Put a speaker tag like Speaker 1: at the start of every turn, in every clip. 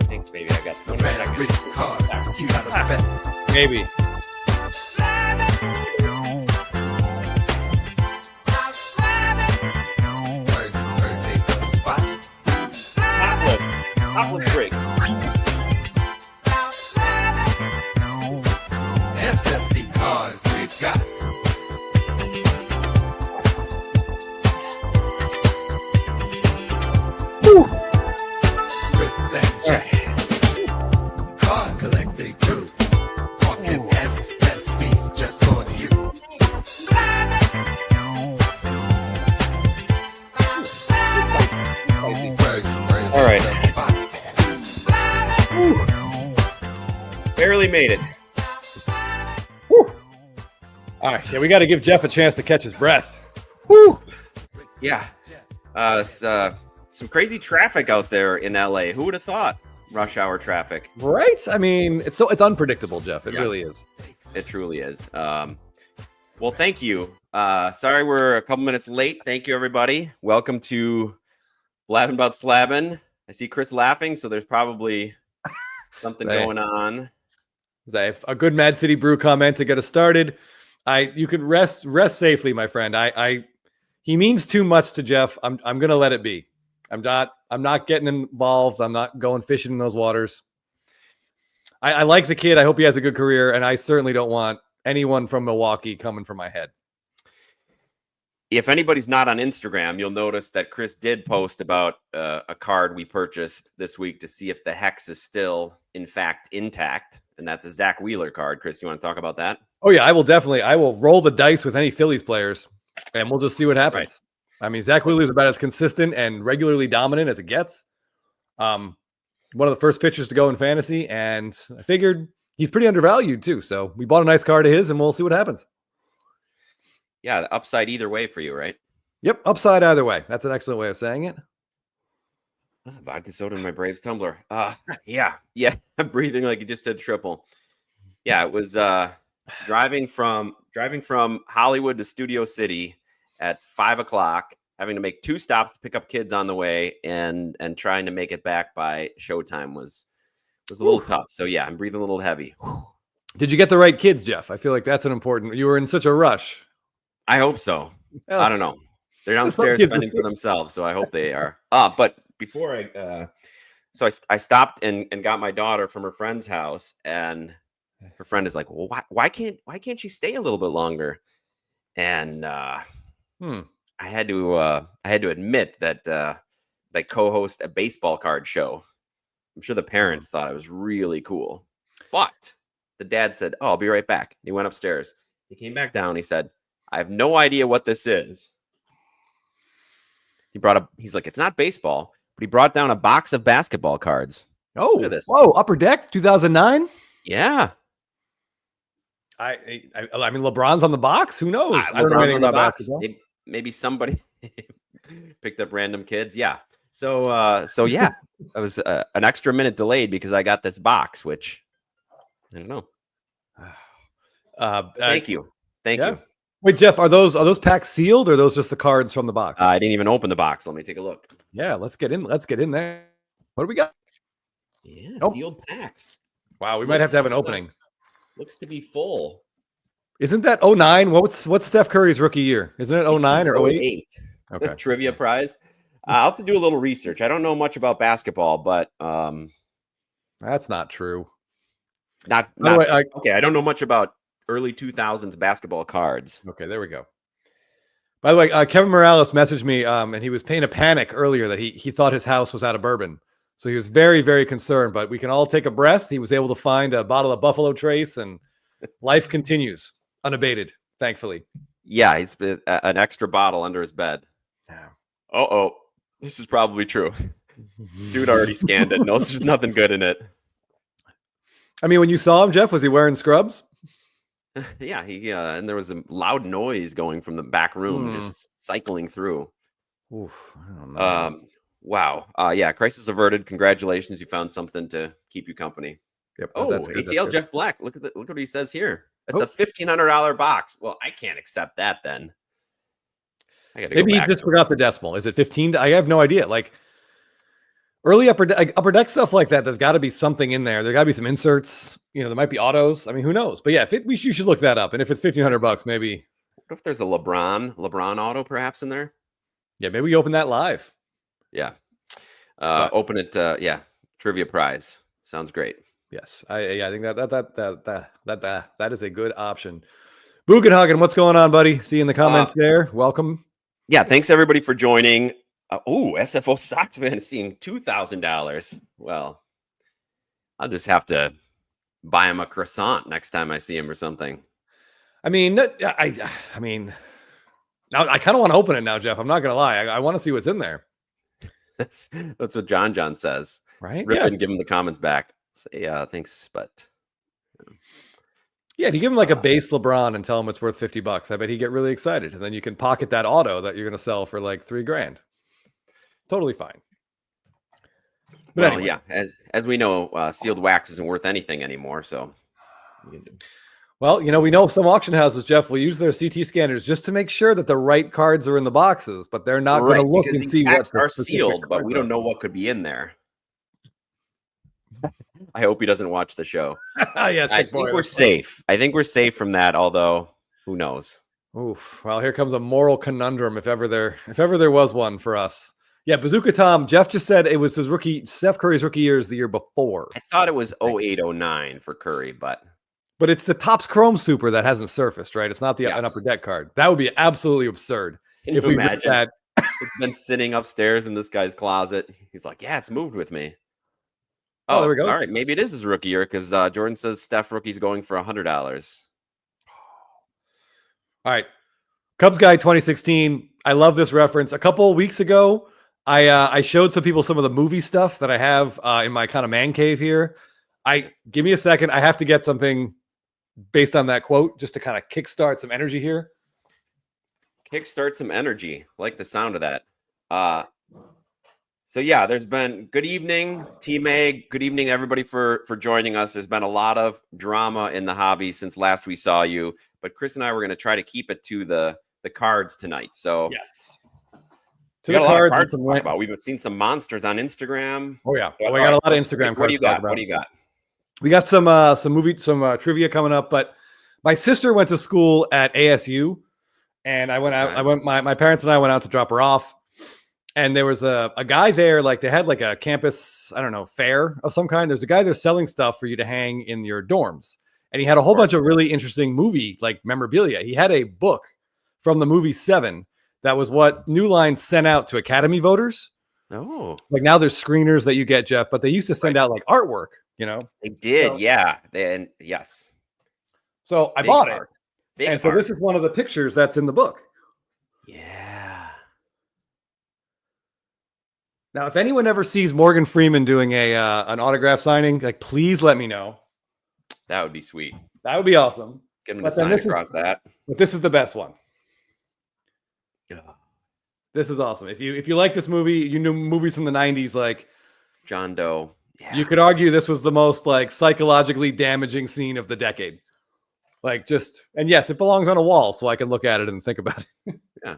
Speaker 1: Thanks, baby. I got 20 seconds.
Speaker 2: Maybe.
Speaker 1: Topless break.
Speaker 3: SSP cards we've got. Chris and Jack. Card collecting too. Talking SSPs just for you.
Speaker 1: All right. Barely made it.
Speaker 2: Whew. All right, yeah, we got to give Jeff a chance to catch his breath. Whew.
Speaker 1: Yeah. Some crazy traffic out there in LA. Who would have thought? Rush hour traffic.
Speaker 2: Right? I mean, it's unpredictable, Jeff. It really is.
Speaker 1: It truly is. Well, thank you. Sorry we're a couple minutes late. Thank you, everybody. Welcome to Blabbin Bout Slabbin. I see Chris laughing, so there's probably something going on.
Speaker 2: A good Mad City Brew comment to get us started. You can rest safely, my friend. He means too much to Jeff. I'm gonna let it be. I'm not getting involved. I'm not going fishing in those waters. I like the kid. I hope he has a good career, and I certainly don't want anyone from Milwaukee coming for my head.
Speaker 1: If anybody's not on Instagram, you'll notice that Chris did post about a card we purchased this week to see if the hex is still, in fact, intact. And that's a Zach Wheeler card. Chris, you want to talk about that?
Speaker 2: Oh, yeah, I will roll the dice with any Phillies players, and we'll just see what happens. Right. I mean, Zach Wheeler is about as consistent and regularly dominant as it gets. One of the first pitchers to go in fantasy, and I figured he's pretty undervalued, too. So we bought a nice card of his, and we'll see what happens.
Speaker 1: Yeah, the upside either way for you, right?
Speaker 2: Yep, upside either way. That's an excellent way of saying it.
Speaker 1: Vodka soda in my Braves tumbler. Yeah. I'm breathing like you just did triple. Yeah, it was driving from Hollywood to Studio City at 5 o'clock, having to make 2 stops to pick up kids on the way, and trying to make it back by showtime was a little tough. So yeah, I'm breathing a little heavy.
Speaker 2: Did you get the right kids, Jeff? I feel like that's an important. You were in such a rush.
Speaker 1: I hope so. I don't know. They're downstairs fending for themselves, so I hope they are. But before I stopped and got my daughter from her friend's house, and her friend is like, "Well, why can't she stay a little bit longer?" And I had to admit that I co-host a baseball card show. I'm sure the parents thought it was really cool, but the dad said, "Oh, I'll be right back." He went upstairs. He came back down. He said, "I have no idea what this is." He's like, "It's not baseball," but he brought down a box of basketball cards.
Speaker 2: Oh, look at this. Whoa, Upper Deck 2009.
Speaker 1: Yeah.
Speaker 2: I mean, LeBron's on the box. Who knows? I don't know anything about basketball.
Speaker 1: Maybe somebody picked up random kids. Yeah. So yeah, I was an extra minute delayed because I got this box, which I don't know. Thank you.
Speaker 2: Wait, Jeff, are those packs sealed, or are those just the cards from the box?
Speaker 1: I didn't even open the box. Let me take a look.
Speaker 2: Yeah, let's get in there. What do we got?
Speaker 1: Yeah, sealed packs.
Speaker 2: Wow, we might have to have an opening.
Speaker 1: Looks to be full.
Speaker 2: Isn't that 09? What's Steph Curry's rookie year? Isn't it 09 or 08?
Speaker 1: Okay. Trivia prize. I'll have to do a little research. I don't know much about basketball, but
Speaker 2: that's not true.
Speaker 1: Okay, I don't know much about early 2000s basketball cards.
Speaker 2: Okay, there we go. By the way, Kevin Morales messaged me, and he was painting a panic earlier that he thought his house was out of bourbon. So he was very, very concerned, but we can all take a breath. He was able to find a bottle of Buffalo Trace, and life continues unabated, thankfully.
Speaker 1: Yeah, he's been an extra bottle under his bed. Uh-oh. This is probably true. Dude already scanned it. No, there's nothing good in it.
Speaker 2: I mean, when you saw him, Jeff, was he wearing scrubs?
Speaker 1: Yeah, and there was a loud noise going from the back room, just cycling through.
Speaker 2: Oof, I don't know.
Speaker 1: Wow. Yeah, crisis averted. Congratulations, you found something to keep you company.
Speaker 2: Yep.
Speaker 1: Oh, ATL Jeff Black. Look what he says here. It's a $1,500 box. Well, I can't accept that then. I gotta
Speaker 2: Maybe he just forgot the decimal. Is it 15? I have no idea. Like, early upper deck stuff like that. There's got to be something in there. There got to be some inserts. There might be autos. I mean, who knows? But yeah, you should look that up. And if it's $1,500, maybe.
Speaker 1: What if there's a LeBron auto perhaps in there?
Speaker 2: Yeah, maybe we open that live.
Speaker 1: Yeah. Open it. Yeah. Trivia prize. Sounds great.
Speaker 2: Yes. I think that is a good option. Buchenhagen, what's going on, buddy? See you in the comments there. Welcome.
Speaker 1: Yeah. Thanks everybody for joining. SFO Sox fan is seeing $2,000. Well, I'll just have to buy him a croissant next time I see him or something.
Speaker 2: I mean, now I kind of want to open it now, Jeff. I'm not gonna lie. I want to see what's in there.
Speaker 1: That's what John says.
Speaker 2: Right?
Speaker 1: Rip
Speaker 2: yeah.
Speaker 1: and give him the comments back. Say, thanks, but
Speaker 2: yeah, if you give him like a base LeBron and tell him it's worth $50, I bet he'd get really excited. And then you can pocket that auto that you're gonna sell for like $3,000. Totally fine. But
Speaker 1: well,
Speaker 2: anyway.
Speaker 1: yeah, as we know, sealed wax isn't worth anything anymore. So,
Speaker 2: well, we know some auction houses, Jeff, will use their CT scanners just to make sure that the right cards are in the boxes, but they're not going to look and see what
Speaker 1: are sealed, but we don't know what could be in there. I hope he doesn't watch the show.
Speaker 2: Yeah,
Speaker 1: I think we're safe. I think we're safe from that, although who knows?
Speaker 2: Oof. Well, here comes a moral conundrum if ever there was one for us. Yeah, Bazooka Tom, Jeff just said it was Steph Curry's rookie years the year before.
Speaker 1: I thought it was 08-09 for Curry, but
Speaker 2: it's the Topps Chrome Super that hasn't surfaced, right? It's not an upper deck card. That would be absolutely absurd.
Speaker 1: Can you imagine that? It's been sitting upstairs in this guy's closet. He's like, yeah, it's moved with me.
Speaker 2: Oh, there we go.
Speaker 1: All right, maybe it is his rookie year because Jordan says Steph rookie's going for $100.
Speaker 2: All right, Cubs Guy 2016. I love this reference. A couple of weeks ago, I showed some people some of the movie stuff that I have in my kind of man cave here. Give me a second. I have to get something based on that quote just to kind of kickstart some energy here.
Speaker 1: Kickstart some energy. Like the sound of that. So yeah, there's been good evening, Team A. Good evening, everybody, for joining us. There's been a lot of drama in the hobby since last we saw you, but Chris and I were going to try to keep it to the cards tonight. So
Speaker 2: yes,
Speaker 1: we got a lot of cards to talk about. We've seen some monsters on Instagram.
Speaker 2: Oh yeah, we got a lot of Instagram cards.
Speaker 1: What do you got? What do you got?
Speaker 2: We got some trivia coming up, but my sister went to school at ASU, and I went out. My parents and I went out to drop her off. And there was a guy there, like they had like a campus, I don't know, fair of some kind. There's a guy there selling stuff for you to hang in your dorms. And he had a whole bunch of really interesting movie like memorabilia. He had a book from the movie Seven. That was what New Line sent out to Academy voters.
Speaker 1: Oh,
Speaker 2: like now there's screeners that you get, Jeff, but they used to send out like artwork,
Speaker 1: They did. Yeah. Yes.
Speaker 2: So I bought it. And so this is one of the pictures that's in the book.
Speaker 1: Yeah.
Speaker 2: Now, if anyone ever sees Morgan Freeman doing an autograph signing, like please let me know.
Speaker 1: That would be sweet.
Speaker 2: That would be awesome.
Speaker 1: Get him to sign across that.
Speaker 2: But this is the best one.
Speaker 1: Yeah.
Speaker 2: This is awesome. If you like this movie, movies from the 90s like
Speaker 1: John Doe. Yeah.
Speaker 2: You could argue this was the most like psychologically damaging scene of the decade. And yes, it belongs on a wall so I can look at it and think about it.
Speaker 1: Yeah.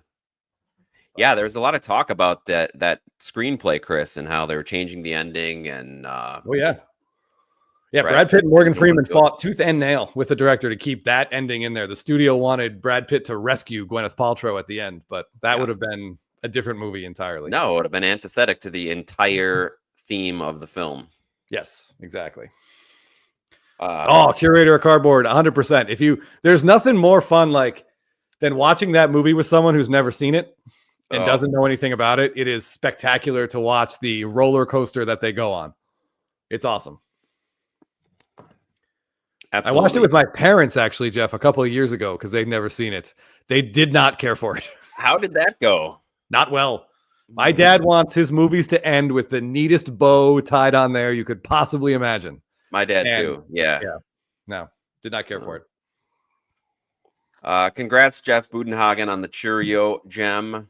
Speaker 1: Yeah, there was a lot of talk about that screenplay, Chris, and how they were changing the ending. And
Speaker 2: Brad Pitt and Morgan Freeman fought tooth and nail with the director to keep that ending in there. The studio wanted Brad Pitt to rescue Gwyneth Paltrow at the end, but that would have been a different movie entirely.
Speaker 1: No, it would have been antithetic to the entire theme of the film.
Speaker 2: Yes, exactly. Curator of Cardboard, 100%. There's nothing more fun than watching that movie with someone who's never seen it and doesn't know anything about it. It is spectacular to watch the roller coaster that they go on. It's awesome. Absolutely. I watched it with my parents, actually, Jeff, a couple of years ago because they'd never seen it. They did not care for it.
Speaker 1: How did that go?
Speaker 2: Not well. My dad wants his movies to end with the neatest bow tied on there you could possibly imagine.
Speaker 1: My dad, too. Yeah.
Speaker 2: No, did not care for it.
Speaker 1: Congrats, Jeff Budenhagen, on the Churio gem.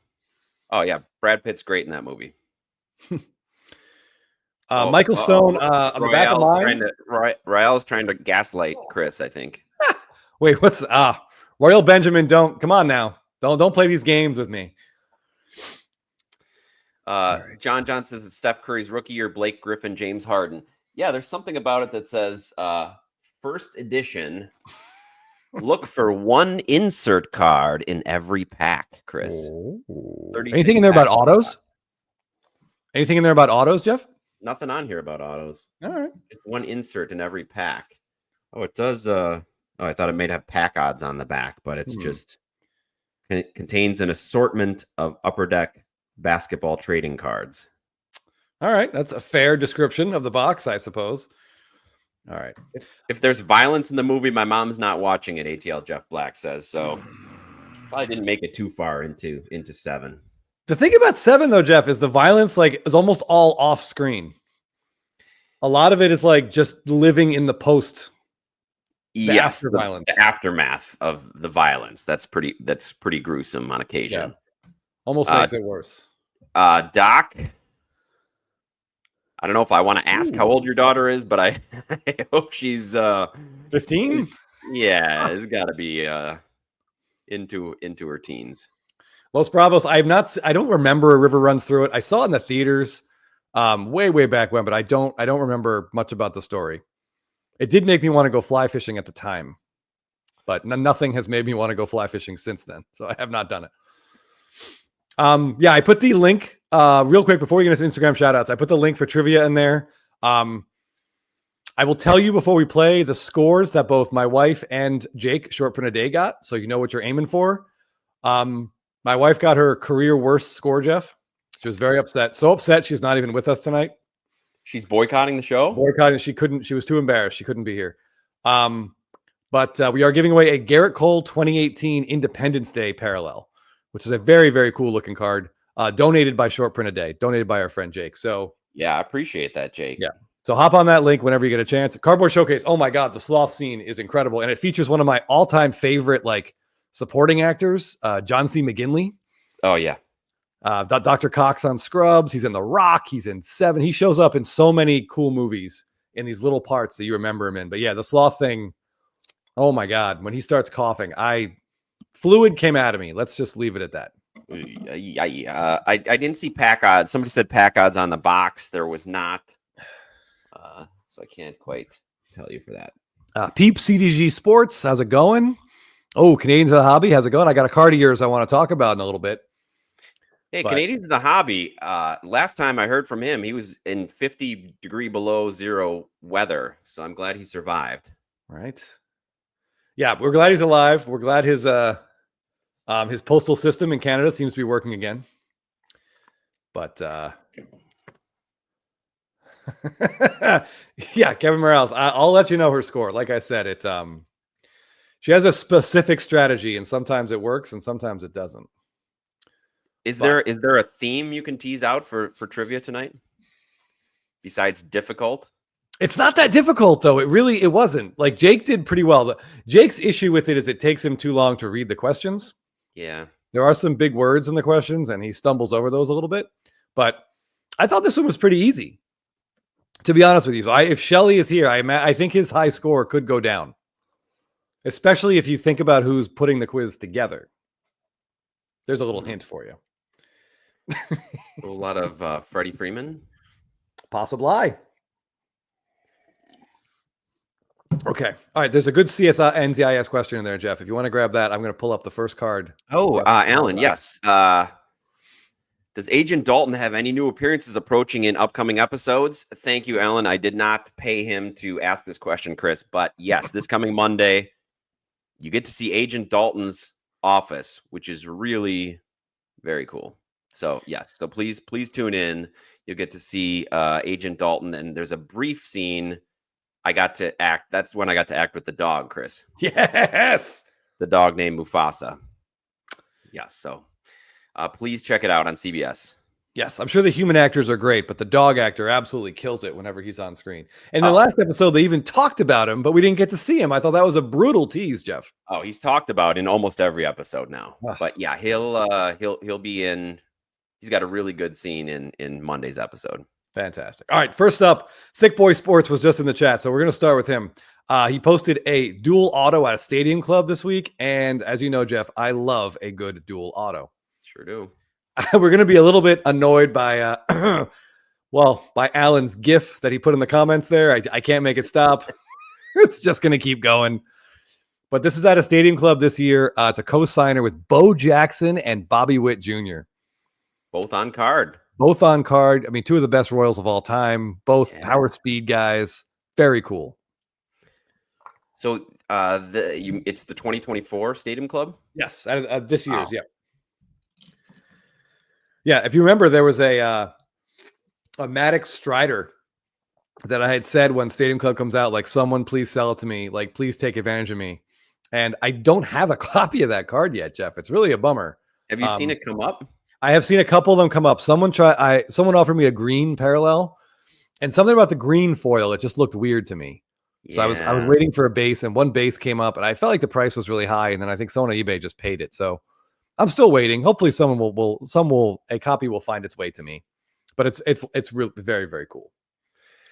Speaker 1: Oh, yeah. Brad Pitt's great in that movie.
Speaker 2: Michael Stone, on the back of mine.
Speaker 1: Rael's trying to gaslight Chris, I think.
Speaker 2: Wait, what's Royal Benjamin? Come on now. Don't play these games with me.
Speaker 1: John Johnson says Steph Curry's rookie year, Blake Griffin, James Harden. Yeah, there's something about it that says first edition. Look for one insert card in every pack, Chris.
Speaker 2: Anything in there about autos? Anything in there about autos, Jeff?
Speaker 1: Nothing on here about autos.
Speaker 2: All right.
Speaker 1: Just one insert in every pack. Oh, it does. I thought it may have pack odds on the back, but it's just it contains an assortment of Upper Deck basketball trading cards.
Speaker 2: All right. That's a fair description of the box, I suppose. All right.
Speaker 1: If there's violence in the movie, my mom's not watching it, ATL Jeff Black says. So probably didn't make it too far into 7.
Speaker 2: The thing about 7, though, Jeff, is the violence is almost all off screen. A lot of it is just living in the post.
Speaker 1: Yes, the aftermath of the violence. That's pretty gruesome on occasion.
Speaker 2: Yeah. Almost makes it worse.
Speaker 1: Doc, I don't know if I want to ask how old your daughter is, but I hope she's
Speaker 2: 15.
Speaker 1: Yeah, it's got to be into her teens.
Speaker 2: Los Bravos. I don't remember A River Runs Through It. I saw it in the theaters way back when, but I don't remember much about the story. It did make me want to go fly fishing at the time, but nothing has made me want to go fly fishing since then. So I have not done it. Yeah, I put the link real quick before we get into Instagram shout outs. I put the link for trivia in there. I will tell you before we play the scores that both my wife and Jake Short Print a Day got, so you know what you're aiming for. My wife got her career worst score, Jeff. She was very upset. So upset she's not even with us tonight.
Speaker 1: She's boycotting the show?
Speaker 2: Boycotting. She was too embarrassed. She couldn't be here. But we are giving away a Garrett Cole 2018 Independence Day parallel, which is a very, very cool looking card. Donated by Short Print a Day, donated by our friend Jake. So
Speaker 1: yeah, I appreciate that, Jake.
Speaker 2: Yeah. So hop on that link whenever you get a chance. Cardboard Showcase. Oh my God, the sloth scene is incredible. And it features one of my all-time favorite supporting actors, John C. McGinley.
Speaker 1: Oh yeah.
Speaker 2: Dr. Cox on Scrubs. He's in The Rock. He's in 7. He shows up in so many cool movies in these little parts that you remember him in. But yeah, the sloth thing. Oh my God. When he starts coughing, fluid came out of me. Let's just leave it at that.
Speaker 1: I didn't see pack odds. Somebody said pack odds on the box. There was not. So I can't quite tell you for that.
Speaker 2: Peep CDG Sports. How's it going? Oh, Canadians of the Hobby. How's it going? I got a card of yours I want to talk about in a little bit.
Speaker 1: Hey, Canadians of the Hobby. Last time I heard from him, he was in 50 degree below zero weather. So I'm glad he survived.
Speaker 2: Right. Yeah, we're glad he's alive. We're glad his postal system in Canada seems to be working again. But yeah, Kevin Morales. I'll let you know her score. Like I said, she has a specific strategy, and sometimes it works, and sometimes it doesn't.
Speaker 1: Is there a theme you can tease out for trivia tonight? Besides difficult?
Speaker 2: It's not that difficult, though. It wasn't. Jake did pretty well. Jake's issue with it is it takes him too long to read the questions.
Speaker 1: Yeah.
Speaker 2: There are some big words in the questions, and he stumbles over those a little bit. But I thought this one was pretty easy, to be honest with you. So if Shelly is here, I think his high score could go down, especially if you think about who's putting the quiz together. There's a little hint for you.
Speaker 1: A lot of Freddie Freeman.
Speaker 2: Possibly. Okay. All right. There's a good CSI NCIS question in there, Jeff. If you want to grab that, I'm going to pull up the first card.
Speaker 1: Oh, Alan. Yes. Does Agent Dalton have any new appearances approaching in upcoming episodes? Thank you, Alan. I did not pay him to ask this question, Chris, but yes, this coming Monday, you get to see Agent Dalton's office, which is really very cool. So yes, so please tune in. You'll get to see Agent Dalton, and there's a brief scene. I got to act. That's when I got to act with the dog, Chris.
Speaker 2: Yes,
Speaker 1: the dog named Mufasa. Yes, so please check it out on CBS.
Speaker 2: Yes, I'm sure the human actors are great, but the dog actor absolutely kills it whenever he's on screen. And the last episode, they even talked about him, but we didn't get to see him. I thought that was a brutal tease, Jeff.
Speaker 1: Oh, he's talked about in almost every episode now. But yeah, he'll be in. He's got a really good scene in Monday's episode.
Speaker 2: Fantastic. All right, first up, Thick Boy Sports was just in the chat, so we're going to start with him. He posted a dual auto at a Stadium Club this week, and as you know, Jeff, I love a good dual auto.
Speaker 1: Sure do.
Speaker 2: we're going to be a little bit annoyed by, by Alan's GIF that he put in the comments there. I can't make it stop. It's just going to keep going. But this is at a Stadium Club this year. It's a co-signer with Bo Jackson and Bobby Witt Jr.
Speaker 1: Both on card.
Speaker 2: Both on card. I mean, two of the best Royals of all time. Both power speed guys. Very cool.
Speaker 1: So it's the 2024 Stadium Club?
Speaker 2: Yes, this year's, yeah. Yeah, if you remember, there was a Maddox Strider that I had said when Stadium Club comes out, like, someone please sell it to me. Like, please take advantage of me. And I don't have a copy of that card yet, Jeff. It's really a bummer.
Speaker 1: Have you seen it come up?
Speaker 2: I have seen a couple of them come up. Someone offered me a green parallel, and something about the green foil, it just looked weird to me. So I was waiting for a base, and one base came up, and I felt like the price was really high, and then I think someone on eBay just paid it. So I'm still waiting. Hopefully a copy will find its way to me. But it's really very, very cool.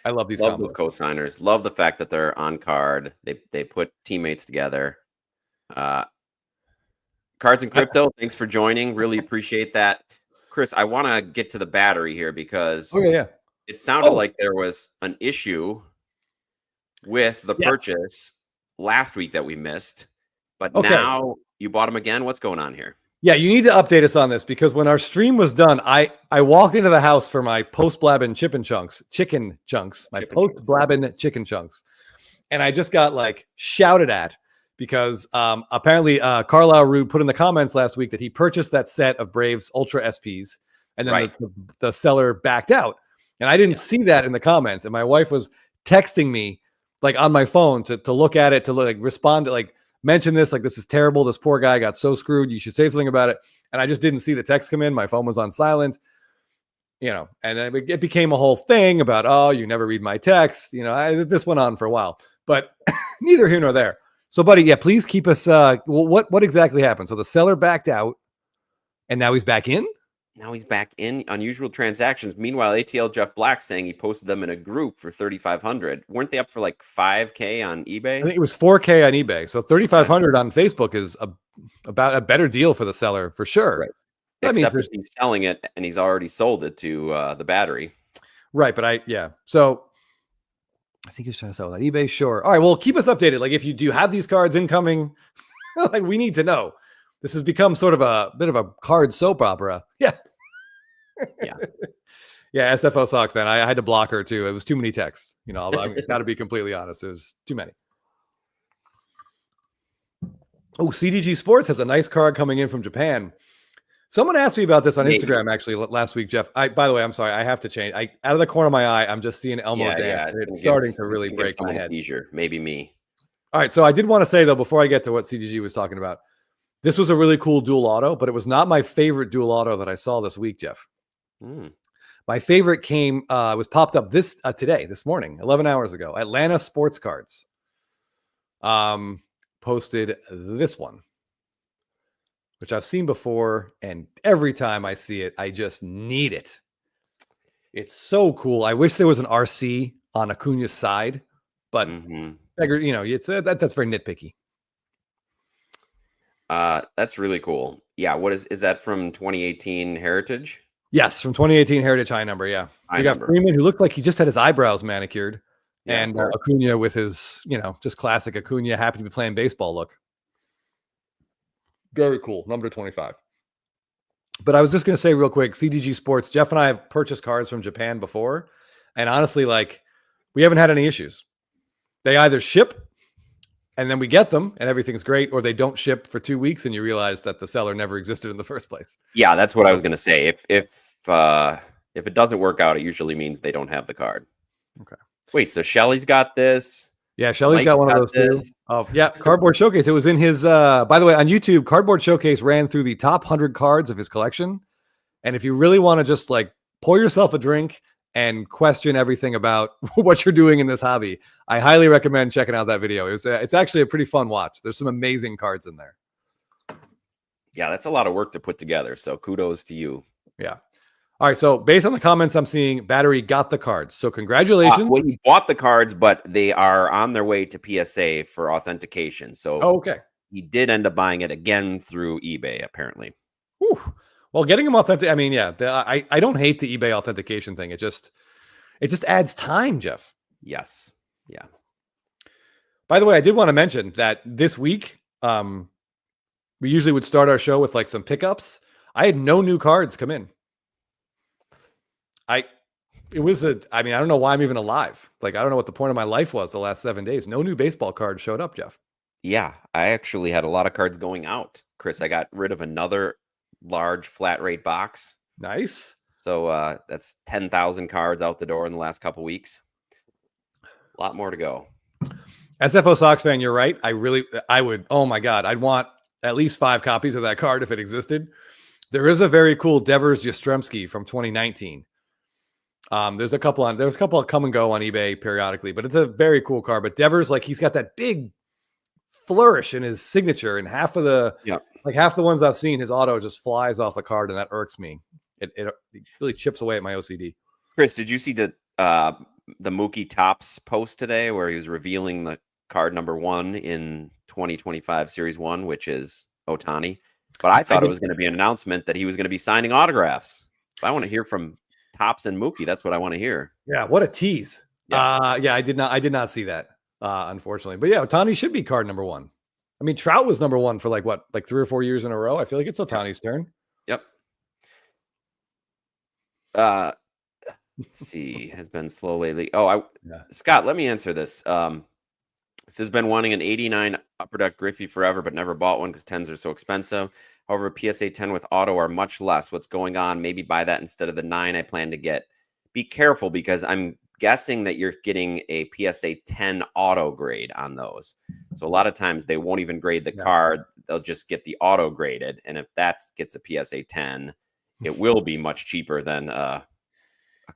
Speaker 2: I love these
Speaker 1: co-signers. Love the fact that they're on card. They put teammates together. Cards and Crypto, thanks for joining. Really appreciate that. Chris, I want to get to the battery here because it sounded like there was an issue with the purchase last week that we missed, but now you bought them again. What's going on here?
Speaker 2: Yeah, you need to update us on this because when our stream was done, I walked into the house for my post-Blabbin chicken chunks, post-Blabbin chicken chunks, and I just got like shouted at because apparently Carlisle Rude put in the comments last week that he purchased that set of Braves Ultra SPs, and then the seller backed out, and I didn't see that in the comments, and my wife was texting me like on my phone to look at it, to like respond to like mention this, like, this is terrible. This poor guy got so screwed. You should say something about it. And I just didn't see the text come in. My phone was on silent, and then it became a whole thing about, oh, you never read my text. This went on for a while, but neither here nor there. So, buddy, please keep us. What exactly happened? So the seller backed out, and now he's back in.
Speaker 1: Now he's back in. Unusual transactions. Meanwhile, ATL Jeff Black saying he posted them in a group for $3,500. Weren't they up for like $5K on eBay?
Speaker 2: I think it was $4K on eBay. So $3,500 on Facebook is about a better deal for the seller for sure.
Speaker 1: Right. Except if he's selling it and he's already sold it to the battery.
Speaker 2: Right. But so I think he's trying to sell that eBay. Sure. All right. Well, keep us updated. Like, if you do have these cards incoming, like, we need to know. This has become sort of a bit of a card soap opera. Yeah. Yeah, SFO Sox fan. I had to block her too. It was too many texts. I've got to be completely honest. It was too many. Oh, CDG Sports has a nice card coming in from Japan. Someone asked me about this on Instagram actually last week, Jeff. By the way, I'm sorry. I have to change. Out of the corner of my eye, I'm just seeing Elmo dance. It's starting to really break my head.
Speaker 1: Leisure. Maybe me. All
Speaker 2: right. So I did want to say, though, before I get to what CDG was talking about, this was a really cool dual auto, but it was not my favorite dual auto that I saw this week, Jeff. My favorite was popped up this morning, 11 hours ago. Atlanta Sports Cards posted this one, which I've seen before, and every time I see it, I just need it. It's so cool. I wish there was an RC on Acuna's side, but it's that's very nitpicky.
Speaker 1: That's really cool. Yeah, what is that from 2018 Heritage?
Speaker 2: Yes, from 2018 Heritage high number. Yeah, we got Freeman, who looked like he just had his eyebrows manicured, and Acuna with his, just classic Acuna, happy to be playing baseball look. Very cool, number 25. But I was just going to say real quick, CDG Sports, Jeff and I have purchased cards from Japan before, and honestly, like, we haven't had any issues. They either ship and then we get them and everything's great, or they don't ship for 2 weeks and you realize that the seller never existed in the first place.
Speaker 1: Yeah, that's what I was going to say. If it doesn't work out, it usually means they don't have the card.
Speaker 2: Okay.
Speaker 1: Wait, so Shelly's got this?
Speaker 2: Yeah, Shelly's got one of those too. Oh, yeah, Cardboard Showcase. It was in his, by the way, on YouTube, Cardboard Showcase ran through the top 100 cards of his collection. And if you really want to just like pour yourself a drink and question everything about what you're doing in this hobby, I highly recommend checking out that video. It's actually a pretty fun watch. There's some amazing cards in there.
Speaker 1: Yeah, that's a lot of work to put together. So kudos to you.
Speaker 2: Yeah. All right. So based on the comments I'm seeing, Battery got the cards. So congratulations.
Speaker 1: Well, he bought the cards, but they are on their way to PSA for authentication. So
Speaker 2: okay.
Speaker 1: He did end up buying it again through eBay, apparently.
Speaker 2: Whew. Well, getting them authentic. I mean, yeah, I don't hate the eBay authentication thing. It just adds time, Jeff.
Speaker 1: Yes. Yeah.
Speaker 2: By the way, I did want to mention that this week, we usually would start our show with like some pickups. I had no new cards come in. I don't know why I'm even alive. Like, I don't know what the point of my life was the last 7 days. No new baseball cards showed up, Jeff.
Speaker 1: Yeah. I actually had a lot of cards going out, Chris. I got rid of another large flat rate box.
Speaker 2: Nice.
Speaker 1: So that's 10,000 cards out the door in the last couple weeks. A lot more to go.
Speaker 2: SFO Sox fan, you're right. I would, oh my God, I'd want at least 5 copies of that card if it existed. There is a very cool Devers Yastrzemski from 2019. There's a couple of come and go on eBay periodically, but it's a very cool card. But Devers, like, he's got that big flourish in his signature, and half the ones I've seen, his auto just flies off the card, and that irks me. It really chips away at my OCD.
Speaker 1: Chris, did you see the Mookie Topps post today where he was revealing the card number 1 in 2025 Series 1, which is Ohtani? But I thought it was going to be an announcement that he was going to be signing autographs. But I want to hear from Topps and Mookie. That's what I want to hear.
Speaker 2: Yeah, what a tease.
Speaker 1: Yeah.
Speaker 2: I did not see that, unfortunately. But yeah, Ohtani should be card number 1. I mean, Trout was number 1 for like 3 or 4 years in a row. I feel like it's Ohtani's turn.
Speaker 1: Yep. Let's see, has been slow lately. Scott, let me answer this. This has been wanting an 89 Upper Deck Griffey forever, but never bought one because 10s are so expensive. However, PSA 10 with auto are much less. What's going on? Maybe buy that instead of the 9 I plan to get. Be careful because I'm guessing that you're getting a PSA 10 auto grade on those. So a lot of times they won't even grade the card. They'll just get the auto graded. And if that gets a PSA 10, it will be much cheaper than a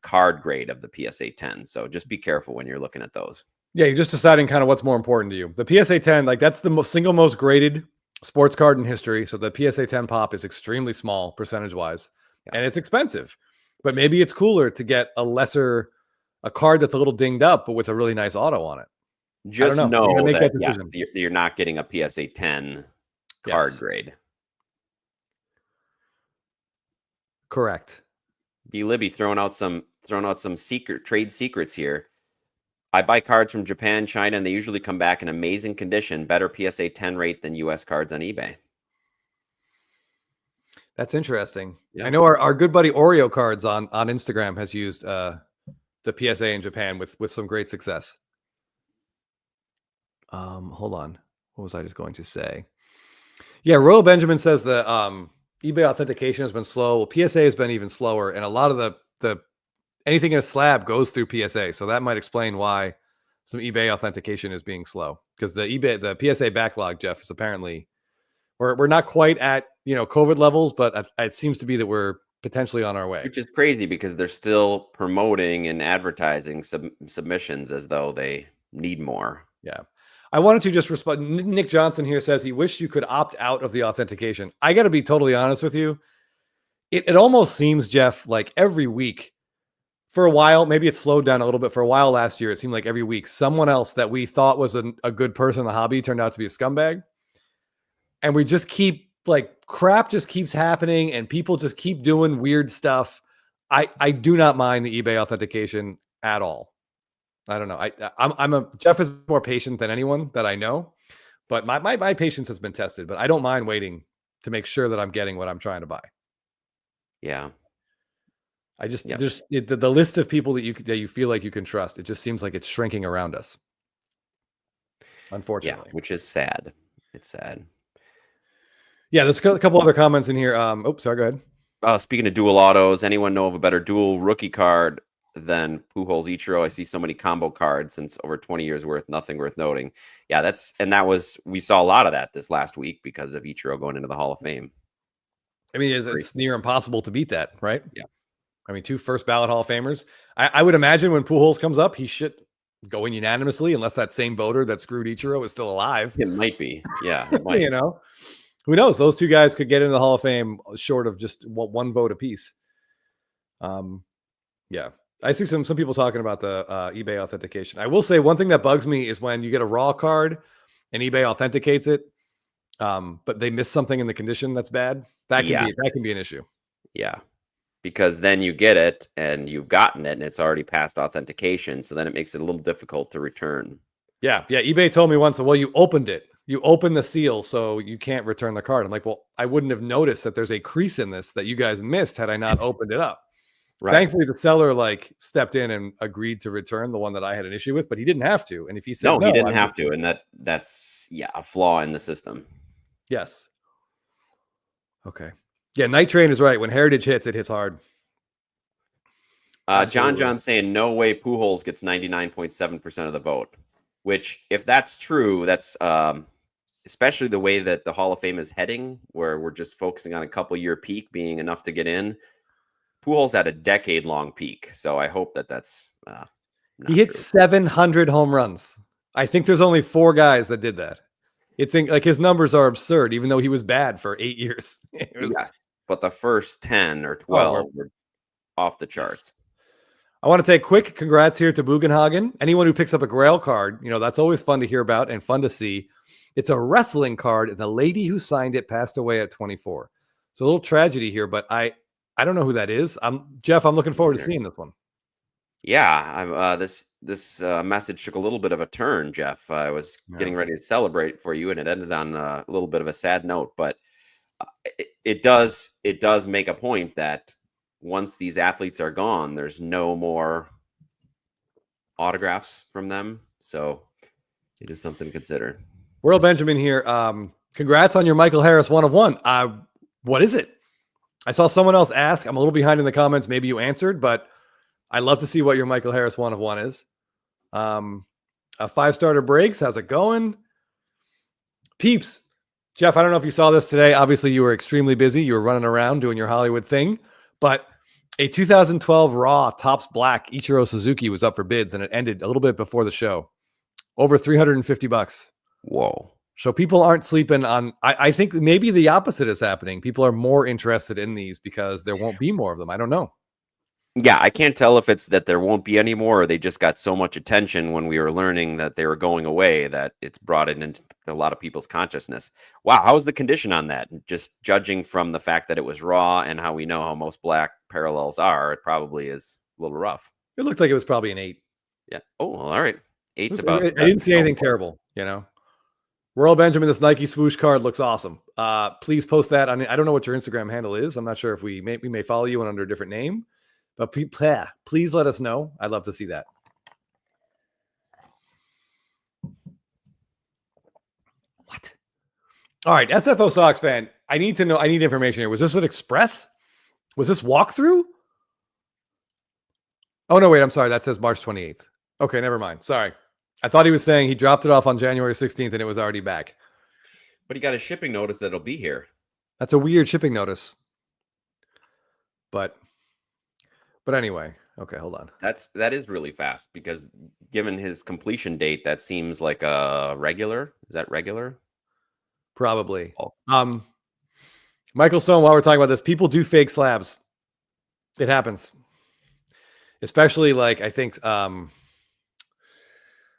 Speaker 1: card grade of the PSA 10. So just be careful when you're looking at those.
Speaker 2: Yeah, you're just deciding kind of what's more important to you. The PSA 10, like, that's the single most graded sports card in history. So the PSA 10 pop is extremely small percentage-wise, and it's expensive. But maybe it's cooler to get a card that's a little dinged up, but with a really nice auto on it.
Speaker 1: Just know that you're not getting a PSA 10 card grade.
Speaker 2: Correct.
Speaker 1: B. Libby throwing out some trade secrets here. I buy cards from Japan, China, and they usually come back in amazing condition. Better PSA 10 rate than US cards on eBay.
Speaker 2: That's interesting.
Speaker 1: Yeah.
Speaker 2: I know our good buddy Oreo Cards on Instagram has used the PSA in Japan with some great success. Hold on. What was I just going to say? Yeah, Royal Benjamin says the eBay authentication has been slow. Well, PSA has been even slower, and a lot of the anything in a slab goes through PSA. So that might explain why some eBay authentication is being slow, because the PSA backlog, Jeff, is apparently we're not quite at COVID levels, but it seems to be that we're potentially on our way.
Speaker 1: Which is crazy because they're still promoting and advertising submissions as though they need more.
Speaker 2: Yeah. I wanted to just respond. Nick Johnson here says he wished you could opt out of the authentication. I got to be totally honest with you. It almost seems, Jeff, like every week for a while, maybe it slowed down a little bit. For a while last year, it seemed like every week someone else that we thought was a good person in the hobby turned out to be a scumbag. And we just keep, like, crap just keeps happening and people just keep doing weird stuff. I do not mind the eBay authentication at all. I don't know. Jeff is more patient than anyone that I know, but my patience has been tested, but I don't mind waiting to make sure that I'm getting what I'm trying to buy.
Speaker 1: Yeah.
Speaker 2: I just, the list of people that you feel like you can trust, it just seems like it's shrinking around us. Unfortunately.
Speaker 1: Yeah, which is sad. It's sad.
Speaker 2: Yeah, there's a couple other comments in here. Sorry, go ahead.
Speaker 1: Speaking of dual autos, anyone know of a better dual rookie card than Pujols Ichiro? I see so many combo cards since over 20 years worth, nothing worth noting. Yeah, we saw a lot of that this last week because of Ichiro going into the Hall of Fame.
Speaker 2: I mean, it's near impossible to beat that, right?
Speaker 1: Yeah.
Speaker 2: I mean, 2 first ballot Hall of Famers. I would imagine when Pujols comes up, he should go in unanimously, unless that same voter that screwed Ichiro is still alive.
Speaker 1: It might be. Yeah. It might.
Speaker 2: Who knows? Those 2 guys could get into the Hall of Fame short of just 1 vote apiece. Yeah. I see some people talking about the eBay authentication. I will say one thing that bugs me is when you get a raw card and eBay authenticates it, but they miss something in the condition that's bad. That can be an issue.
Speaker 1: Yeah. Because then you get it and you've gotten it and it's already passed authentication. So then it makes it a little difficult to return.
Speaker 2: Yeah. eBay told me once, well, you opened it. You opened the seal, so you can't return the card. I'm like, well, I wouldn't have noticed that there's a crease in this that you guys missed had I not opened it up.
Speaker 1: Right.
Speaker 2: Thankfully, the seller stepped in and agreed to return the one that I had an issue with, but he didn't have to. And if he said
Speaker 1: no, he didn't
Speaker 2: I
Speaker 1: have to. And that's a flaw in the system.
Speaker 2: Yes. Okay. Yeah, Night Train is right. When Heritage hits, it hits hard.
Speaker 1: John saying no way Pujols gets 99.7% of the vote, which if that's true, that's especially the way that the Hall of Fame is heading, where we're just focusing on a couple-year peak being enough to get in. Pujols had a decade-long peak, so I hope that's
Speaker 2: he hit 700 home runs. I think there's only 4 guys that did that. It's like his numbers are absurd, even though he was bad for 8 years.
Speaker 1: Yes, but the first 10 or 12 were off the charts.
Speaker 2: I want to take quick congrats here to Bugenhagen. Anyone who picks up a Grail card, that's always fun to hear about and fun to see. It's a wrestling card, and the lady who signed it passed away at 24. So a little tragedy here, but I don't know who that is. Jeff, I'm looking forward to seeing this one.
Speaker 1: Yeah, this message took a little bit of a turn, Jeff. I was getting ready to celebrate for you, and it ended on a little bit of a sad note. But it does make a point that once these athletes are gone, there's no more autographs from them. So it is something to consider.
Speaker 2: World Benjamin here. Congrats on your Michael Harris 1 of 1. What is it? I saw someone else ask. I'm a little behind in the comments. Maybe you answered, but I love to see what your Michael Harris 1 of 1 is. A 5-starter breaks. How's it going? Peeps. Jeff, I don't know if you saw this today. Obviously, you were extremely busy. You were running around doing your Hollywood thing, but a 2012 Raw Topps Black Ichiro Suzuki was up for bids, and it ended a little bit before the show. Over $350.
Speaker 1: Whoa.
Speaker 2: So people aren't sleeping on. I think maybe the opposite is happening. People are more interested in these because there won't be more of them. I don't know.
Speaker 1: Yeah, I can't tell if it's that there won't be any more or they just got so much attention when we were learning that they were going away that it's brought it into a lot of people's consciousness. Wow, how was the condition on that? Just judging from the fact that it was raw and how we know how most black parallels are, it probably is a little rough.
Speaker 2: It looked like it was probably an 8.
Speaker 1: Yeah. Oh, well, all right. 8's about.
Speaker 2: I didn't see anything terrible, Royal Benjamin, this Nike swoosh card looks awesome. Please post that. I don't know what your Instagram handle is. I'm not sure if we may follow you under a different name. But please let us know. I'd love to see that. What? All right, SFO Sox fan. I need to know. I need information here. Was this an express? Was this walkthrough? Oh, no, wait. I'm sorry. That says March 28th. Okay, never mind. Sorry. I thought he was saying he dropped it off on January 16th and it was already back.
Speaker 1: But he got a shipping notice that it'll be here.
Speaker 2: That's a weird shipping notice. But anyway, okay, hold on.
Speaker 1: That is really fast because given his completion date, that seems like a regular. Is that regular?
Speaker 2: Probably. Oh. Michael Stone, while we're talking about this, people do fake slabs. It happens. Especially I think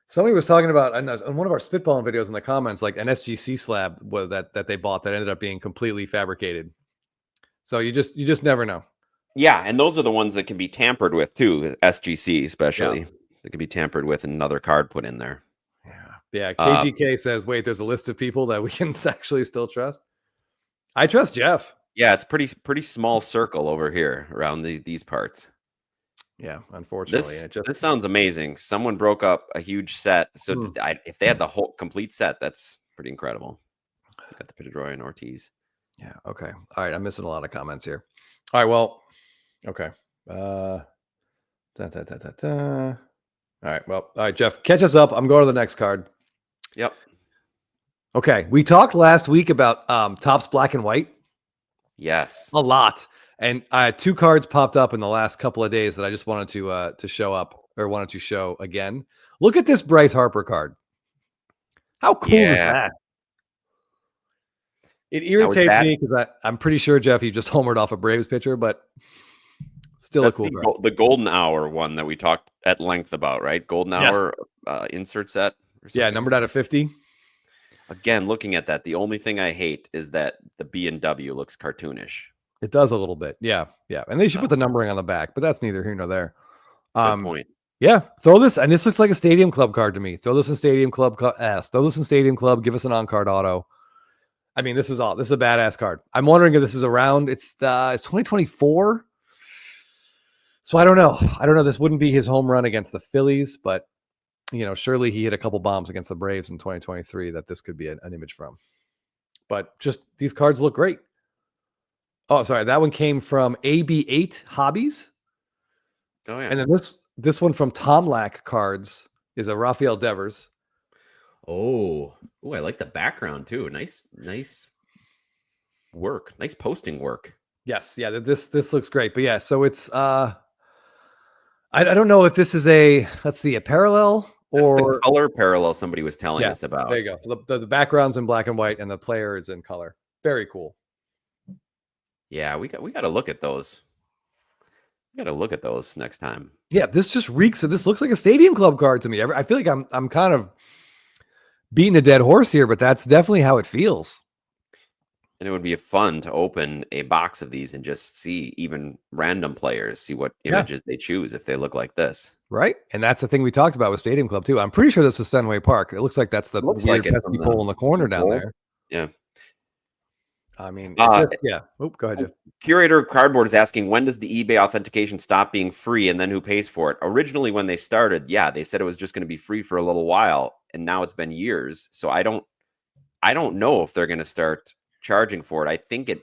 Speaker 2: somebody was talking about on one of our spitballing videos in the comments, like an SGC slab was that they bought that ended up being completely fabricated. So you just never know.
Speaker 1: Yeah, and those are the ones that can be tampered with too, SGC especially. Yeah. That can be tampered with and another card put in there.
Speaker 2: Yeah. KGK says, wait, there's a list of people that we can actually still trust. I trust Jeff.
Speaker 1: Yeah, it's pretty small circle over here around these parts.
Speaker 2: Yeah, unfortunately.
Speaker 1: This sounds amazing. Someone broke up a huge set. So if they had the whole complete set, that's pretty incredible. Got the Pedroia and Ortiz.
Speaker 2: Yeah, okay. All right, I'm missing a lot of comments here. All right, well, okay. All right, well, all right, Jeff, catch us up. I'm going to the next card.
Speaker 1: Yep.
Speaker 2: Okay, we talked last week about Topps Black and White.
Speaker 1: Yes.
Speaker 2: A lot. And 2 cards popped up in the last couple of days that I just wanted to show up or wanted to show again. Look at this Bryce Harper card. How cool is that? It irritates me because I'm pretty sure, Jeff, you just homered off a Braves pitcher, but still
Speaker 1: that's
Speaker 2: a cool card.
Speaker 1: The Golden Hour one that we talked at length about, right? Golden Hour insert set.
Speaker 2: Yeah, numbered out of 50.
Speaker 1: Again, looking at that, the only thing I hate is that the B&W looks cartoonish.
Speaker 2: It does a little bit. Yeah. Yeah. And they should put the numbering on the back, but that's neither here nor there.
Speaker 1: Good point.
Speaker 2: Yeah. Throw this. And this looks like a Stadium Club card to me. Throw this in Stadium Club. Throw this in Stadium Club. Give us an on-card auto. I mean, this is a badass card. I'm wondering if this is around. It's 2024. So I don't know. This wouldn't be his home run against the Phillies, but surely he hit a couple bombs against the Braves in 2023 that this could be an image from. But just these cards look great. Oh, sorry. That one came from AB8 Hobbies.
Speaker 1: Oh, yeah.
Speaker 2: And then this one from Tom Lack Cards is a Rafael Devers.
Speaker 1: Oh, I like the background too. Nice work. Nice posting work.
Speaker 2: Yes. Yeah. This looks great. But yeah, so it's I don't know if this is a parallel or
Speaker 1: the color parallel somebody was telling us about.
Speaker 2: There you go. So the background's in black and white and the player is in color. Very cool. Yeah,
Speaker 1: we got to look at those. We got to look at those next time.
Speaker 2: Yeah, this just reeks of this looks like a Stadium Club card to me. I feel like I'm kind of beating a dead horse here, but that's definitely how it feels.
Speaker 1: And it would be fun to open a box of these and just see even random players, see what images they choose if they look like this.
Speaker 2: Right. And that's the thing we talked about with Stadium Club too. I'm pretty sure this is Fenway Park. It looks like that's the weird pesky pole in the corner down there.
Speaker 1: Yeah.
Speaker 2: I mean, go ahead, Jeff.
Speaker 1: Curator Cardboard is asking, when does the eBay authentication stop being free and then who pays for it? Originally, when they started, they said it was just going to be free for a little while, and now it's been years. So I don't know if they're going to start charging for it. I think it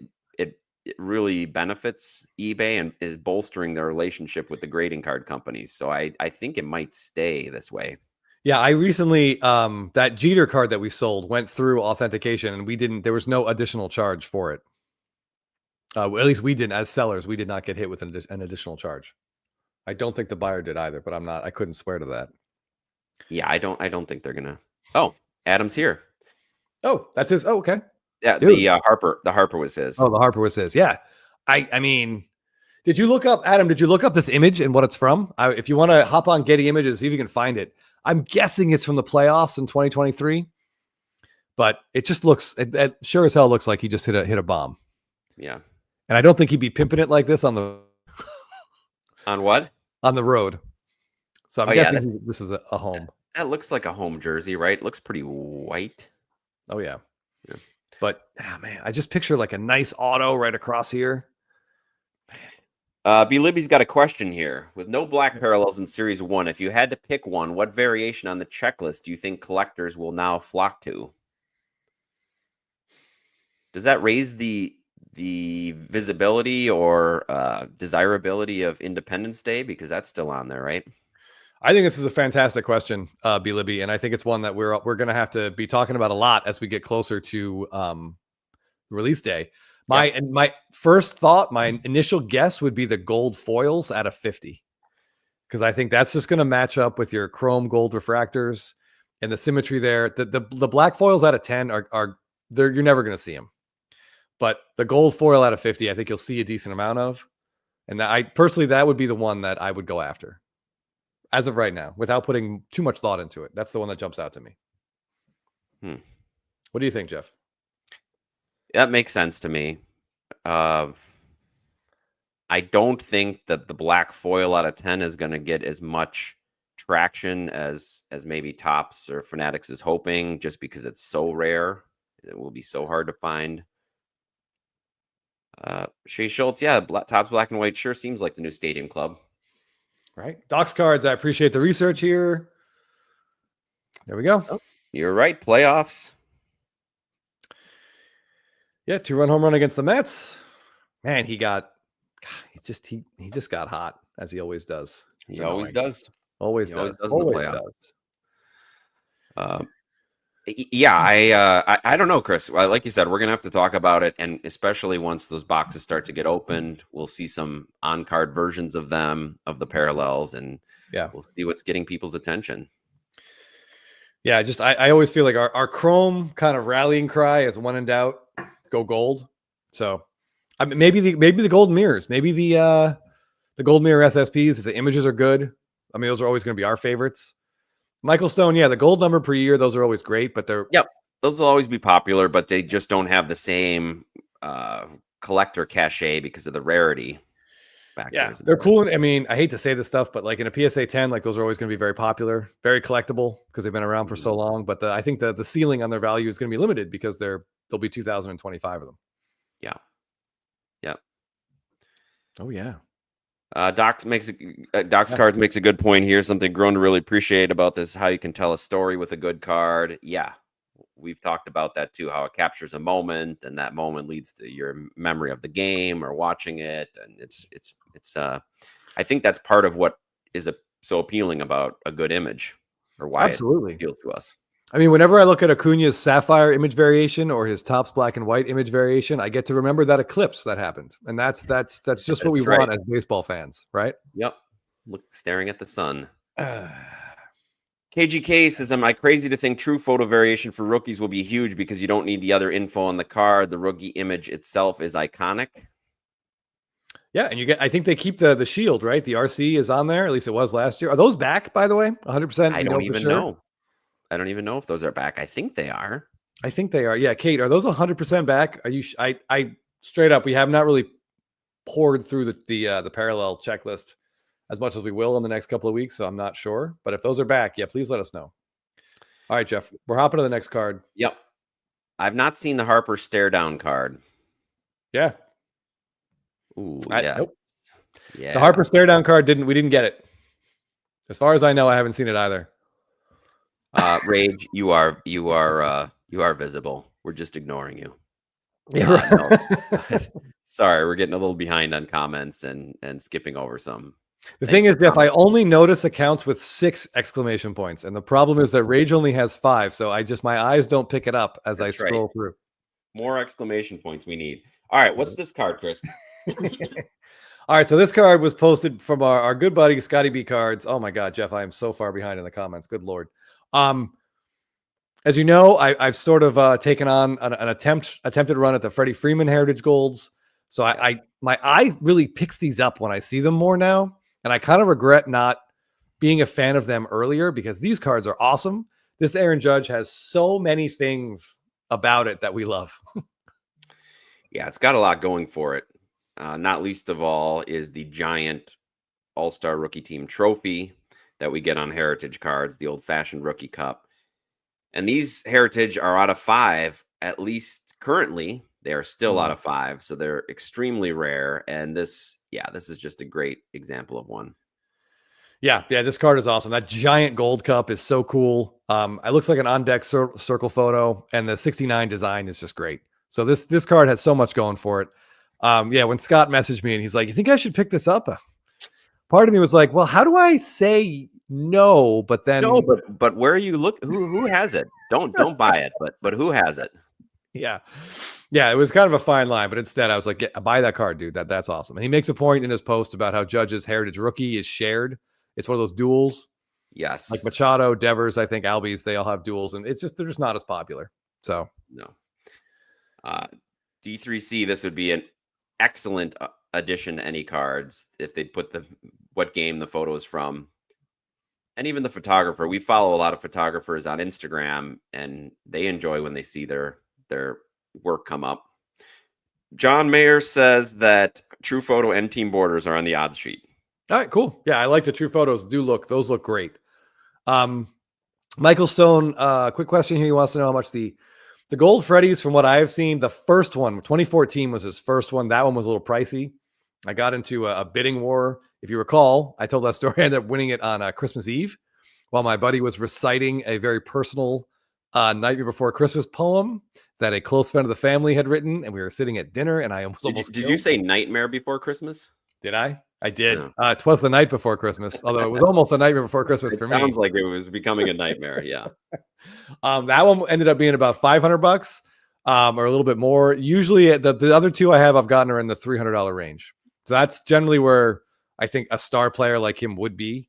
Speaker 1: really benefits eBay and is bolstering their relationship with the grading card companies. So I think it might stay this way.
Speaker 2: Yeah, I recently that Jeter card that we sold went through authentication, and there was no additional charge for it. At least we didn't, as sellers, we did not get hit with an additional charge. I don't think the buyer did either, but I couldn't swear to that.
Speaker 1: Yeah, I don't think they're gonna. Oh, Adam's here.
Speaker 2: Oh, that's his. Oh, okay.
Speaker 1: Yeah,
Speaker 2: Dude.
Speaker 1: the Harper was his.
Speaker 2: Oh, the Harper was his. Yeah. I mean, did you look up, Adam, this image and what it's from? If you want to hop on Getty Images, see if you can find it. I'm guessing it's from the playoffs in 2023, but it just looks, it sure as hell looks like he just hit a bomb.
Speaker 1: Yeah.
Speaker 2: And I don't think he'd be pimping it like this on the
Speaker 1: on what?
Speaker 2: On the road. So I'm guessing this is a home.
Speaker 1: That looks like a home jersey, right? It looks pretty white.
Speaker 2: Oh yeah. But man, I just picture like a nice auto right across here.
Speaker 1: B. Libby's got a question here. With no black parallels in Series 1, if you had to pick one, what variation on the checklist do you think collectors will now flock to? Does that raise the visibility or desirability of Independence Day? Because that's still on there, right?
Speaker 2: I think this is a fantastic question, B. Libby, and I think it's one that we're going to have to be talking about a lot as we get closer to release day. My first thought, my initial guess would be the gold foils out of 50, because I think that's just going to match up with your chrome gold refractors and the symmetry there. The black foils out of 10 are you're never going to see them, but the gold foil out of 50, I think you'll see a decent amount of, and that would be the one that I would go after as of right now, without putting too much thought into it. That's the one that jumps out to me. What do you think, Jeff?
Speaker 1: That makes sense to me. I don't think that the black foil out of 10 is going to get as much traction as maybe Topps or Fanatics is hoping, just because it's so rare. It will be so hard to find. Shea Schultz, Topps Black and White sure seems like the new Stadium Club.
Speaker 2: Right. Docs Cards, I appreciate the research here. There we go.
Speaker 1: Oh, you're right. Playoffs.
Speaker 2: Yeah, 2-run home run against the Mets. Man, he just got hot, as he always does.
Speaker 1: He always does.
Speaker 2: Always does. Always does.
Speaker 1: I don't know, Chris. Like you said, we're gonna have to talk about it, and especially once those boxes start to get opened, we'll see some on-card versions of them, of the parallels, and we'll see what's getting people's attention.
Speaker 2: Yeah, I always feel like our Chrome kind of rallying cry is, when in doubt, go gold. So I mean, maybe the gold mirrors, maybe the gold mirror SSPs, if the images are good. I mean, those are always going to be our favorites. Michael Stone, the gold number per year, those are always great, but those will always be popular, but they just don't have the same
Speaker 1: collector cachet because of the rarity factors.
Speaker 2: Yeah, they're cool. I mean, I hate to say this stuff, but like in a PSA 10, like those are always going to be very popular, very collectible because they've been around for so long. But I think the ceiling on their value is going to be limited because there'll be 2,025 of them.
Speaker 1: Yeah. Yep.
Speaker 2: Oh yeah.
Speaker 1: Doc's Cards makes a good point here. Something grown to really appreciate about this: how you can tell a story with a good card. Yeah, we've talked about that too. How it captures a moment, and that moment leads to your memory of the game or watching it. And it's. I think that's part of what is so appealing about a good image, or why
Speaker 2: Absolutely
Speaker 1: it appeals to us.
Speaker 2: I mean, whenever I look at Acuna's Sapphire image variation or his Topps Black and White image variation, I get to remember that eclipse that happened, and that's just what we want as baseball fans, right?
Speaker 1: Yep. Staring at the sun. KGK says, am I crazy to think true photo variation for rookies will be huge because you don't need the other info on the card? The rookie image itself is iconic.
Speaker 2: Yeah, and I think they keep the shield, right? The RC is on there. At least it was last year. Are those back, by the way? 100%?
Speaker 1: I don't even know. I don't even know if those are back. I think they are.
Speaker 2: I think they are. Yeah, Kate, are those 100% back? Are you? I straight up, we have not really poured through the parallel checklist as much as we will in the next couple of weeks, so I'm not sure. But if those are back, yeah, please let us know. All right, Jeff, we're hopping to the next card.
Speaker 1: Yep. I've not seen the Harper stare down card.
Speaker 2: Yeah.
Speaker 1: Ooh, yeah.
Speaker 2: Nope.
Speaker 1: Yeah.
Speaker 2: The Harper stare down card we didn't get it. As far as I know, I haven't seen it either.
Speaker 1: Rage, you are visible. We're just ignoring you.
Speaker 2: Yeah.
Speaker 1: No. Sorry, we're getting a little behind on comments and skipping over some.
Speaker 2: The thing is, Jeff, I only notice accounts with 6 exclamation points, and the problem is that Rage only has 5, so my eyes don't pick it up as I scroll through.
Speaker 1: More exclamation points we need. All right, what's this card, Chris?
Speaker 2: All right, so this card was posted from our good buddy Scotty B Cards. Oh my God, Jeff, I am so far behind in the comments. Good Lord. As you know, I've sort of taken on an attempted run at the Freddie Freeman Heritage Golds. So my eye really picks these up when I see them more now, and I kind of regret not being a fan of them earlier because these cards are awesome. This Aaron Judge has so many things about it that we love.
Speaker 1: Yeah, it's got a lot going for it. Not least of all is the giant All-Star Rookie Team trophy that we get on Heritage cards, the old-fashioned Rookie Cup. And these Heritage are out of 5, at least currently. They are still out of 5, so they're extremely rare. And this is just a great example of one. Yeah,
Speaker 2: this card is awesome. That giant gold cup is so cool. It looks like an on-deck circle photo, and the 69 design is just great. So this card has so much going for it. When Scott messaged me and he's like, "You think I should pick this up?" Part of me was like, "Well, how do I say no?" But then
Speaker 1: but where you look, who has it? Don't buy it, but who has it?
Speaker 2: Yeah, it was kind of a fine line, but instead I was like, "Buy that card, dude. That's awesome." And he makes a point in his post about how Judge's Heritage Rookie is shared. It's one of those duels.
Speaker 1: Yes,
Speaker 2: like Machado, Devers, I think Albies, they all have duels, and they're just not as popular. So
Speaker 1: no. D3C, this would be an excellent addition to any cards if they'd put what game the photo is from, and even the photographer. We follow a lot of photographers on Instagram, and they enjoy when they see their work come up. John Mayer says that True Photo and Team Borders are on the odds sheet.
Speaker 2: All right, cool. Yeah, I like the True Photos. Those look great. Michael Stone, quick question here. He wants to know how much the gold Freddies, from what I have seen, the first one, 2014 was his first one. That one was a little pricey. I got into a bidding war. If you recall, I told that story. I ended up winning it on Christmas Eve while my buddy was reciting a very personal Nightmare Before Christmas poem that a close friend of the family had written, and we were sitting at dinner, and I almost
Speaker 1: Did you say Nightmare Before Christmas?
Speaker 2: Did I? I did. Yeah. 'Twas the night before Christmas, although it was almost a nightmare before Christmas for me.
Speaker 1: Sounds like it was becoming a nightmare. Yeah.
Speaker 2: That one ended up being about $500, or a little bit more. Usually, the other two I've gotten are in the $300 range. So that's generally where I think a star player like him would be.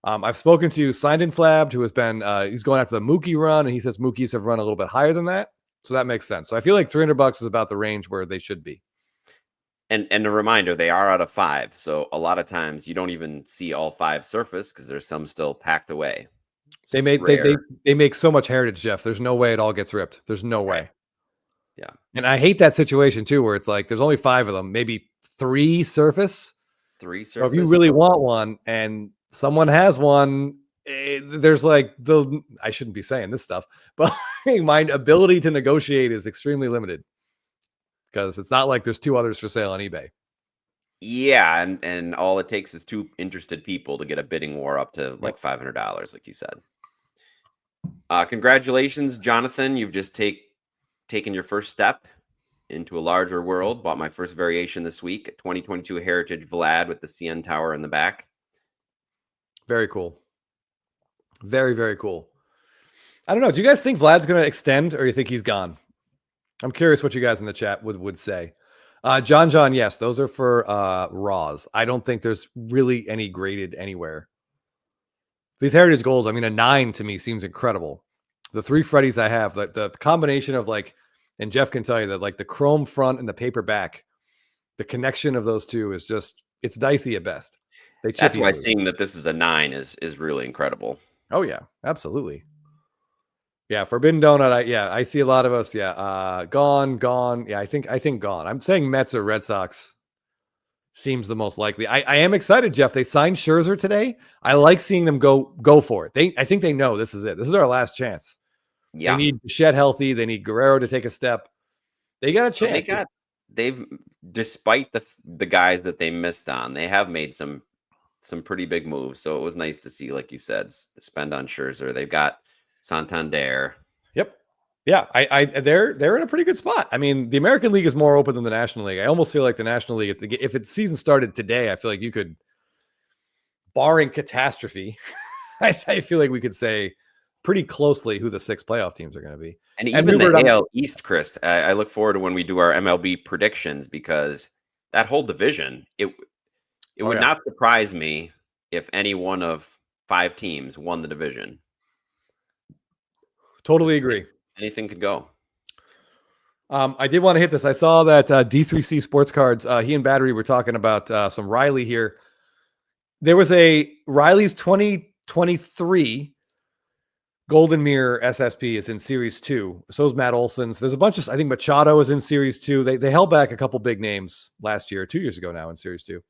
Speaker 2: I've spoken to Signed in Slabbed, who has been he's going after the Mookie run, and he says Mookies have run a little bit higher than that. So that makes sense. So I feel like $300 is about the range where they should be.
Speaker 1: And a reminder, they are out of 5. So a lot of times you don't even see all 5 surface because there's some still packed away.
Speaker 2: They make so much Heritage, Jeff. There's no way it all gets ripped. There's no way.
Speaker 1: Yeah.
Speaker 2: And I hate that situation too, where it's like there's only 5 of them, maybe 3 surface.
Speaker 1: 3 surface.
Speaker 2: So if you really want one and someone has one, there's like I shouldn't be saying this stuff, but my ability to negotiate is extremely limited because it's not like there's 2 others for sale on eBay.
Speaker 1: Yeah, and all it takes is 2 interested people to get a bidding war up to like $500, like you said. Congratulations, Jonathan. You've just taken your first step into a larger world. Bought my first variation this week, 2022 Heritage Vlad with the CN Tower in the back.
Speaker 2: Very cool. Very, very cool. I don't know. Do you guys think Vlad's going to extend or do you think he's gone? I'm curious what you guys in the chat would say. John, yes, those are for Raws. I don't think there's really any graded anywhere. These Heritage Golds, I mean, a 9 to me seems incredible. The 3 Freddies I have, the combination of like, and Jeff can tell you that like the chrome front and the paper back, the connection of those two is just, it's dicey at best.
Speaker 1: That's why seeing that this is a 9 is really incredible.
Speaker 2: Oh yeah, absolutely. Yeah, Forbidden Donut. I see a lot of us. Yeah, gone. Yeah, I think gone. I'm saying Mets or Red Sox seems the most likely. I am excited, Jeff. They signed Scherzer today. I like seeing them go for it. I think they know this is it. This is our last chance.
Speaker 1: Yeah,
Speaker 2: they need Bichette healthy. They need Guerrero to take a step. They got a chance.
Speaker 1: They've despite the guys that they missed on, they have made some pretty big moves. So it was nice to see, like you said, spend on Scherzer. They've got Santander.
Speaker 2: Yep. Yeah, they're in a pretty good spot. I mean, the American League is more open than the National League. I almost feel like the National League, if its season started today, I feel like you could, barring catastrophe, I feel like we could say pretty closely who the 6 playoff teams are going to be.
Speaker 1: And even the AL East, Chris, I look forward to when we do our MLB predictions because that whole division, it would not surprise me if any one of 5 teams won the division.
Speaker 2: Totally agree.
Speaker 1: Anything could go.
Speaker 2: I did want to hit this. I saw that D3C Sports Cards, he and Battery were talking about some Riley here. There was a Riley's 2023 Golden Mirror SSP is in Series 2. So is Matt Olson's. There's a bunch of, I think Machado is in Series 2. They held back a couple big names last year, 2 years ago now in Series 2.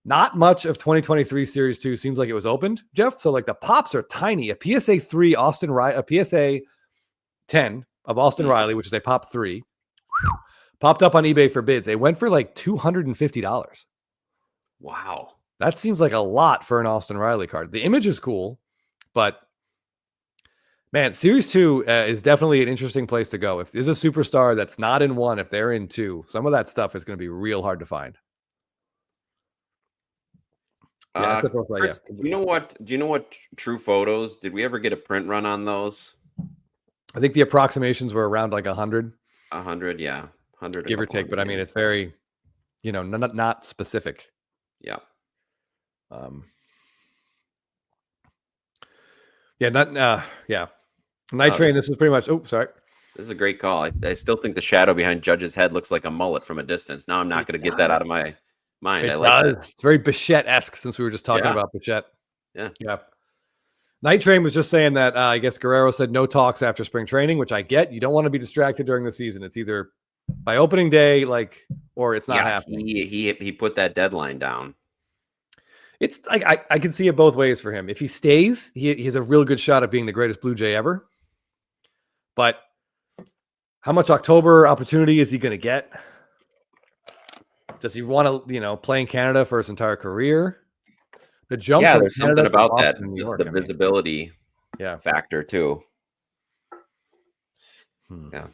Speaker 2: Not much of 2023 Series 2 seems like it was opened, Jeff. So like the pops are tiny. A PSA 3 Austin Riley, a PSA 10 of Austin Riley, which is a pop 3, popped up on eBay for bids. They went for like $250.
Speaker 1: Wow.
Speaker 2: That seems like a lot for an Austin Riley card. The image is cool, but man, Series 2 is definitely an interesting place to go. If there's a superstar that's not in 1, if they're in 2, some of that stuff is going to be real hard to find.
Speaker 1: Chris, do you know what True Photos? Did we ever get a print run on those?
Speaker 2: I think the approximations were around like 100.
Speaker 1: 100, yeah. 100
Speaker 2: give or take, but I mean it's very, not specific.
Speaker 1: Yeah.
Speaker 2: Night Train, this is pretty much, sorry.
Speaker 1: This is a great call. I still think the shadow behind Judge's head looks like a mullet from a distance. Now I'm not going to get that out of my mind. I like it.
Speaker 2: It's very Bichette-esque since we were just talking about Bichette.
Speaker 1: Yeah.
Speaker 2: Night Train was just saying that I guess Guerrero said no talks after spring training, which I get. You don't want to be distracted during the season. It's either by opening day, or it's not happening.
Speaker 1: He put that deadline down.
Speaker 2: It's like I can see it both ways for him. If he stays, he has a real good shot at being the greatest Blue Jay ever. But how much October opportunity is he going to get? Does he want to, play in Canada for his entire career? The jump.
Speaker 1: Yeah, there's something about that. The visibility factor too. Yeah.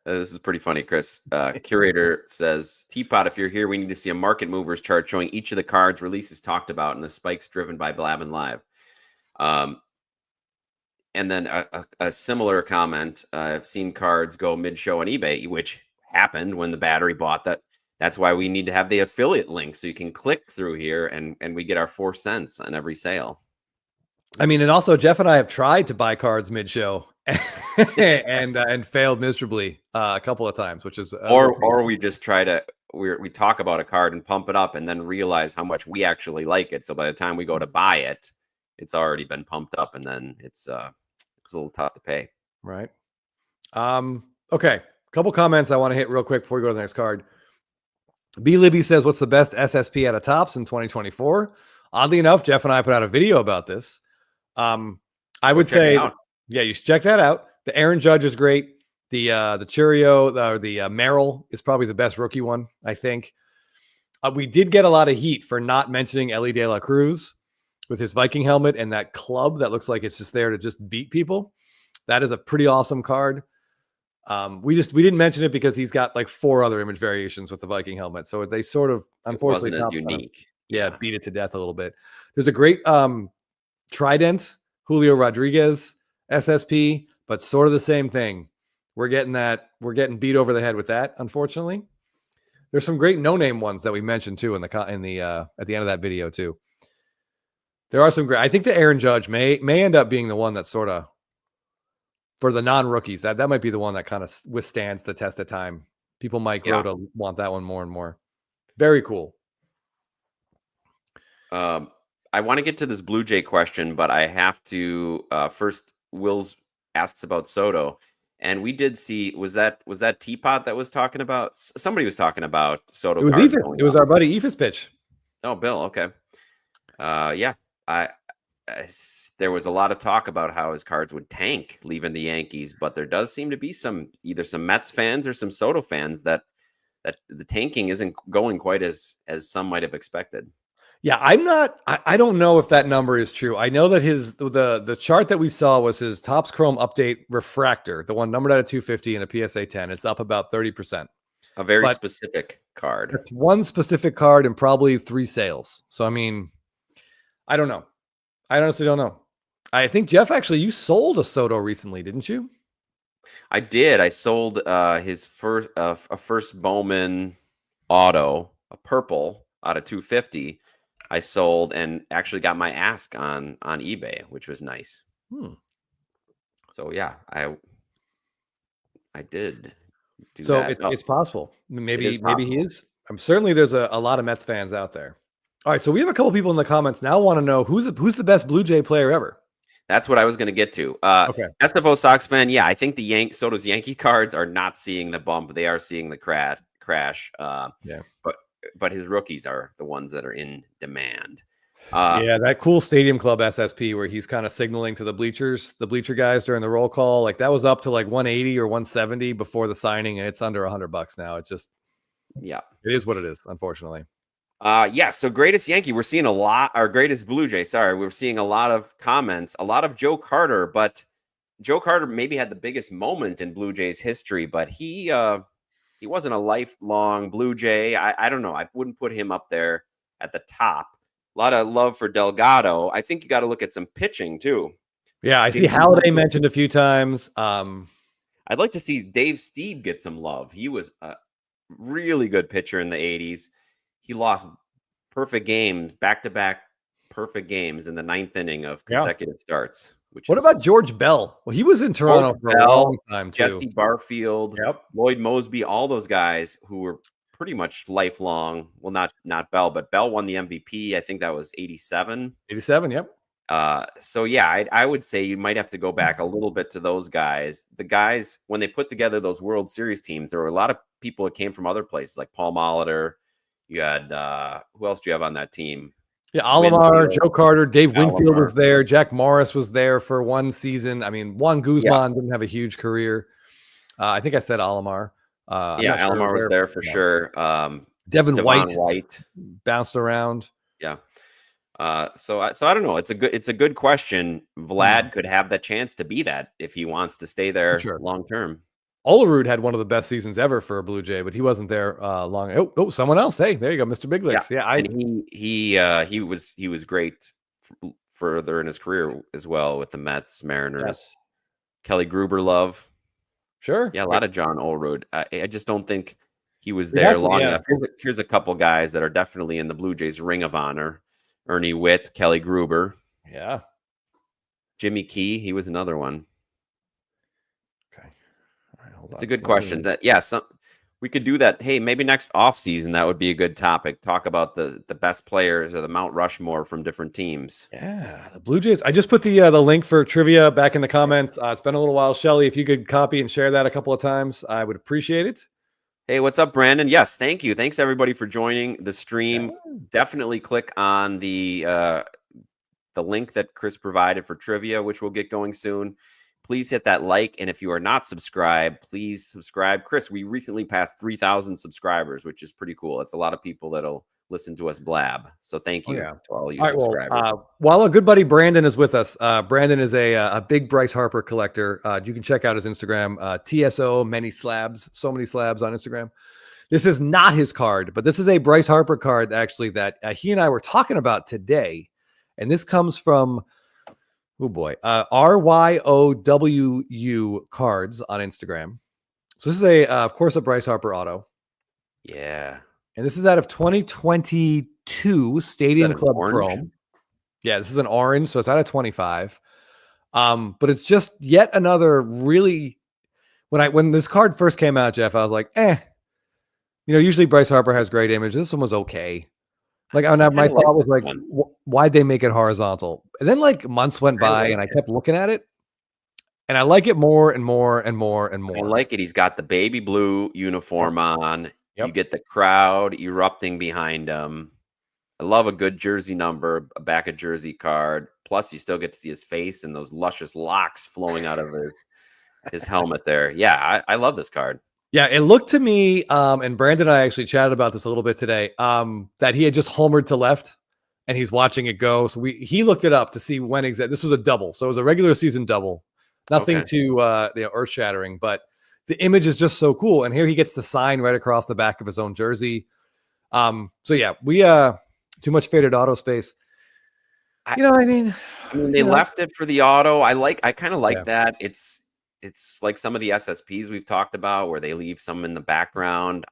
Speaker 1: This is pretty funny, Chris. Curator says, Teapot, if you're here, we need to see a market movers chart showing each of the cards releases talked about and the spikes driven by Blabbin Live. And then a similar comment. I've seen cards go mid-show on eBay, which happened when the Battery bought that. That's why we need to have the affiliate link so you can click through here and we get our 4 cents on every sale.
Speaker 2: I mean, and also Jeff and I have tried to buy cards mid-show and failed miserably a couple of times, which is
Speaker 1: or we just try to we talk about a card and pump it up and then realize how much we actually like it. So by the time we go to buy it, it's already been pumped up and then it's it's a little tough to pay.
Speaker 2: Right. Okay. A couple comments I want to hit real quick before we go to the next card. B. Libby says, what's the best SSP out of Topps in 2024? Oddly enough, Jeff and I put out a video about this. I would say, yeah, you should check that out. The Aaron Judge is great. The Churio, the Merrill is probably the best rookie one, I think. We did get a lot of heat for not mentioning Ellie De La Cruz with his Viking helmet and that club that looks like it's just there to just beat people. That is a pretty awesome card. We didn't mention it because he's got like 4 other image variations with the Viking helmet. So they sort of, unfortunately,
Speaker 1: unique.
Speaker 2: Beat it to death a little bit. There's a great Trident, Julio Rodriguez SSP, but sort of the same thing. We're getting beat over the head with that, unfortunately. There's some great no-name ones that we mentioned too at the end of that video too. There are some great. I think the Aaron Judge may end up being the one that sort of, for the non-rookies, that might be the one that kind of withstands the test of time. People might grow to want that one more and more. Very cool.
Speaker 1: I want to get to this Blue Jay question, but I have to first. Will's asks about Soto, and we did see was that Teapot that was talking about? Somebody was talking about Soto.
Speaker 2: It was our buddy Ephus pitch.
Speaker 1: Oh, Bill. Okay. Yeah. There was a lot of talk about how his cards would tank leaving the Yankees, but there does seem to be either some Mets fans or some Soto fans that the tanking isn't going quite as some might have expected.
Speaker 2: Yeah, I don't know if that number is true. I know that the chart that we saw was his Topps Chrome Update Refractor, the one numbered out of 250 and a PSA 10. It's up about 30%.
Speaker 1: A very specific card.
Speaker 2: It's one specific card and probably 3 sales. So, I mean, I don't know. I honestly don't know. I think, Jeff, actually, you sold a Soto recently, didn't you?
Speaker 1: I did. I sold his first Bowman auto, a purple out of 250. I sold and actually got my ask on eBay, which was nice. So yeah, I did do that.
Speaker 2: It's possible. Maybe he is. Certainly there's a lot of Mets fans out there. All right, so we have a couple people in the comments now want to know who's the best Blue Jay player ever.
Speaker 1: That's what I was going to get to.
Speaker 2: Okay.
Speaker 1: SFO Sox fan, yeah, I think the Soto's Yankee cards are not seeing the bump; they are seeing the crash.
Speaker 2: Yeah,
Speaker 1: but his rookies are the ones that are in demand.
Speaker 2: Yeah, that cool Stadium Club SSP where he's kind of signaling to the bleacher guys during the roll call, like that was up to like 180 or 170 before the signing, and it's under $100 now. It's just,
Speaker 1: yeah,
Speaker 2: it is what it is, unfortunately.
Speaker 1: Yeah, so greatest Yankee, we're seeing a lot, or greatest Blue Jay, sorry, we're seeing a lot of comments, a lot of Joe Carter, but Joe Carter maybe had the biggest moment in Blue Jays history, but he wasn't a lifelong Blue Jay. I don't know. I wouldn't put him up there at the top. A lot of love for Delgado. I think you got to look at some pitching too.
Speaker 2: Yeah, I see Halladay mentioned a few times.
Speaker 1: I'd like to see Dave Stieb get some love. He was a really good pitcher in the 80s. He lost perfect games, back-to-back perfect games in the 9th inning of consecutive starts.
Speaker 2: What about George Bell? Well, he was in Toronto for a long time too.
Speaker 1: Jesse Barfield, Lloyd Mosby, all those guys who were pretty much lifelong. Well, not Bell, but Bell won the MVP. I think that was 87.
Speaker 2: 87, yep.
Speaker 1: So yeah, I would say you might have to go back a little bit to those guys. The guys, when they put together those World Series teams, there were a lot of people that came from other places, like Paul Molitor. You had who else do you have on that team?
Speaker 2: Yeah, Alomar, Joe Carter, Dave Winfield was there. Jack Morris was there for one season. I mean, Juan Guzman didn't have a huge career. I think I said Alomar.
Speaker 1: Alomar was there for sure.
Speaker 2: Devin White bounced around.
Speaker 1: Yeah. So I don't know. It's a good question. Vlad could have that chance to be that if he wants to stay there long term.
Speaker 2: Olerud had one of the best seasons ever for a Blue Jay, but he wasn't there long. Oh, someone else. Hey, there you go, Mr. Big Legs. Yeah,
Speaker 1: and he was great further in his career as well with the Mets, Mariners. Yes. Kelly Gruber, love.
Speaker 2: Sure.
Speaker 1: Yeah, a lot of John Olerud. I just don't think he was there long enough. Here's a couple guys that are definitely in the Blue Jays Ring of Honor. Ernie Witt, Kelly Gruber.
Speaker 2: Yeah.
Speaker 1: Jimmy Key, he was another one.
Speaker 2: Okay.
Speaker 1: It's a good question. We could do that. Hey, maybe next off season that would be a good topic. Talk about the best players or the Mount Rushmore from different teams.
Speaker 2: Yeah, the Blue Jays. I just put the link for trivia back in the comments. It's been a little while, Shelly. If you could copy and share that a couple of times, I would appreciate it.
Speaker 1: Hey, what's up, Brandon? Yes, thank you. Thanks everybody for joining the stream. Definitely click on the link that Chris provided for trivia, which we'll get going soon. Please hit that like, and if you are not subscribed, please subscribe. Chris, we recently passed 3,000 subscribers, which is pretty cool. It's a lot of people that'll listen to us blab. So thank you to all you subscribers.
Speaker 2: Well, while our good buddy Brandon is with us, Brandon is a big Bryce Harper collector. You can check out his Instagram, TSO many slabs, so many slabs on Instagram. This is not his card, but this is a Bryce Harper card actually that he and I were talking about today. And this comes from, oh boy, RYOWU cards on Instagram. So this is of course, a Bryce Harper auto.
Speaker 1: Yeah.
Speaker 2: And this is out of 2022 Stadium Club Chrome. Yeah, this is an orange, so it's out of 25. But it's just yet another really, when this card first came out, Jeff, I was like, usually Bryce Harper has great image. This one was okay. Like, my thought was like, why'd they make it horizontal? And then like months went by and I kept looking at it and I like it more and more and more and more.
Speaker 1: I like it. He's got the baby blue uniform on. Yep. You get the crowd erupting behind him. I love a good jersey number, a back of jersey card. Plus you still get to see his face and those luscious locks flowing out of his helmet there. Yeah, I love this card.
Speaker 2: Yeah, it looked to me, and Brandon and I actually chatted about this a little bit today, that he had just homered to left, and he's watching it go. So he looked it up to see when exactly. This was a double, so it was a regular season double. Nothing too earth shattering, but the image is just so cool. And here he gets the sign right across the back of his own jersey. So yeah, we too much faded auto space. You know what I mean?
Speaker 1: They left it for the auto. I kind of like that. It's like some of the SSPs we've talked about where they leave some in the background.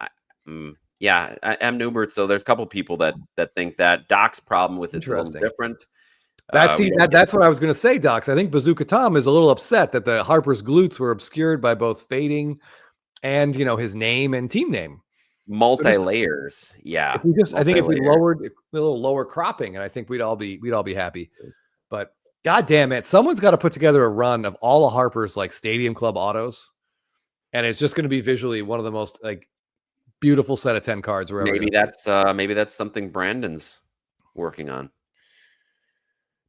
Speaker 1: I'm Newbert. So there's a couple people that think that Doc's problem with it's a little different.
Speaker 2: That's what I was going to say, Docs. I think Bazooka Tom is a little upset that the Harper's glutes were obscured by both fading and his name and team name.
Speaker 1: Multi-layers. Yeah.
Speaker 2: I think if we lowered a little lower cropping, and I think we'd all be happy. But God damn it. Someone's got to put together a run of all of Harper's like Stadium Club autos. And it's just going to be visually one of the most like beautiful set of 10 cards.
Speaker 1: Maybe that's something Brandon's working on.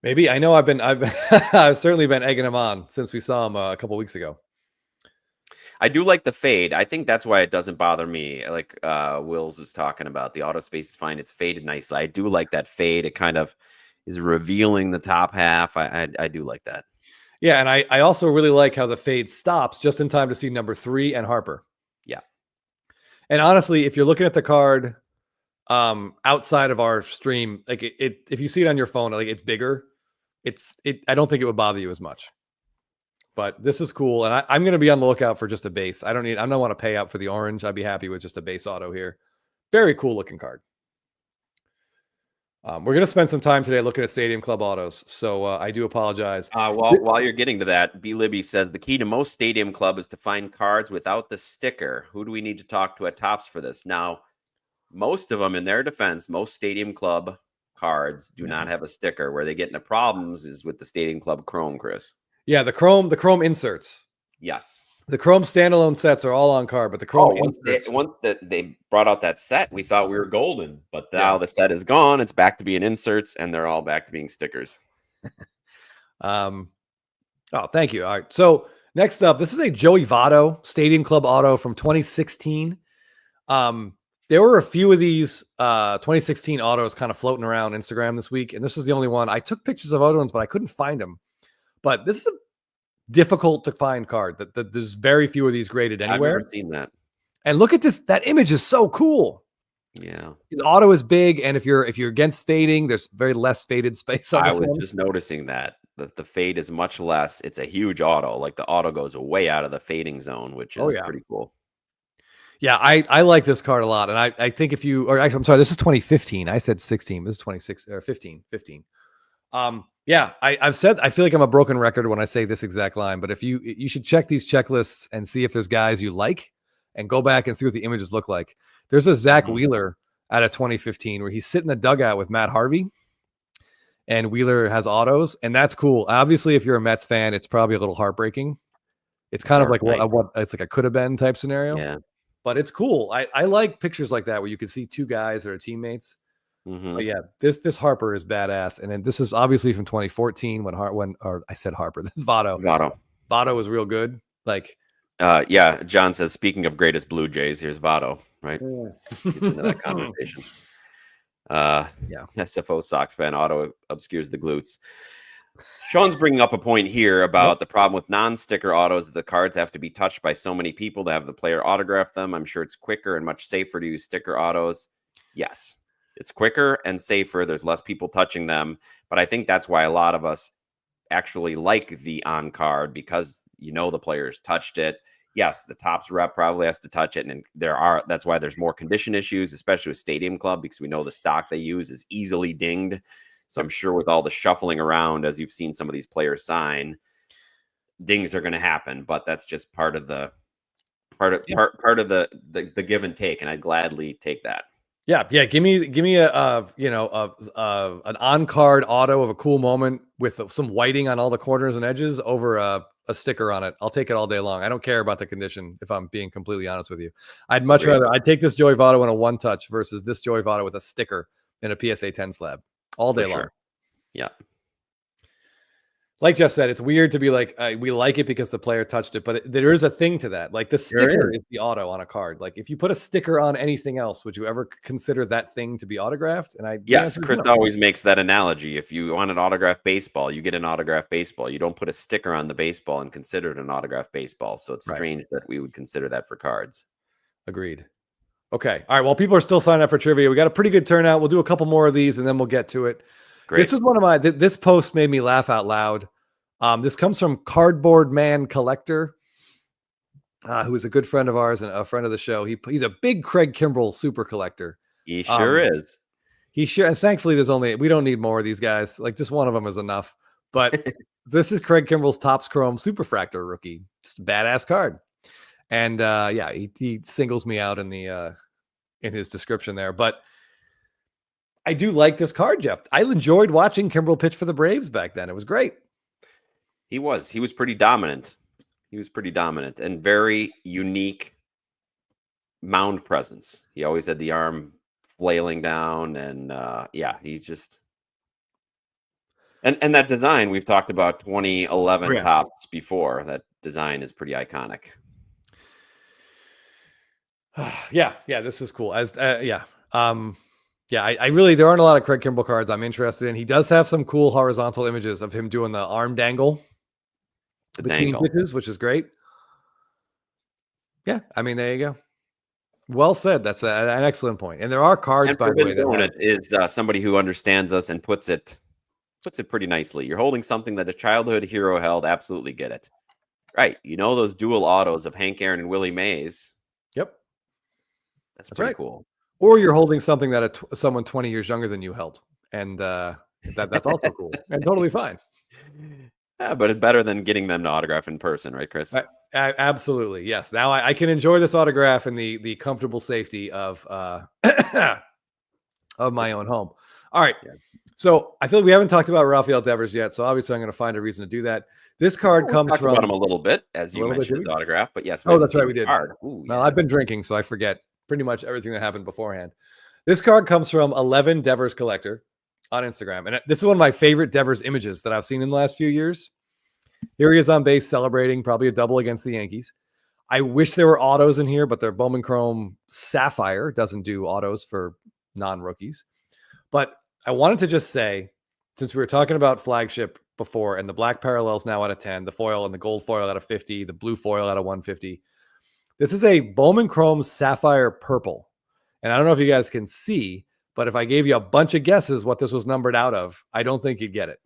Speaker 2: Maybe. I know I've certainly been egging him on since we saw him a couple weeks ago.
Speaker 1: I do like the fade. I think that's why it doesn't bother me. Like Wills is talking about, the auto space is fine. It's faded nicely. I do like that fade. It kind of is revealing the top half. I do like that.
Speaker 2: Yeah, and I also really like how the fade stops just in time to see number 3 and Harper.
Speaker 1: Yeah.
Speaker 2: And honestly, if you're looking at the card outside of our stream, like if you see it on your phone, like it's bigger. I don't think it would bother you as much. But this is cool, and I'm going to be on the lookout for just a base. I don't want to pay out for the orange. I'd be happy with just a base auto here. Very cool looking card. We're going to spend some time today looking at Stadium Club autos, so I do apologize.
Speaker 1: While you're getting to that, B. Libby says the key to most Stadium Club is to find cards without the sticker. Who do we need to talk to at Topps for this? Now, most of them, in their defense, most Stadium Club cards do not have a sticker. Where they get into problems is with the Stadium Club Chrome, Chris.
Speaker 2: Yeah, the Chrome inserts.
Speaker 1: Yes.
Speaker 2: The Chrome standalone sets are all on card, but the Chrome inserts.
Speaker 1: Once they brought out that set, we thought we were golden. But now the set is gone. It's back to being inserts, and they're all back to being stickers.
Speaker 2: Thank you. All right. So next up, this is a Joey Votto Stadium Club auto from 2016. There were a few of these 2016 autos kind of floating around Instagram this week, and this was the only one. I took pictures of other ones, but I couldn't find them. But this is a difficult to find card. That there's very few of these graded anywhere.
Speaker 1: I've never seen that.
Speaker 2: And look at this. That image is so cool.
Speaker 1: Yeah.
Speaker 2: His auto is big, and if you're against fading, there's very less faded space on this one.
Speaker 1: I was just noticing that the fade is much less. It's a huge auto. Like the auto goes way out of the fading zone, which is pretty cool.
Speaker 2: Yeah, I like this card a lot. And I think I'm sorry, this is 2015. I said 16. This is 26 or 15. Yeah, I've said, I feel like I'm a broken record when I say this exact line, but if you should check these checklists and see if there's guys you like and go back and see what the images look like. There's a Zach
Speaker 1: Mhm.
Speaker 2: Wheeler out of 2015 where he's sitting in the dugout with Matt Harvey, and Wheeler has autos, and that's cool. Obviously, if you're a Mets fan, it's probably a little heartbreaking. It's kind of
Speaker 1: Dark
Speaker 2: like
Speaker 1: Knight.
Speaker 2: what it's like a could have been type scenario.
Speaker 1: Yeah.
Speaker 2: But it's cool. I like pictures like that where you can see two guys that are teammates.
Speaker 1: Mhm.
Speaker 2: But yeah, this Harper is badass, and then this is obviously from 2014 when I said Harper. This is Votto.
Speaker 1: Votto.
Speaker 2: Votto was real good. Like,
Speaker 1: Yeah, John says, speaking of greatest Blue Jays, here's Votto, right? Gets into that conversation.
Speaker 2: Yeah.
Speaker 1: SFO Sox fan auto obscures the glutes. Sean's bringing up a point here about the problem with non-sticker autos. The cards have to be touched by so many people to have the player autograph them. I'm sure it's quicker and much safer to use sticker autos. Yes, it's quicker and safer. There's less people touching them. But I think that's why a lot of us actually like the on card, because the players touched it. Yes, the Topps rep probably has to touch it, and that's why there's more condition issues, especially with Stadium Club, because we know the stock they use is easily dinged. So I'm sure with all the shuffling around, as you've seen some of these players sign, dings are going to happen. But that's just part of the give and take, and I'd gladly take that.
Speaker 2: Yeah. Give me a an on card auto of a cool moment with some whiting on all the corners and edges over a sticker on it. I'll take it all day long. I don't care about the condition, if I'm being completely honest with you. I'd much rather take this Joey Votto in a one touch versus this Joey Votto with a sticker in a PSA 10 slab all day long.
Speaker 1: Yeah.
Speaker 2: Like Jeff said, it's weird to be like, we like it because the player touched it, but there is a thing to that. Like the sticker is the auto on a card. Like if you put a sticker on anything else, would you ever consider that thing to be autographed? And
Speaker 1: yes, Chris always makes that analogy. If you want an autographed baseball, you get an autographed baseball. You don't put a sticker on the baseball and consider it an autographed baseball. So it's strange that we would consider that for cards.
Speaker 2: Agreed. Okay. All right. Well, people are still signing up for trivia. We got a pretty good turnout. We'll do a couple more of these and then we'll get to it. Great. This is one of my, this post made me laugh out loud. This comes from Cardboard Man Collector, who is a good friend of ours and a friend of the show. He's a big Craig Kimbrell super collector.
Speaker 1: He sure is.
Speaker 2: And thankfully we don't need more of these guys. Like just one of them is enough. But this is Craig Kimbrell's Topps Chrome Superfractor rookie. Just a badass card. And he singles me out in his description there. But I do like this card, Jeff. I enjoyed watching Kimbrell pitch for the Braves back then. It was great.
Speaker 1: He was pretty dominant. He was pretty dominant and very unique mound presence. He always had the arm flailing down, and he just and that design we've talked about 2011 Topps before. That design is pretty iconic.
Speaker 2: This is cool. I really, there aren't a lot of Craig Kimbrell cards I'm interested in. He does have some cool horizontal images of him doing the arm dangle between pitches, which is great. Yeah, I mean, there you go. Well said. That's an excellent point. And there are cards, by the way,
Speaker 1: that is somebody who understands us and puts it pretty nicely. You're holding something that a childhood hero held. Absolutely get it. Right. Those dual autos of Hank Aaron and Willie Mays.
Speaker 2: Yep.
Speaker 1: That's pretty cool.
Speaker 2: Or you're holding something that someone 20 years younger than you held. And that's also cool and totally fine.
Speaker 1: Yeah, but it's better than getting them to autograph in person, right, Chris?
Speaker 2: Absolutely. Yes. Now I can enjoy this autograph in the comfortable safety of my own home. All right. Yeah. So I feel like we haven't talked about Rafael Devers yet. So obviously I'm going to find a reason to do that. This card comes from
Speaker 1: about him a little bit, as you mentioned his autograph, but yes.
Speaker 2: That's right. We did. Well, I've been drinking, so I forget pretty much everything that happened beforehand. This card comes from 11 Devers Collector on Instagram. And this is one of my favorite Devers images that I've seen in the last few years. Here he is on base celebrating, probably a double against the Yankees. I wish there were autos in here, but their Bowman Chrome Sapphire doesn't do autos for non-rookies. But I wanted to just say, since we were talking about flagship before and the black parallels now out of 10, the foil and the gold foil out of 50, the blue foil out of 150. This is a Bowman Chrome Sapphire Purple. And I don't know if you guys can see, but if I gave you a bunch of guesses what this was numbered out of, I don't think you'd get it.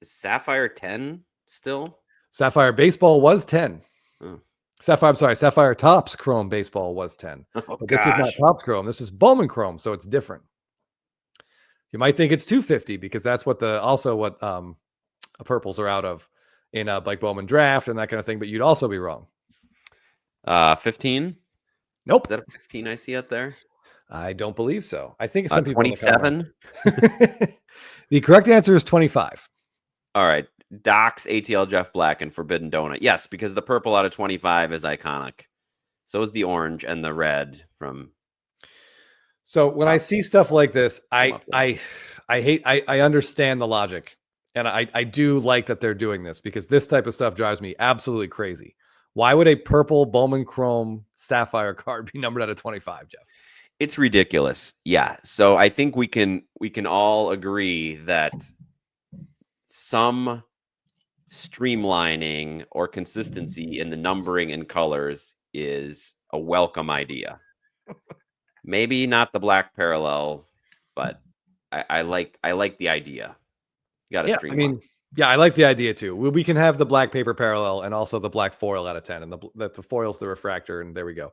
Speaker 1: Is Sapphire 10 still?
Speaker 2: Sapphire Baseball was 10. Oh. Sapphire Topps Chrome Baseball was 10. But this is not Topps Chrome. This is Bowman Chrome, so it's different. You might think it's 250 because that's what purples are out of in like Bowman Draft and that kind of thing, but you'd also be wrong.
Speaker 1: 15.
Speaker 2: Nope.
Speaker 1: Is that a 15 I see out there?
Speaker 2: I don't believe so. I think some people
Speaker 1: 27.
Speaker 2: The correct answer is 25.
Speaker 1: All right. Doc's ATL Jeff Black and Forbidden Donut. Yes, because the purple out of 25 is iconic. So is the orange and the red from.
Speaker 2: So when I see stuff like this, I understand the logic. And I do like that they're doing this because this type of stuff drives me absolutely crazy. Why would a purple Bowman Chrome Sapphire card be numbered out of 25, Jeff?
Speaker 1: It's ridiculous. Yeah. So I think we can all agree that some streamlining or consistency in the numbering and colors is a welcome idea. Maybe not the black parallel, but I like the idea. You got to streamline.
Speaker 2: I mean, yeah, I like the idea too. We can have the black paper parallel and also the black foil out of 10, and the foil's the refractor, and there we go.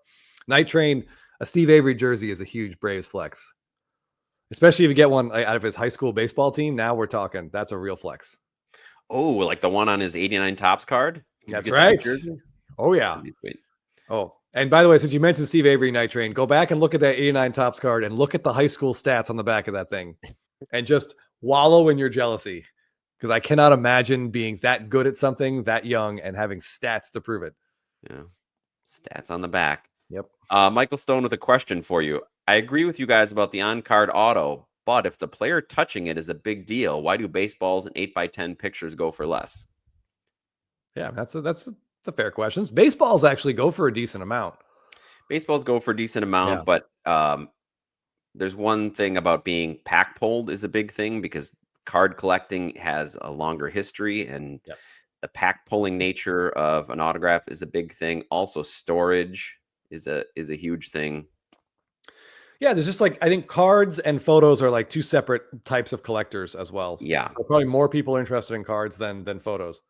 Speaker 2: Night Train, a Steve Avery jersey is a huge Braves flex, especially if you get one out of his high school baseball team. Now we're talking. That's a real flex.
Speaker 1: Oh, like the one on his 89 Topps card?
Speaker 2: That's right. Oh, yeah. Oh, and by the way, since you mentioned Steve Avery Night Train, go back and look at that 89 Topps card and look at the high school stats on the back of that thing and just wallow in your jealousy. Because I cannot imagine being that good at something that young and having stats to prove it.
Speaker 1: Yeah. Stats on the back.
Speaker 2: Yep.
Speaker 1: Michael Stone with a question for you. I agree with you guys about the on-card auto, but if the player touching it is a big deal, why do baseballs and 8x10 pictures go for less?
Speaker 2: Yeah, that's a fair question. Baseballs actually go for a decent amount.
Speaker 1: Baseballs go for a decent amount, but there's one thing about being pack pulled is a big thing because card collecting has a longer history, and the pack pulling nature of an autograph is a big thing. Also, storage is a huge thing.
Speaker 2: Yeah, there's just like, I think cards and photos are like two separate types of collectors as well.
Speaker 1: Yeah.
Speaker 2: So probably more people are interested in cards than photos.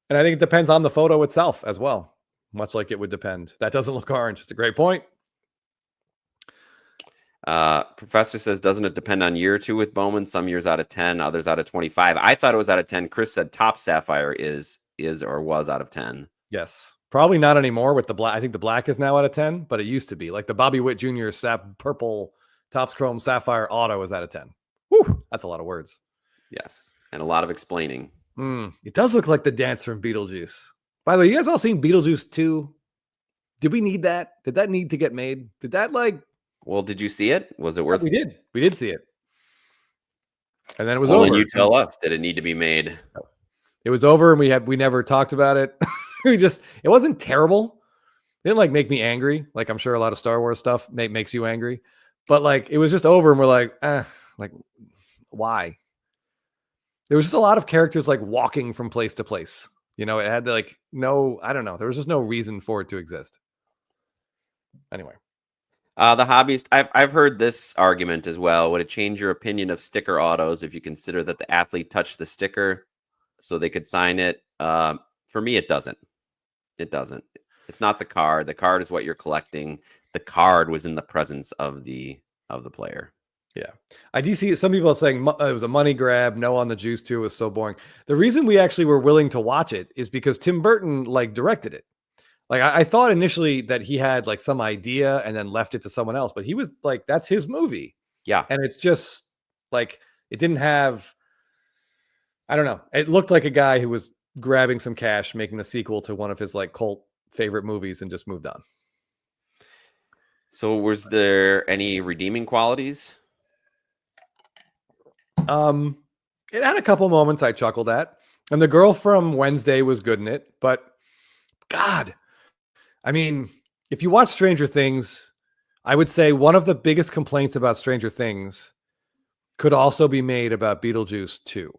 Speaker 2: And I think it depends on the photo itself as well, much like it would depend. That doesn't look orange. It's a great point.
Speaker 1: Professor says, doesn't it depend on year or two with Bowman? Some years out of 10, others out of 25. I thought it was out of 10. Chris said Topps Sapphire is or was out of 10.
Speaker 2: Yes. Probably not anymore with the black. I think the black is now out of 10, but it used to be like the Bobby Witt Jr. Purple Topps Chrome Sapphire Auto is out of 10. Whew, that's a lot of words.
Speaker 1: Yes. And a lot of explaining.
Speaker 2: It does look like the dance from Beetlejuice. By the way, you guys all seen Beetlejuice 2? Did we need that? Did that need to get made? Did that
Speaker 1: Well, did you see it? Was it worth?
Speaker 2: We did. We did see it. And then it was
Speaker 1: over.
Speaker 2: And
Speaker 1: you tell us, did it need to be made?
Speaker 2: It was over, and we never talked about it. It wasn't terrible. It didn't make me angry. Like I'm sure a lot of Star Wars stuff makes you angry, but it was just over, and we're like, why? There was just a lot of characters walking from place to place. It had no, I don't know. There was just no reason for it to exist. Anyway.
Speaker 1: The hobbyist, I've heard this argument as well. Would it change your opinion of sticker autos if you consider that the athlete touched the sticker so they could sign it? For me, it doesn't. It doesn't. It's not the card. The card is what you're collecting. The card was in the presence of the player. Yeah.
Speaker 2: I do see some people saying it was a money grab. No on the Juice 2 was so boring. The reason we actually were willing to watch it is because Tim Burton directed it. I thought initially that he had some idea and then left it to someone else, but he was that's his movie.
Speaker 1: Yeah.
Speaker 2: And it's just it didn't have, I don't know. It looked like a guy who was grabbing some cash, making a sequel to one of his cult favorite movies and just moved on.
Speaker 1: So was there any redeeming qualities?
Speaker 2: It had a couple moments I chuckled at, and the girl from Wednesday was good in it, but God, I mean, if you watch Stranger Things, I would say one of the biggest complaints about Stranger Things could also be made about Beetlejuice 2.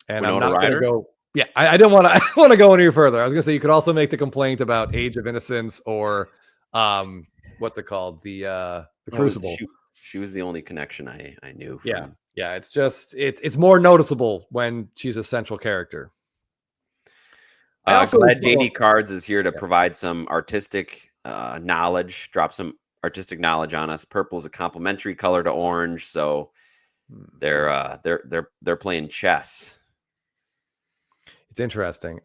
Speaker 2: And I'm not going to go. Yeah, I don't want to. I don't want to go any further. I was going to say you could also make the complaint about Age of Innocence or what's it called? The Crucible.
Speaker 1: She was the only connection I knew. From...
Speaker 2: Yeah. It's just it's more noticeable when she's a central character.
Speaker 1: Glad JD Cards is here to provide some artistic knowledge, drop some artistic knowledge on us. Purple is a complementary color to orange, so they're playing chess.
Speaker 2: It's interesting.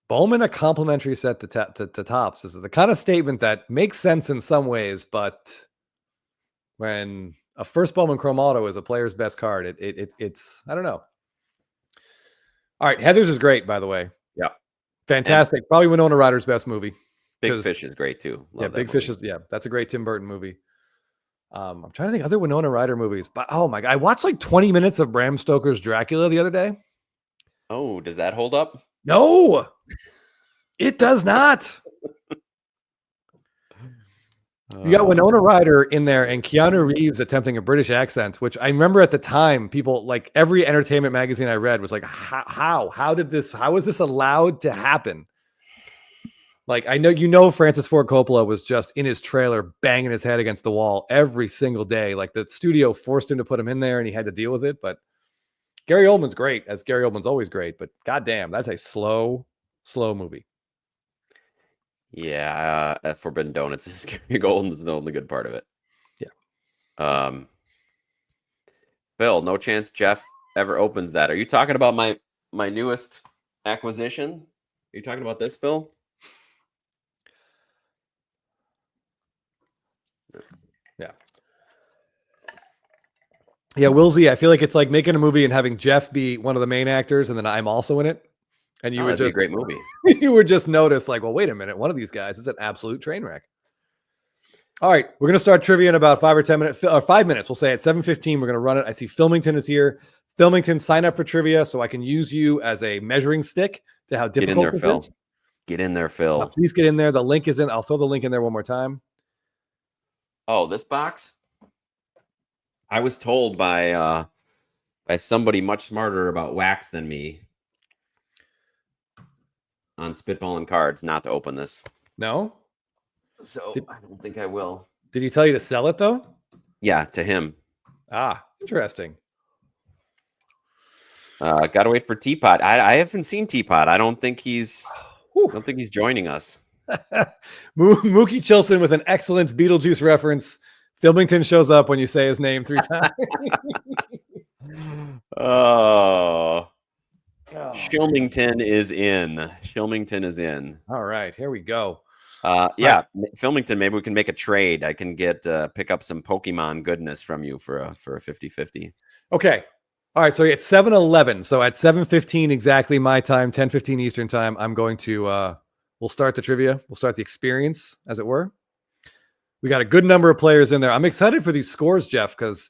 Speaker 2: Bowman a complimentary set to Topps. This is the kind of statement that makes sense in some ways, but when a first Bowman Chrome Auto is a player's best card, it's I don't know. All right, Heathers is great, by the way.
Speaker 1: Yeah,
Speaker 2: fantastic. And probably Winona Ryder's best movie.
Speaker 1: Big Fish is great too.
Speaker 2: Love Big Fish is that's a great Tim Burton movie. I'm trying to think other Winona Ryder movies, but oh my god, I watched like 20 minutes of Bram Stoker's Dracula the other day.
Speaker 1: Oh, does that hold up?
Speaker 2: No, it does not. You got Winona Ryder in there and Keanu Reeves attempting a British accent, which I remember at the time, people like every entertainment magazine I read was like, how was this allowed to happen? Like, I know, Francis Ford Coppola was just in his trailer banging his head against the wall every single day. Like the studio forced him to put him in there and he had to deal with it. But Gary Oldman's great, as Gary Oldman's always great, but goddamn, that's a slow movie.
Speaker 1: Yeah, Forbidden Donuts. Gary Oldman's the only good part of it.
Speaker 2: Yeah.
Speaker 1: Phil, no chance Jeff ever opens that. Are you talking about my newest acquisition? Are you talking about this, Phil?
Speaker 2: Yeah, Wilsey, I feel like it's like making a movie and having Jeff be one of the main actors, and then I'm also in it. And you would just
Speaker 1: be a great movie.
Speaker 2: You would just notice, like, well, wait a minute, one of these guys is an absolute train wreck. All right, we're gonna start trivia in about 5 or 10 minutes, or 5 minutes. We'll say at 7:15. We're gonna run it. I see Filmington is here. Filmington, sign up for trivia so I can use you as a measuring stick to how difficult.
Speaker 1: Get in there, Phil. Get in there, Phil.
Speaker 2: Please get in there. The link is in. I'll throw the link in there one more time.
Speaker 1: Oh, this box. I was told by somebody much smarter about wax than me on Spitballing Cards not to open this.
Speaker 2: No?
Speaker 1: So I don't think I will.
Speaker 2: Did he tell you to sell it though?
Speaker 1: Yeah, to him.
Speaker 2: Ah, interesting.
Speaker 1: Gotta wait for Teapot. I haven't seen Teapot. I don't think he's joining us.
Speaker 2: Mookie Chilson with an excellent Beetlejuice reference. Filmington shows up when you say his name 3 times.
Speaker 1: Oh. Shilmington is in. Shilmington is in.
Speaker 2: All right, here we go.
Speaker 1: Yeah, Filmington, maybe we can make a trade. I can pick up some Pokemon goodness from you for a 50-50.
Speaker 2: Okay. All right, so it's 7:11. So at 7:15 exactly my time, 10:15 Eastern time, I'm going to we'll start the trivia. We'll start the experience, as it were. We got a good number of players in there. I'm excited for these scores, Jeff, because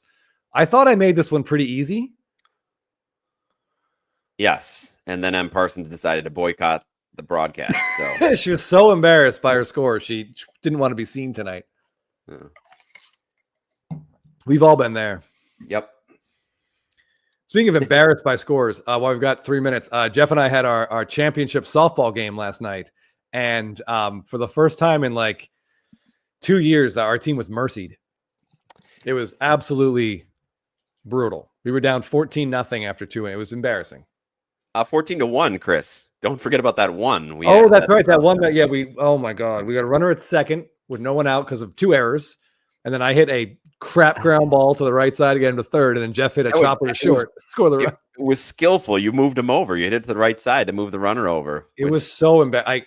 Speaker 2: I thought I made this one pretty easy.
Speaker 1: Yes, and then M. Parsons decided to boycott the broadcast. So
Speaker 2: she was so embarrassed by her score. She didn't want to be seen tonight. We've all been there.
Speaker 1: Yep.
Speaker 2: Speaking of embarrassed by scores, while we've got 3 minutes, Jeff and I had our championship softball game last night. And for the first time in like 2 years, our team was mercied. It was absolutely brutal. We were down 14-0 after 2, and it was embarrassing.
Speaker 1: 14-1, Chris. Don't forget about that one.
Speaker 2: That's right. That one oh my God. We got a runner at second with no one out because of 2 errors. And then I hit a crap ground ball to the right side again to third. And then Jeff hit a chopper to short. Score the run.
Speaker 1: It was skillful. You moved him over. You hit it to the right side to move the runner over.
Speaker 2: It was so embarrassing.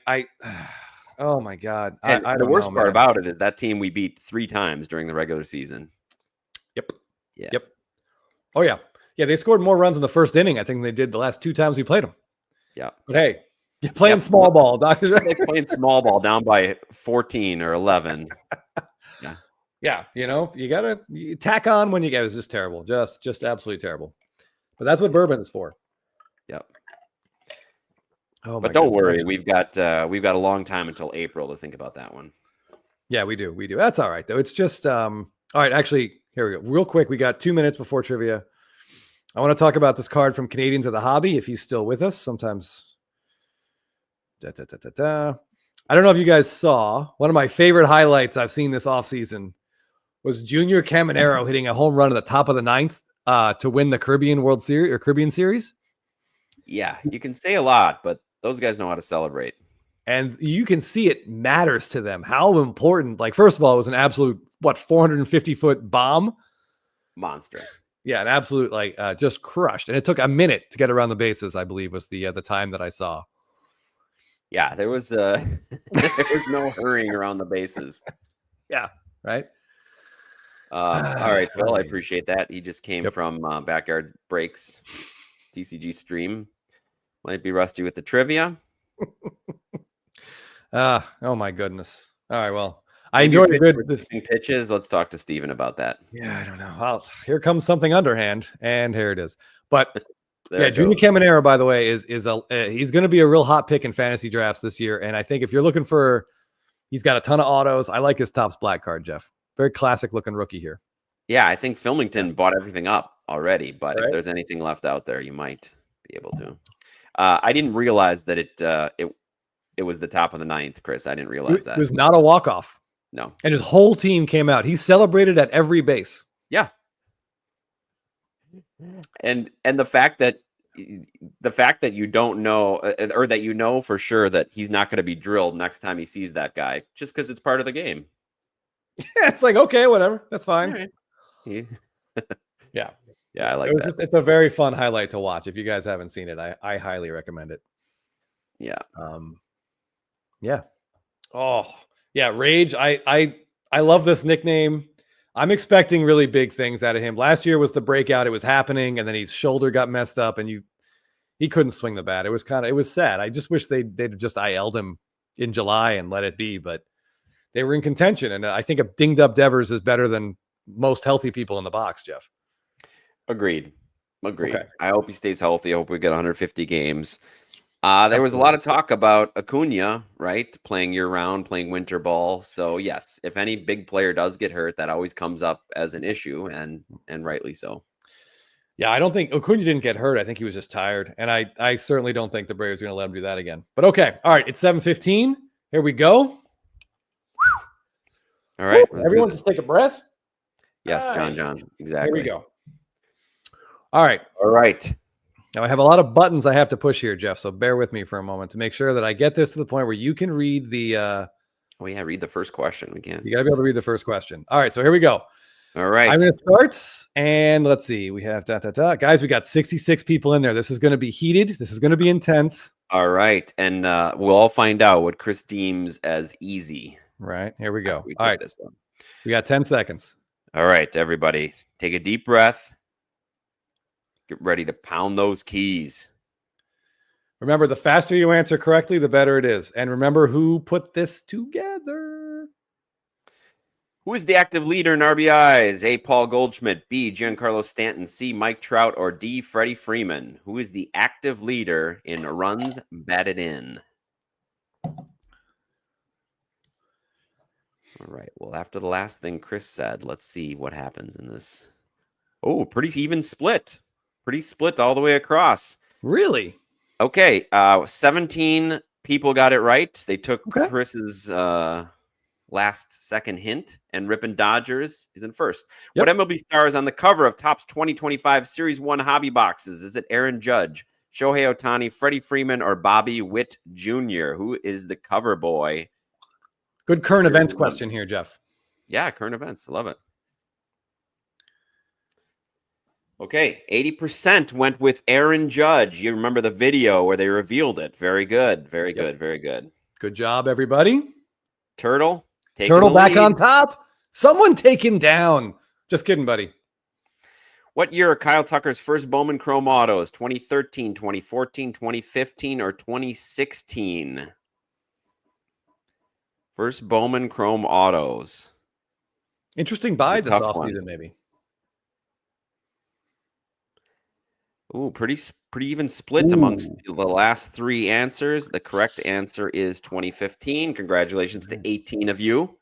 Speaker 2: Oh my God.
Speaker 1: The worst part about it is that team we beat 3 times during the regular season.
Speaker 2: Yep.
Speaker 1: Yeah.
Speaker 2: Yep. Oh yeah. Yeah. They scored more runs in the first inning, I think, than they did the last 2 times we played them.
Speaker 1: Yeah.
Speaker 2: But hey, you're playing small ball, Doc.
Speaker 1: Like playing small ball down by 14 or 11. Yeah.
Speaker 2: Yeah. You tack on when you get it. It's just terrible. Just absolutely terrible. But that's what bourbon is for.
Speaker 1: Yep.
Speaker 2: Oh,
Speaker 1: but don't worry, we've got a long time until April to think about that one.
Speaker 2: Yeah, we do. That's all right though. It's just all right. Actually, here we go. Real quick, we got 2 minutes before trivia. I want to talk about this card from Canadians of the Hobby. If he's still with us, sometimes. I don't know if you guys saw one of my favorite highlights I've seen this offseason was Junior Caminero hitting a home run at the top of the 9th to win the Caribbean World Series or Caribbean Series.
Speaker 1: Yeah, you can say a lot, but those guys know how to celebrate.
Speaker 2: And you can see it matters to them. How important. Like, first of all, it was an absolute, 450-foot bomb?
Speaker 1: Monster.
Speaker 2: Yeah, an absolute, just crushed. And it took a minute to get around the bases, I believe, was the time that I saw.
Speaker 1: Yeah, there was there was no hurrying around the bases.
Speaker 2: Yeah, right.
Speaker 1: All right, Phil, I appreciate that. He just came
Speaker 2: Yep.
Speaker 1: from Backyard Breaks, TCG stream. Might be rusty with the trivia.
Speaker 2: Oh my goodness. All right, well, I
Speaker 1: Maybe
Speaker 2: enjoyed
Speaker 1: this pitches. Let's talk to Steven about that.
Speaker 2: Yeah, I don't know. Well, here comes something underhand, and here it is. But
Speaker 1: There
Speaker 2: Junior Caminero, by the way, is he's going to be a real hot pick in fantasy drafts this year. And I think if you're looking for, he's got a ton of autos. I like his Topps black card, Jeff. Very classic looking rookie here.
Speaker 1: Yeah, I think Filmington bought everything up already, but if there's anything left out there, you might be able to. I didn't realize that it was the top of the ninth, Chris. I didn't realize that.
Speaker 2: It was not a walk-off.
Speaker 1: No.
Speaker 2: And his whole team came out. He celebrated at every base.
Speaker 1: Yeah. And the fact that you don't know, or that you know for sure that he's not going to be drilled next time he sees that guy, just because it's part of the game.
Speaker 2: Yeah, it's like, okay, whatever. That's fine.
Speaker 1: Right.
Speaker 2: Yeah.
Speaker 1: Yeah, I like that.
Speaker 2: It's a very fun highlight to watch. If you guys haven't seen it, I highly recommend it.
Speaker 1: Yeah.
Speaker 2: Yeah. Oh, yeah. Rage. I love this nickname. I'm expecting really big things out of him. Last year was the breakout. It was happening, and then his shoulder got messed up, and he couldn't swing the bat. It was sad. I just wish they'd just IL'd him in July and let it be, but they were in contention. And I think a dinged up Devers is better than most healthy people in the box, Jeff.
Speaker 1: Agreed.
Speaker 2: Okay.
Speaker 1: I hope he stays healthy. I hope we get 150 games. There was a lot of talk about Acuna, right? Playing year round, playing winter ball. So yes, if any big player does get hurt, that always comes up as an issue, and rightly so.
Speaker 2: Yeah, I don't think Acuna didn't get hurt. I think he was just tired. And I certainly don't think the Braves are going to let him do that again. But okay. All right. It's 7:15. Here we go.
Speaker 1: All right.
Speaker 2: Everyone just take a breath.
Speaker 1: Yes, John. Exactly.
Speaker 2: Here we go. All right. Now I have a lot of buttons I have to push here, Jeff. So bear with me for a moment to make sure that I get this to the point where you can read the
Speaker 1: read the first question. We can.
Speaker 2: You gotta be able to read the first question. All right, so here we go.
Speaker 1: All right.
Speaker 2: I'm gonna start, and let's see. We have guys, we got 66 people in there. This is gonna be heated. This is gonna be intense.
Speaker 1: All right. And we'll all find out what Chris deems as easy.
Speaker 2: Right. Here we go. All right.
Speaker 1: This one.
Speaker 2: We got 10 seconds.
Speaker 1: All right, everybody. Take a deep breath. Get ready to pound those keys.
Speaker 2: Remember, the faster you answer correctly, the better it is. And remember who put this together.
Speaker 1: Who is the active leader in RBIs? A, Paul Goldschmidt. B, Giancarlo Stanton. C, Mike Trout. Or D, Freddie Freeman. Who is the active leader in runs batted in? All right. Well, after the last thing Chris said, let's see what happens in this. Oh, pretty even split. Pretty split all the way across.
Speaker 2: Really?
Speaker 1: Okay. 17 people got it right. They took Chris's last second hint, and Rippin' Dodgers is in first. Yep. What MLB star is on the cover of Topps 2025 Series 1 hobby boxes? Is it Aaron Judge, Shohei Ohtani, Freddie Freeman, or Bobby Witt Jr.? Who is the cover boy?
Speaker 2: Good current events question here, Jeff.
Speaker 1: Yeah, current events. Love it. Okay, 80% went with Aaron Judge. You remember the video where they revealed it. Very good. Very good. Very good.
Speaker 2: Good job, everybody.
Speaker 1: Turtle
Speaker 2: back on top. Someone take him down. Just kidding, buddy.
Speaker 1: What year are Kyle Tucker's first Bowman Chrome autos? 2013, 2014, 2015, or 2016? First Bowman Chrome autos.
Speaker 2: Interesting buy this offseason, maybe.
Speaker 1: Ooh, pretty even split amongst the last three answers. The correct answer is 2015. Congratulations to 18 of you.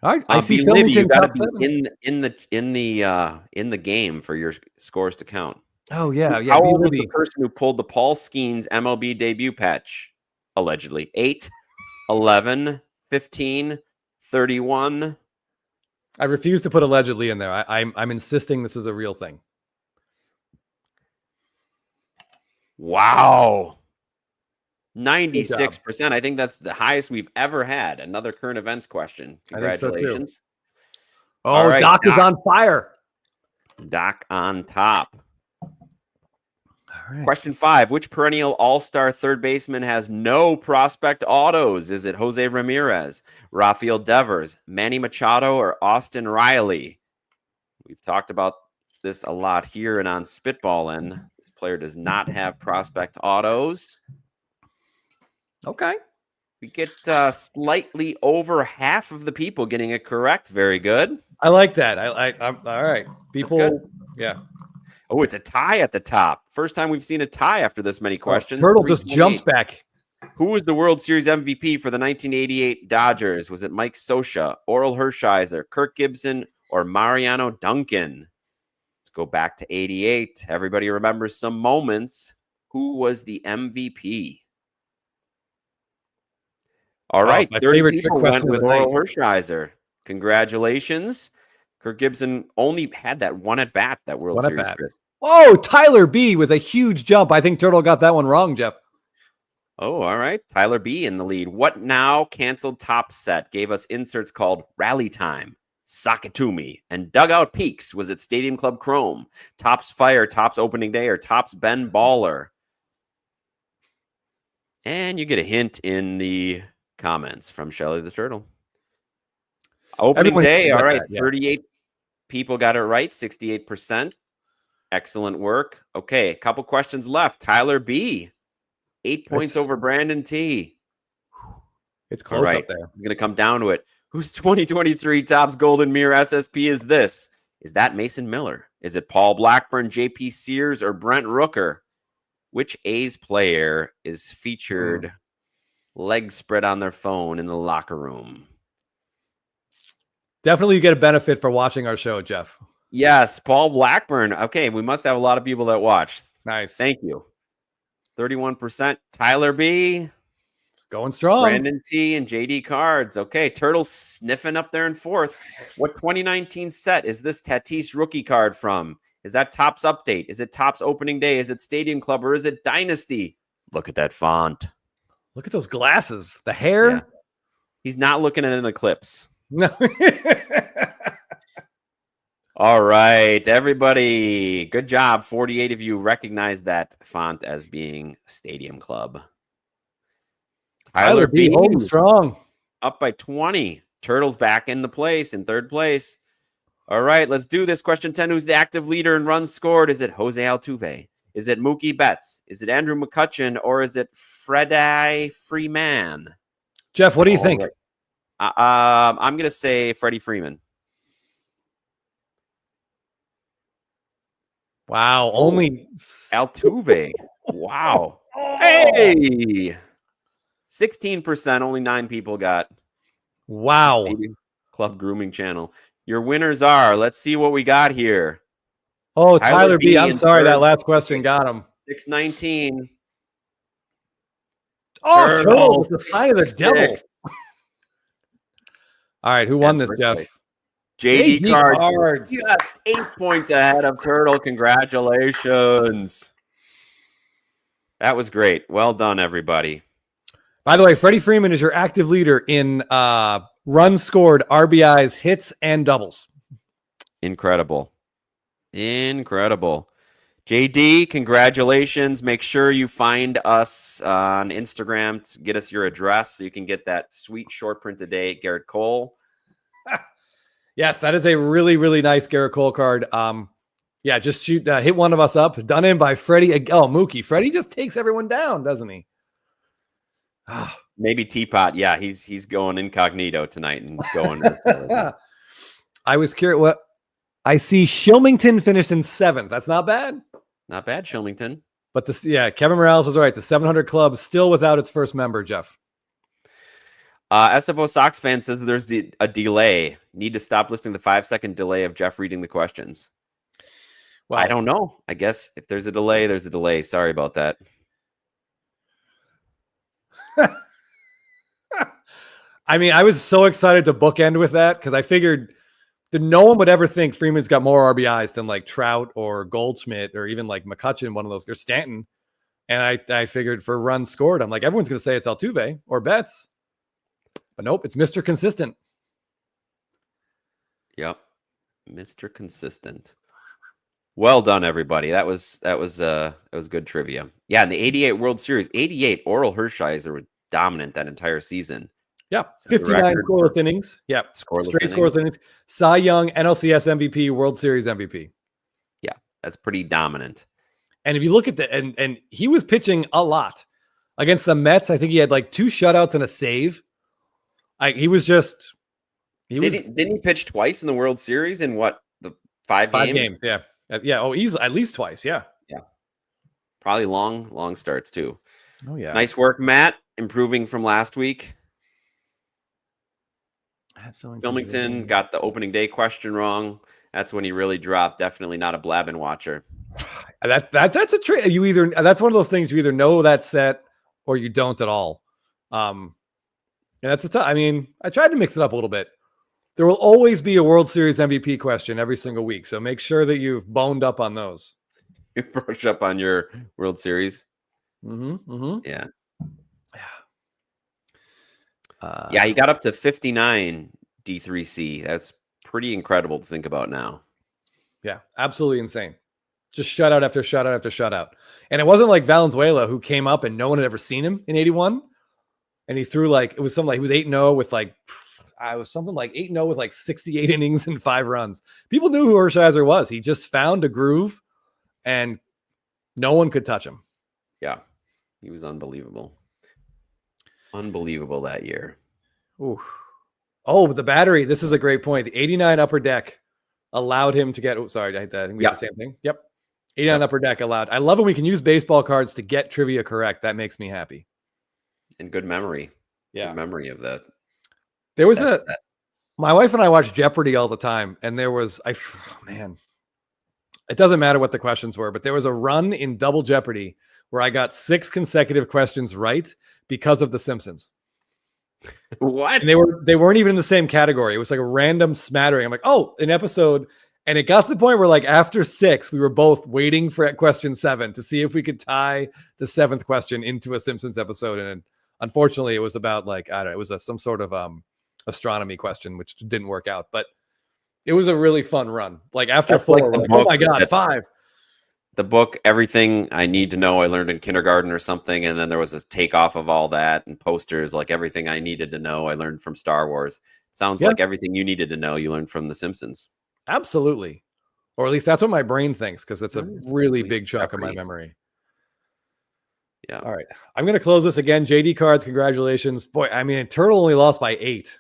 Speaker 2: All right, I see Libby,
Speaker 1: you got to be in the game for your scores to count.
Speaker 2: Oh yeah.
Speaker 1: How old was the person who pulled the Paul Skeens MLB debut patch? Allegedly 8, 11, 15, 31.
Speaker 2: I refuse to put allegedly in there. I'm insisting this is a real thing.
Speaker 1: Wow. 96%. I think that's the highest we've ever had. Another current events question. Congratulations.
Speaker 2: So oh, right, Doc is on fire.
Speaker 1: Doc on top.
Speaker 2: All right.
Speaker 1: Question 5. Which perennial all-star third baseman has no prospect autos? Is it Jose Ramirez, Rafael Devers, Manny Machado, or Austin Riley? We've talked about this a lot here and on Spitballin'. This player does not have prospect autos.
Speaker 2: Okay.
Speaker 1: We get slightly over half of the people getting it correct. Very good.
Speaker 2: I like that. I'm all right. People,
Speaker 1: good.
Speaker 2: yeah.
Speaker 1: Oh, it's a tie at the top. First time we've seen a tie after this many questions.
Speaker 2: Turtle just jumped back.
Speaker 1: Who was the World Series MVP for the 1988 Dodgers? Was it Mike Scioscia, Oral Hershiser, Kirk Gibson, or Mariano Duncan? Let's go back to 88. Everybody remembers some moments. Who was the MVP? All right.
Speaker 2: My
Speaker 1: 30
Speaker 2: favorite
Speaker 1: people
Speaker 2: question
Speaker 1: went with
Speaker 2: of the night.
Speaker 1: Oral Hershiser. Congratulations. Kirk Gibson only had that one at bat, that World
Speaker 2: One at
Speaker 1: Series.
Speaker 2: bat.
Speaker 1: Chris.
Speaker 2: Oh, Tyler B with a huge jump. I think Turtle got that one wrong, Jeff.
Speaker 1: Oh, all right. Tyler B in the lead. What now canceled top set gave us inserts called Rally Time, Sock It To Me, and Dugout Peaks? Was it Stadium Club Chrome, Tops Fire, Tops Opening Day, or Tops Ben Baller? And you get a hint in the comments from Shelly the Turtle. Opening day. All right. 38 people got it right. 68%. Excellent work. Okay. A couple questions left. Tyler B. 8 points over Brandon T.
Speaker 2: It's close up there.
Speaker 1: It's going to come down to it. Whose 2023 Topps Golden Mirror SSP is this? Is that Mason Miller? Is it Paul Blackburn, JP Sears, or Brent Rooker? Which A's player is featured legs spread on their phone in the locker room?
Speaker 2: Definitely you get a benefit for watching our show, Jeff.
Speaker 1: Yes, Paul Blackburn. Okay, we must have a lot of people that watched.
Speaker 2: Nice.
Speaker 1: Thank you. 31%. Tyler B.
Speaker 2: Going strong.
Speaker 1: Brandon T. and JD Cards. Okay, Turtle sniffing up there in fourth. What 2019 set is this Tatis rookie card from? Is that Topps Update? Is it Topps Opening Day? Is it Stadium Club? Or is it Dynasty? Look at that font.
Speaker 2: Look at those glasses. The hair.
Speaker 1: Yeah. He's not looking at an eclipse.
Speaker 2: No.
Speaker 1: All right, everybody. Good job. 48 of you recognize that font as being Stadium Club.
Speaker 2: Tyler B. holding strong.
Speaker 1: Up by 20. Turtles back in the place, in third place. All right, let's do this. Question 10. Who's the active leader in runs scored? Is it Jose Altuve? Is it Mookie Betts? Is it Andrew McCutchen? Or is it Freddie Freeman?
Speaker 2: Jeff, what do you think?
Speaker 1: Right. I'm going to say Freddie Freeman.
Speaker 2: Wow, only
Speaker 1: Altuve. Wow. Hey! 16%. Only 9 people got.
Speaker 2: Wow.
Speaker 1: Stadium Club Grooming Channel. Your winners are, let's see what we got here.
Speaker 2: Oh, Tyler B. I'm sorry, that last question got him.
Speaker 1: 619.
Speaker 2: Oh, Turtles, the sign of the devil. All right, who won this, Jeff?
Speaker 1: JD Cards. Yes, 8 points ahead of Turtle. Congratulations. That was great. Well done, everybody.
Speaker 2: By the way, Freddie Freeman is your active leader in runs scored, RBIs, hits, and doubles.
Speaker 1: Incredible. Incredible. JD, congratulations. Make sure you find us on Instagram to get us your address so you can get that sweet short print today, Garrett Cole.
Speaker 2: Yes, that is a really, really nice Garrett Cole card. Yeah, just shoot, hit one of us up. Done in by Freddie. Oh, Mookie. Freddie just takes everyone down, doesn't he?
Speaker 1: Maybe Teapot. Yeah, he's going incognito tonight and going.
Speaker 2: I was curious. What I see, Shilmington finished in 7th. That's not bad.
Speaker 1: Not bad, Shilmington.
Speaker 2: But Kevin Morales was right. The 700 Club still without its first member, Jeff.
Speaker 1: SFO Sox fan says there's a delay. Need to stop listening to the 5-second delay of Jeff reading the questions. Well, I don't know. I guess if there's a delay, there's a delay. Sorry about that.
Speaker 2: I mean, I was so excited to bookend with that because I figured that no one would ever think Freeman's got more RBIs than like Trout or Goldschmidt or even like McCutchen, one of those, or Stanton. And I figured for runs scored, I'm like, everyone's going to say it's Altuve or Betts. But nope, it's Mr. Consistent.
Speaker 1: Yep. Mr. Consistent. Well done, everybody. That was good trivia. Yeah, in the 88 World Series, 88 Oral Hershiser was dominant that entire season.
Speaker 2: Yeah,
Speaker 1: Set the
Speaker 2: 59
Speaker 1: record
Speaker 2: scoreless
Speaker 1: for
Speaker 2: innings. Yeah,
Speaker 1: scoreless
Speaker 2: straight
Speaker 1: innings.
Speaker 2: scoreless innings. Cy Young, NLCS MVP, World Series MVP.
Speaker 1: Yeah, that's pretty dominant.
Speaker 2: And if you look at and he was pitching a lot against the Mets. I think he had like 2 shutouts and a save. Didn't
Speaker 1: he pitch twice in the World Series in what, the 5 games?
Speaker 2: Yeah. Oh, he's at least twice. Yeah.
Speaker 1: Probably long starts too.
Speaker 2: Oh yeah.
Speaker 1: Nice work, Matt. Improving from last week. Filmington got the opening day question wrong. That's when he really dropped. Definitely not a Blabbin watcher.
Speaker 2: That's a trick. That's one of those things you either know that set or you don't at all. And that's I tried to mix it up a little bit. There will always be a World Series MVP question every single week, so make sure that you've boned up on those.
Speaker 1: You brush up on your World Series.
Speaker 2: Yeah.
Speaker 1: Yeah, he got up to 59 D3C. That's pretty incredible to think about now.
Speaker 2: Yeah, absolutely insane. Just shutout after shutout after shutout. And it wasn't like Valenzuela, who came up and no one had ever seen him in 81. And he threw he was 8-0 with something like 8-0 with like 68 innings and 5 runs. People knew who Hershiser was. He just found a groove and no one could touch him.
Speaker 1: Yeah, he was unbelievable. Unbelievable that year.
Speaker 2: Ooh. Oh, the battery. This is a great point. The 89 upper deck allowed him to get. Oh, sorry. I think we did the same thing. Yep. 89 upper deck allowed. I love when we can use baseball cards to get trivia correct. That makes me happy.
Speaker 1: And good memory.
Speaker 2: Yeah.
Speaker 1: Good memory of that.
Speaker 2: There was my wife and I watch Jeopardy all the time. And there was, it doesn't matter what the questions were, but there was a run in Double Jeopardy where I got 6 consecutive questions right because of The Simpsons.
Speaker 1: What?
Speaker 2: And they weren't even in the same category. It was like a random smattering. I'm like, oh, an episode. And it got to the point where like after 6, we were both waiting for question 7 to see if we could tie the 7th question into a Simpsons episode. And unfortunately, it was about it was some sort of astronomy question, which didn't work out. But it was a really fun run. Like after 4, we're like, oh my God, 5.
Speaker 1: The book, Everything I Need to Know I Learned in Kindergarten or something. And then there was this takeoff of all that and posters, like Everything I Needed to Know I Learned from Star Wars. Sounds like everything you needed to know you learned from The Simpsons. Absolutely.
Speaker 2: Or at least that's what my brain thinks, because it's a really big chunk of my memory.
Speaker 1: Yeah.
Speaker 2: All right. I'm going to close this again. JD Cards, congratulations. Boy, Turtle only lost by 8.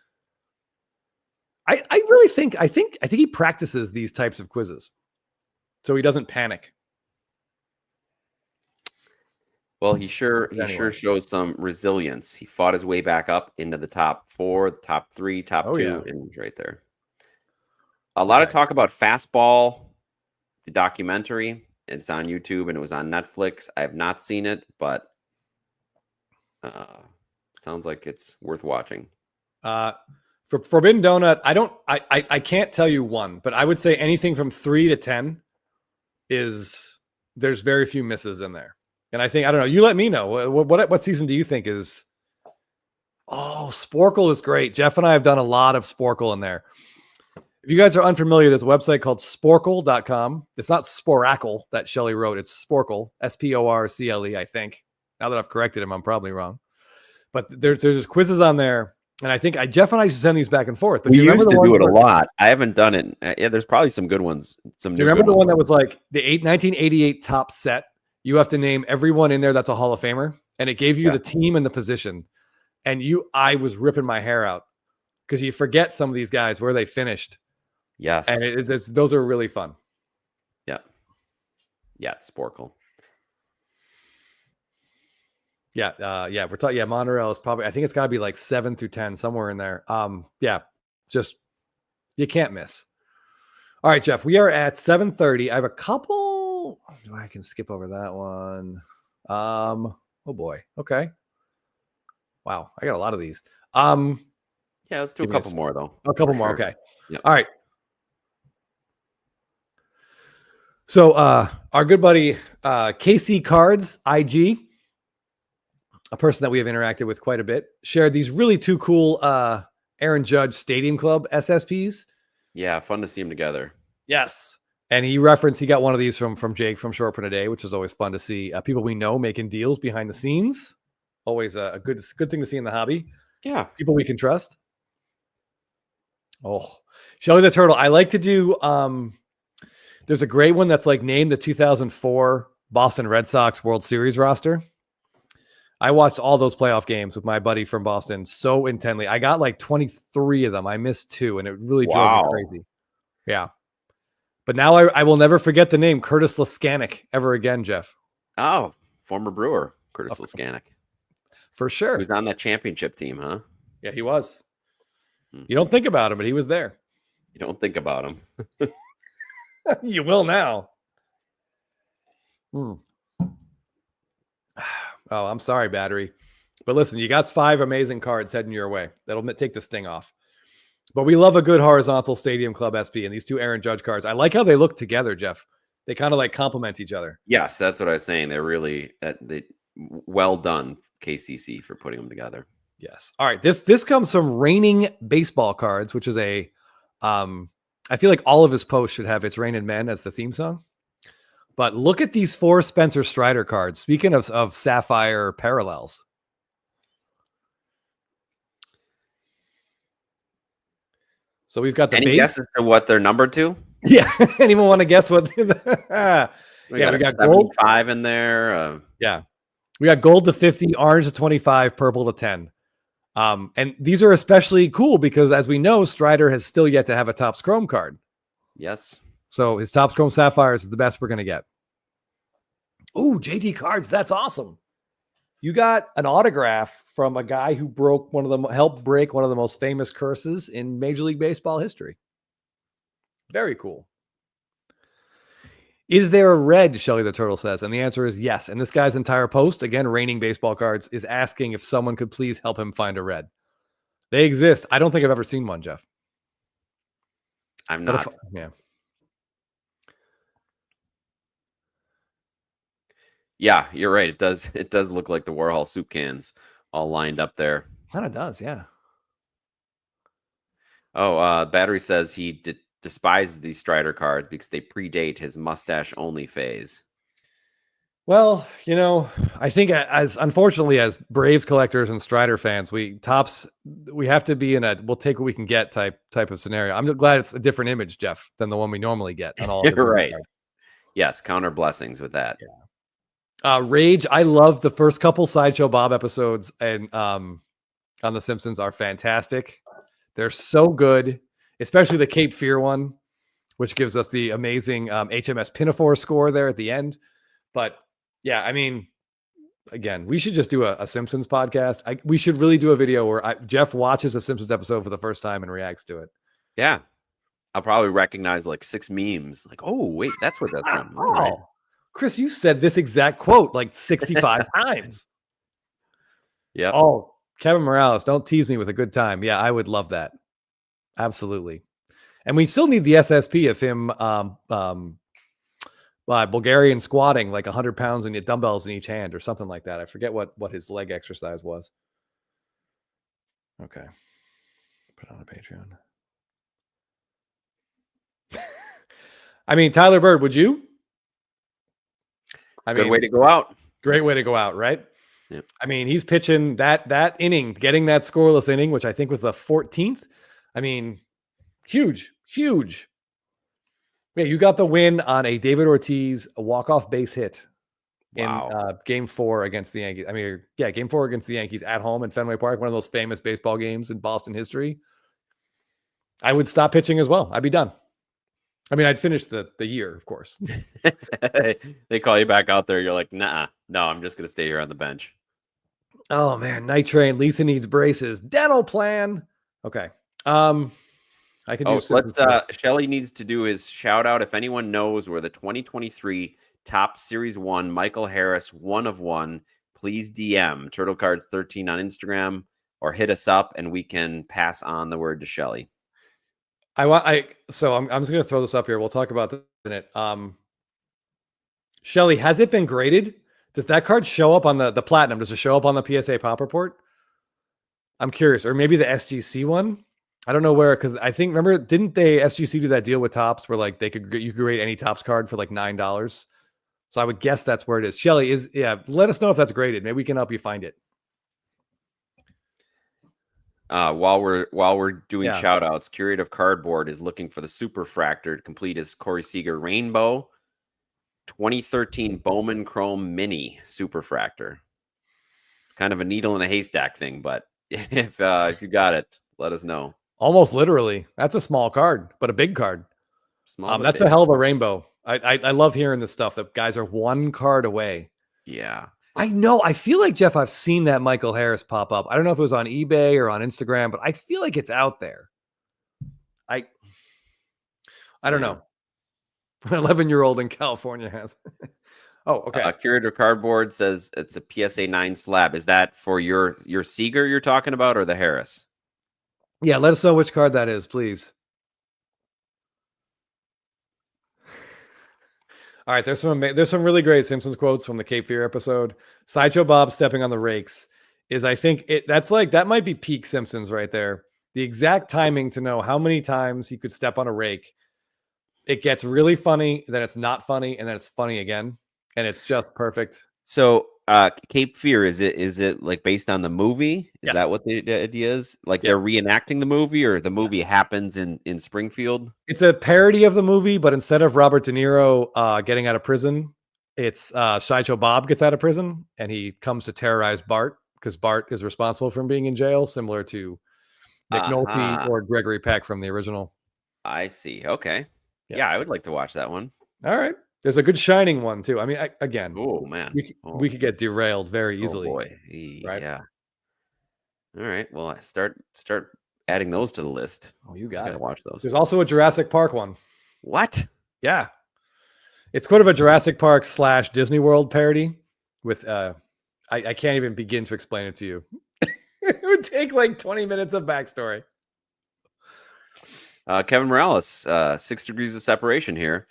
Speaker 2: I really think he practices these types of quizzes so he doesn't panic.
Speaker 1: Well, he sure shows some resilience. He fought his way back up into the top 4, top 3, top 2, and he's right there. A lot of talk about Fastball, the documentary. It's on YouTube and it was on Netflix. I have not seen it, but sounds like it's worth watching.
Speaker 2: For Forbidden Donut, I can't tell you one, but I would say anything from 3 to 10 there's very few misses in there. And I don't know, you let me know. What season do you think is? Oh, Sporkle is great. Jeff and I have done a lot of Sporkle in there. If you guys are unfamiliar, there's a website called sporkle.com. It's not Sporackle that Shelley wrote. It's Sporkle, Sporcle, I think. Now that I've corrected him, I'm probably wrong. But there's just quizzes on there. And I think Jeff and I used to send these back and forth. But
Speaker 1: we used to do it a lot. I haven't done it. Yeah, there's probably some good ones.
Speaker 2: Do you remember the one that was like the 1988 top set? You have to name everyone in there that's a Hall of Famer. And it gave you the team and the position. And I was ripping my hair out because you forget some of these guys where they finished.
Speaker 1: Yes.
Speaker 2: And those are really fun.
Speaker 1: Yeah. Yeah, it's Sporkle.
Speaker 2: Yeah. We're talking. Yeah, Montreal is probably, I think it's got to be like 7 through 10, somewhere in there. Just you can't miss. All right, Jeff, we are at 7:30. I have a couple. I can skip over that one. Oh boy. Okay. Wow, I got a lot of these.
Speaker 1: Yeah, let's do a couple more though.
Speaker 2: A couple more. Okay.
Speaker 1: Yep.
Speaker 2: All right. So our good buddy KC Cards IG, a person that we have interacted with quite a bit, shared these really 2 cool Aaron Judge Stadium Club SSPs.
Speaker 1: Yeah, fun to see them together.
Speaker 2: Yes. And he got one of these from Jake from Short Print a Day, which is always fun to see. People we know making deals behind the scenes. Always a good thing to see in the hobby.
Speaker 1: Yeah.
Speaker 2: People we can trust. Oh, Shelly the Turtle. I like to do, there's a great one that's like named the 2004 Boston Red Sox World Series roster. I watched all those playoff games with my buddy from Boston so intently. I got like 23 of them. I missed 2, and it really drove me crazy. Yeah. But now I will never forget the name Curtis Laskanik ever again, Jeff.
Speaker 1: Oh, former Brewer, Curtis Laskanik.
Speaker 2: For sure.
Speaker 1: He was on that championship team, huh?
Speaker 2: Yeah, he was. You don't think about him, but he was there.
Speaker 1: You don't think about him.
Speaker 2: You will now. Oh, I'm sorry, Battery. But listen, you got 5 amazing cards heading your way. That'll take the sting off. But we love a good horizontal Stadium Club SP, and these 2 Aaron Judge cards. I like how they look together, Jeff. They kind of like complement each other.
Speaker 1: Yes, that's what I was saying. They're really well done, KCC, for putting them together.
Speaker 2: Yes. All right. This comes from Raining Baseball Cards, which is I feel like all of his posts should have It's Raining Men as the theme song. But look at these 4 Spencer Strider cards. Speaking of Sapphire parallels. So we've got the
Speaker 1: Any
Speaker 2: base.
Speaker 1: guesses to what they're numbered to?
Speaker 2: Yeah. Anyone want to guess what?
Speaker 1: We got
Speaker 2: gold
Speaker 1: 5 in there.
Speaker 2: Yeah. We got gold to 50, orange to 25, purple to 10. And these are especially cool because, as we know, Strider has still yet to have a Topps Chrome card.
Speaker 1: Yes.
Speaker 2: So his Topps Chrome Sapphires is the best we're going to get. Ooh, JT Cards. That's awesome. You got an autograph from a guy who helped break one of the most famous curses in Major League Baseball history. Very cool. Is there a red, Shelly the Turtle says? And the answer is yes. And this guy's entire post, again, Raining Baseball Cards, is asking if someone could please help him find a red. They exist. I don't think I've ever seen one, Jeff.
Speaker 1: I'm not.
Speaker 2: Yeah.
Speaker 1: Yeah, you're right. It does look like the Warhol soup cans all lined up there.
Speaker 2: Kind of does, yeah.
Speaker 1: Oh, Battery says he despises these Strider cards because they predate his mustache-only phase.
Speaker 2: Well, I think unfortunately as Braves collectors and Strider fans, we have to be in a we'll take what we can get type of scenario. I'm glad it's a different image, Jeff, than the one we normally get on all.
Speaker 1: You're right. Cards. Yes, counter blessings with that.
Speaker 2: Yeah. Rage, I love the first couple Sideshow Bob episodes and on The Simpsons are fantastic. They're so good, especially the Cape Fear one, which gives us the amazing HMS Pinafore score there at the end. But yeah, I mean, again, we should just do a Simpsons podcast. We should really do a video where Jeff watches a Simpsons episode for the first time and reacts to it.
Speaker 1: Yeah. I'll probably recognize like 6 memes. Like, oh, wait, that's what that's from.
Speaker 2: Oh. Right. Chris, you said this exact quote like 65 times.
Speaker 1: Yeah.
Speaker 2: Oh, Kevin Morales, don't tease me with a good time. Yeah, I would love that. Absolutely. And we still need the SSP of him Bulgarian squatting like 100 pounds and dumbbells in each hand or something like that. I forget what his leg exercise was. Okay. Put it on a Patreon. I mean, Tyler Bird, would you?
Speaker 1: Good way to go out.
Speaker 2: Great way to go out, right?
Speaker 1: Yep.
Speaker 2: I mean, he's pitching that inning, getting that scoreless inning, which I think was the 14th. I mean, huge. Yeah, you got the win on a David Ortiz walk-off base hit in Game 4 against the Yankees. I mean, yeah, Game 4 against the Yankees at home in Fenway Park, one of those famous baseball games in Boston history. I would stop pitching as well. I'd be done. I mean, I'd finish the year, of course.
Speaker 1: They call you back out there. You're like, nah, no, I'm just going to stay here on the bench.
Speaker 2: Oh, man. Night Train. Lisa needs braces. Dental plan. Okay. I can do
Speaker 1: Shelly needs to do his shout out. If anyone knows where the 2023 Topps Series 1 Michael Harris 1 of 1, please DM Turtle Cards 13 on Instagram or hit us up and we can pass on the word to Shelly.
Speaker 2: I'm just going to throw this up here. We'll talk about this in a minute. Shelly, has it been graded? Does that card show up on the platinum? Does it show up on the PSA Pop Report? I'm curious. Or maybe the SGC one? I don't know where, because I think, remember, didn't they SGC do that deal with Topps where like you could rate any Topps card for like $9? So I would guess that's where it is. Shelly let us know if that's graded. Maybe we can help you find it.
Speaker 1: While we're doing shout outs, Curative Cardboard is looking for the Superfractor to complete his Corey Seager Rainbow 2013 Bowman Chrome Mini Superfractor. It's kind of a needle in a haystack thing, but if you got it, let us know.
Speaker 2: Almost literally. That's a small card, but a big card. That's
Speaker 1: big.
Speaker 2: A hell of a rainbow. I love hearing this stuff that guys are one card away.
Speaker 1: Yeah.
Speaker 2: I know. I feel like, Jeff, I've seen that Michael Harris pop up. I don't know if it was on eBay or on Instagram, but I feel like it's out there. I don't know. An 11-year-old in California has. Oh, okay.
Speaker 1: Curator Cardboard says it's a PSA 9 slab. Is that for your Seager you're talking about, or the Harris?
Speaker 2: Yeah, let us know which card that is, please. All right, there's some really great Simpsons quotes from the Cape Fear episode. Sideshow Bob stepping on the rakes is, I think that might be peak Simpsons right there. The exact timing to know how many times he could step on a rake. It gets really funny, then it's not funny, and then it's funny again, and it's just perfect.
Speaker 1: So, Cape Fear, is it like based on the movie? Is that what the idea is? Like they're reenacting the movie, or the movie happens in Springfield?
Speaker 2: It's a parody of the movie, but instead of Robert De Niro getting out of prison, it's Sideshow Bob gets out of prison, and he comes to terrorize Bart because Bart is responsible for him being in jail, similar to Nick Nolte or Gregory Peck from the original.
Speaker 1: I see. Okay. Yeah, I would like to watch that one.
Speaker 2: All right. There's a good Shining one too. I mean, again,
Speaker 1: oh man,
Speaker 2: we could get derailed very easily.
Speaker 1: Oh boy,
Speaker 2: right?
Speaker 1: Yeah. All right. Well, I start adding those to the list.
Speaker 2: Oh, you got to
Speaker 1: watch those.
Speaker 2: There's also a Jurassic Park one.
Speaker 1: What?
Speaker 2: Yeah, it's kind of a Jurassic Park / Disney World parody. With I can't even begin to explain it to you. It would take like 20 minutes of backstory.
Speaker 1: Kevin Morales, 6 degrees of separation here.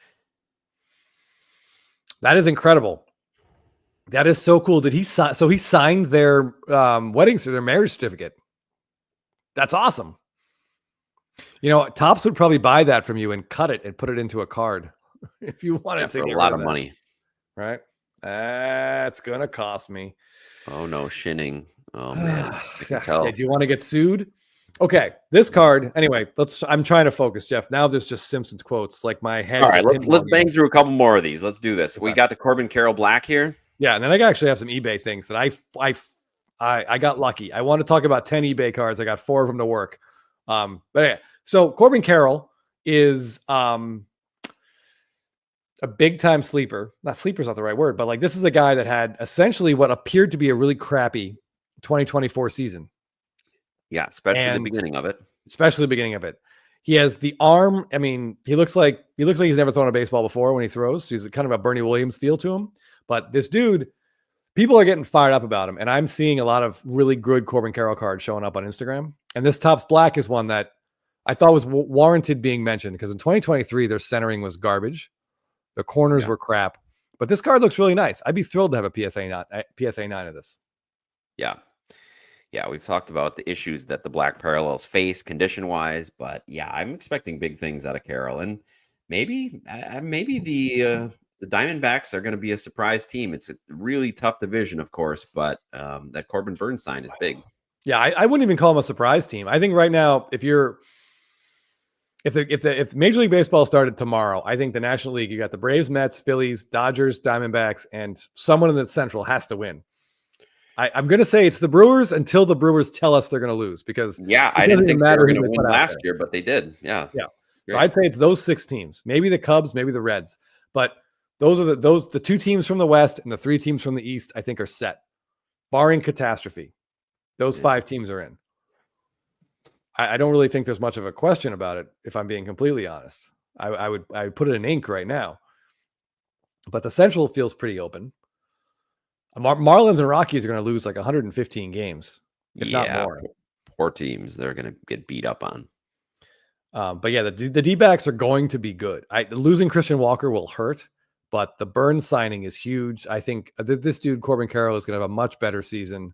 Speaker 2: That is incredible. That is so cool. Did he sign? So he signed their their marriage certificate. That's awesome. You know, Topps would probably buy that from you and cut it and put it into a card if you wanted to.
Speaker 1: For a lot of money,
Speaker 2: right? That's gonna cost me.
Speaker 1: Oh no, shinning. Oh man, I can tell.
Speaker 2: Do you want to get sued? Okay, this card. Anyway, I'm trying to focus, Jeff. Now there's just Simpsons quotes. Like my head.
Speaker 1: All right, let's bang through a couple more of these. Let's do this. Okay. We got the Corbin Carroll Black here.
Speaker 2: Yeah, and then I actually have some eBay things that I got lucky. I want to talk about 10 eBay cards. I got 4 of them to work. But yeah, so Corbin Carroll is a big time sleeper. Not sleeper's not the right word, but like this is a guy that had essentially what appeared to be a really crappy 2024 season.
Speaker 1: Yeah, especially the beginning of it. He has the arm. I mean, he looks like he's never thrown a baseball before when he throws. So he's kind of a Bernie Williams feel to him. But this dude, people are getting fired up about him. And I'm seeing a lot of really good Corbin Carroll cards showing up on Instagram. And this Topps Black is one that I thought was warranted being mentioned because in 2023, their centering was garbage. The corners were crap. But this card looks really nice. I'd be thrilled to have a PSA 9 of this. Yeah. Yeah, we've talked about the issues that the Black Parallels face condition-wise, but yeah, I'm expecting big things out of Carroll, and maybe the Diamondbacks are going to be a surprise team. It's a really tough division, of course, but that Corbin Burns sign is big.
Speaker 2: Yeah, I wouldn't even call them a surprise team. I think right now, if Major League Baseball started tomorrow, I think the National League, you got the Braves, Mets, Phillies, Dodgers, Diamondbacks, and someone in the Central has to win. I'm going to say it's the Brewers until the Brewers tell us they're going to lose because
Speaker 1: I didn't think they were going to win last year, but they did. Yeah.
Speaker 2: So I'd say it's those 6 teams, maybe the Cubs, maybe the Reds, but those are the 2 teams from the West and the 3 teams from the East. I think are set, barring catastrophe. Those 5 teams are in. I don't really think there's much of a question about it. If I'm being completely honest, I would put it in ink right now, but the Central feels pretty open. Marlins and Rockies are going to lose like 115 games, if not more.
Speaker 1: Poor teams. They're going to get beat up on.
Speaker 2: But yeah, the D-backs are going to be good. Losing Christian Walker will hurt, but the Burns signing is huge. I think this dude, Corbin Carroll, is going to have a much better season.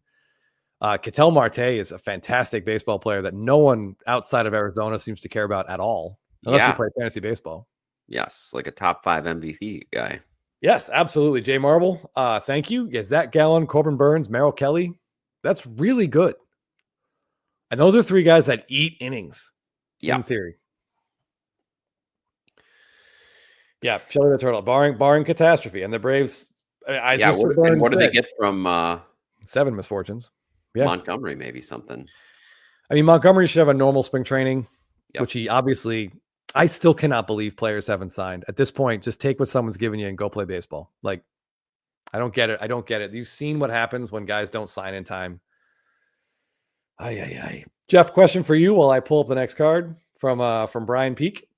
Speaker 2: Ketel Marte is a fantastic baseball player that no one outside of Arizona seems to care about at all, unless you play fantasy baseball.
Speaker 1: Yes, like a top 5 MVP guy.
Speaker 2: Yes, absolutely. Jay Marble, thank you. Yeah, Zach Gallen, Corbin Burns, Merrill Kelly. That's really good. And those are 3 guys that eat innings, in theory. Yeah, Shelly the Turtle, barring catastrophe. And the Braves,
Speaker 1: what do they get from
Speaker 2: 7 misfortunes? Yeah.
Speaker 1: Montgomery, maybe something.
Speaker 2: I mean, Montgomery should have a normal spring training, which he obviously, I still cannot believe players haven't signed. At this point, just take what someone's giving you and go play baseball. Like, I don't get it. You've seen what happens when guys don't sign in time. Jeff, question for you while I pull up the next card from Brian Peak.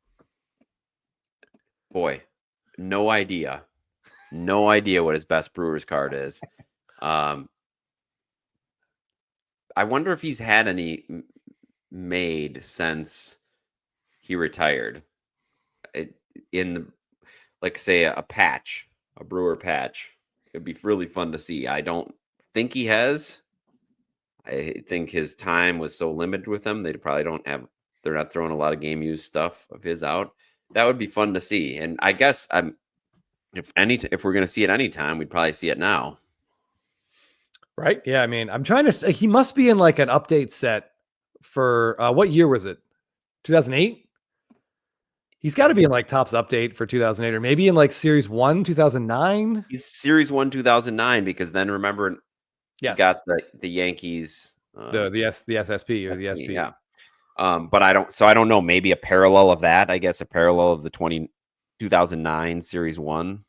Speaker 1: Boy, no idea. No idea what his best Brewers card is. I wonder if he's had any made since he retired. Say a patch, a Brewer patch. It'd be really fun to see. I don't think he has. I think his time was so limited with him. They probably they're not throwing a lot of game use stuff of his out. That would be fun to see. And I guess if we're going to see it anytime, we'd probably see it now.
Speaker 2: Right. Yeah. I mean, I'm trying to he must be in like an update set for what year was it? 2008? He's got to be in like Topps update for 2008, or maybe in like Series 1, 2009.
Speaker 1: He's Series 1, 2009, because then remember, he got the Yankees,
Speaker 2: the SSP or the SP.
Speaker 1: Yeah. But I don't know. Maybe a parallel of that. I guess a parallel of the 2009 Series 1.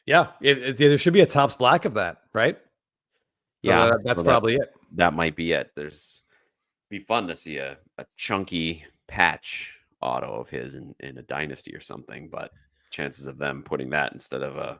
Speaker 2: Yeah, there should be a Topps Black of that, right?
Speaker 1: Yeah,
Speaker 2: so that's probably it.
Speaker 1: That might be it. Be fun to see a chunky patch auto of his in a dynasty or something, but chances of them putting that instead of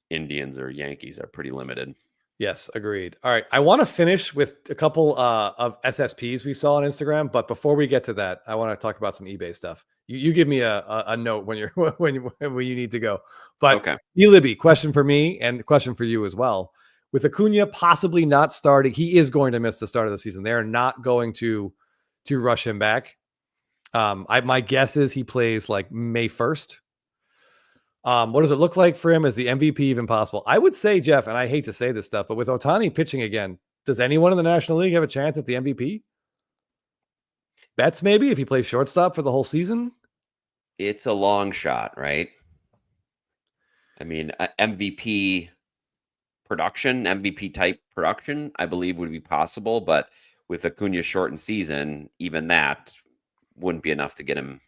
Speaker 1: Indians or Yankees are pretty limited.
Speaker 2: Yes, agreed. All right, I want to finish with a couple of SSPs we saw on Instagram, but before we get to that, I want to talk about some eBay stuff. You give me a note when you need to go. But
Speaker 1: okay.
Speaker 2: Libby, question for me and question for you as well. With Acuna possibly not starting, he is going to miss the start of the season. They are not going to rush him back. My guess is he plays like May 1st. What does it look like for him? Is the MVP even possible? I would say, Jeff, and I hate to say this stuff, but with Ohtani pitching again, does anyone in the National League have a chance at the MVP? Betts, maybe, if he plays shortstop for the whole season?
Speaker 1: It's a long shot, right? I mean, MVP type production, I believe would be possible, but with Acuna's shortened season, even that wouldn't be enough to get him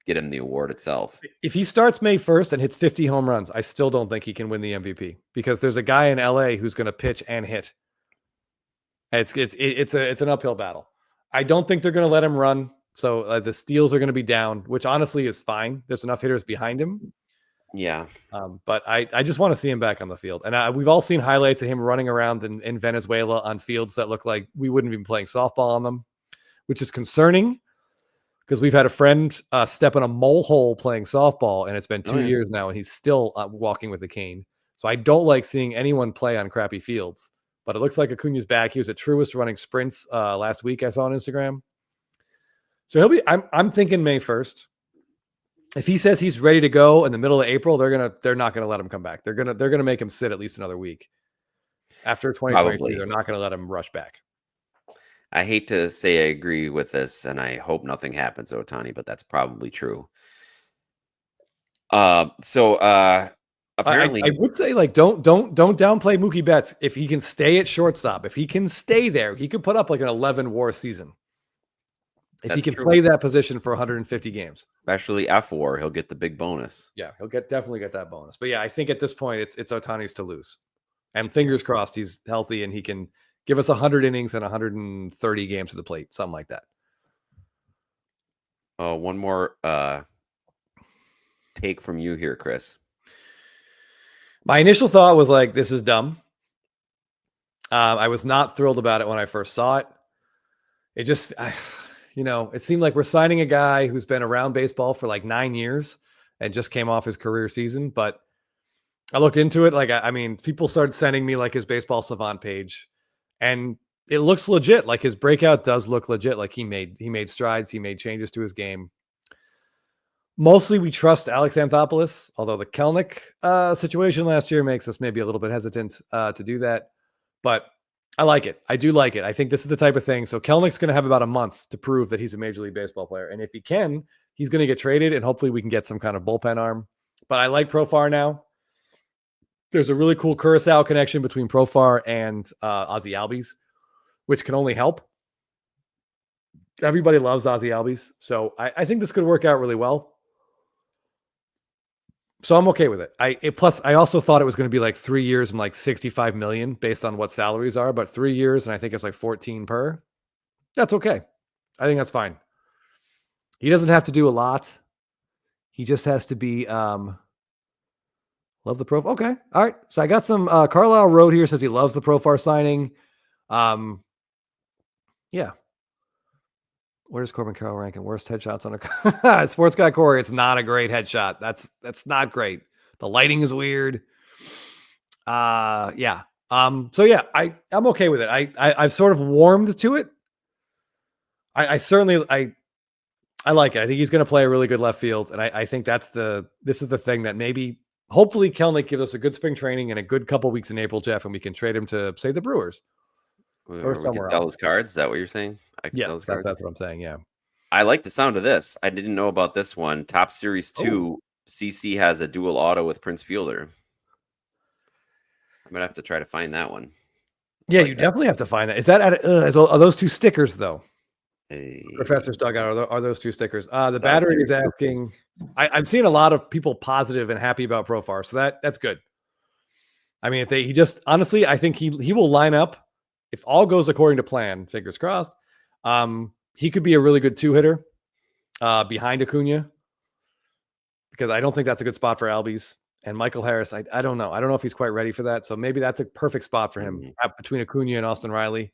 Speaker 1: the award itself.
Speaker 2: If he starts May 1st and hits 50 home runs, I still don't think he can win the MVP because there's a guy in LA who's going to pitch and hit. It's an uphill battle. I don't think they're going to let him run. So the steals are going to be down, which honestly is fine. There's enough hitters behind him.
Speaker 1: Yeah.
Speaker 2: But I just want to see him back on the field. And we've all seen highlights of him running around in Venezuela on fields that look like we wouldn't be playing softball on them, which is concerning because we've had a friend step in a mole hole playing softball, and it's been 2 years now, and he's still walking with a cane. So I don't like seeing anyone play on crappy fields. But it looks like Acuna's back. He was at Truist running sprints last week. I saw on Instagram. So he'll be. I'm thinking May 1st. If he says he's ready to go in the middle of April, they're not gonna let him come back. They're gonna make him sit at least another week. After 2023, they're not gonna let him rush back.
Speaker 1: I hate to say I agree with this, and I hope nothing happens to Ohtani, but that's probably true. Apparently,
Speaker 2: I would say don't downplay Mookie Betts. If he can stay at shortstop, if he can stay there, he could put up like an 11 WAR season. If he can play that position for 150 games,
Speaker 1: especially F4, he'll get the big bonus.
Speaker 2: Yeah, he'll definitely get that bonus. But yeah, I think at this point it's Ohtani's to lose, and fingers crossed he's healthy and he can give us 100 innings and 130 games to the plate, something like that.
Speaker 1: One more take from you here, Chris.
Speaker 2: My initial thought was like, this is dumb. I was not thrilled about it when I first saw it. It just, it seemed like we're signing a guy who's been around baseball for like 9 years and just came off his career season. But I looked into it. Like, I mean, people started sending me like his Baseball Savant page, and it looks legit. Like his breakout does look legit. Like he made strides. He made changes to his game. Mostly we trust Alex Anthopoulos, although the Kelnick situation last year makes us maybe a little bit hesitant to do that. But I like it. I do like it. I think this is the type of thing. So Kelnick's going to have about a month to prove that he's a Major League Baseball player. And if he can, he's going to get traded, and hopefully we can get some kind of bullpen arm. But I like Profar now. There's a really cool Curacao connection between Profar and Ozzy Albies, which can only help. Everybody loves Ozzy Albies. So I think this could work out really well. So I'm okay with it. Plus, I also thought it was going to be like 3 years and like 65 million based on what salaries are, but 3 years and I think it's like 14 per. That's okay. I think that's fine. He doesn't have to do a lot. He just has to be love the pro. Okay. All right. So I got some Carlisle Road here says he loves the Profar signing. Yeah. Where does Corbin Carroll rank in worst headshots on a Sports Guy Corey? It's not a great headshot. That's not great. The lighting is weird. Yeah. So yeah, I'm okay with it. I've sort of warmed to it. I certainly like it. I think he's going to play a really good left field, and I think this is the thing that maybe hopefully Kelnick gives us a good spring training and a good couple weeks in April, Jeff, and we can trade him to say the Brewers.
Speaker 1: Or we can sell his cards. Is that what you're saying? I can sell his cards.
Speaker 2: That's what I'm saying. Yeah.
Speaker 1: I like the sound of this. I didn't know about this one. Top Series 2, CC has a dual auto with Prince Fielder. I'm gonna have to try to find that one.
Speaker 2: Yeah, you definitely have to find that. Is that are those two stickers though? Professor's Dugout are those two stickers? The battery is asking. I've seen a lot of people positive and happy about Profar, so that's good. I mean, he just honestly, I think he will line up. If all goes according to plan, fingers crossed, he could be a really good 2-hitter behind Acuna, because I don't think that's a good spot for Albies. And Michael Harris, I don't know. I don't know if he's quite ready for that. So maybe that's a perfect spot for him between Acuna and Austin Riley,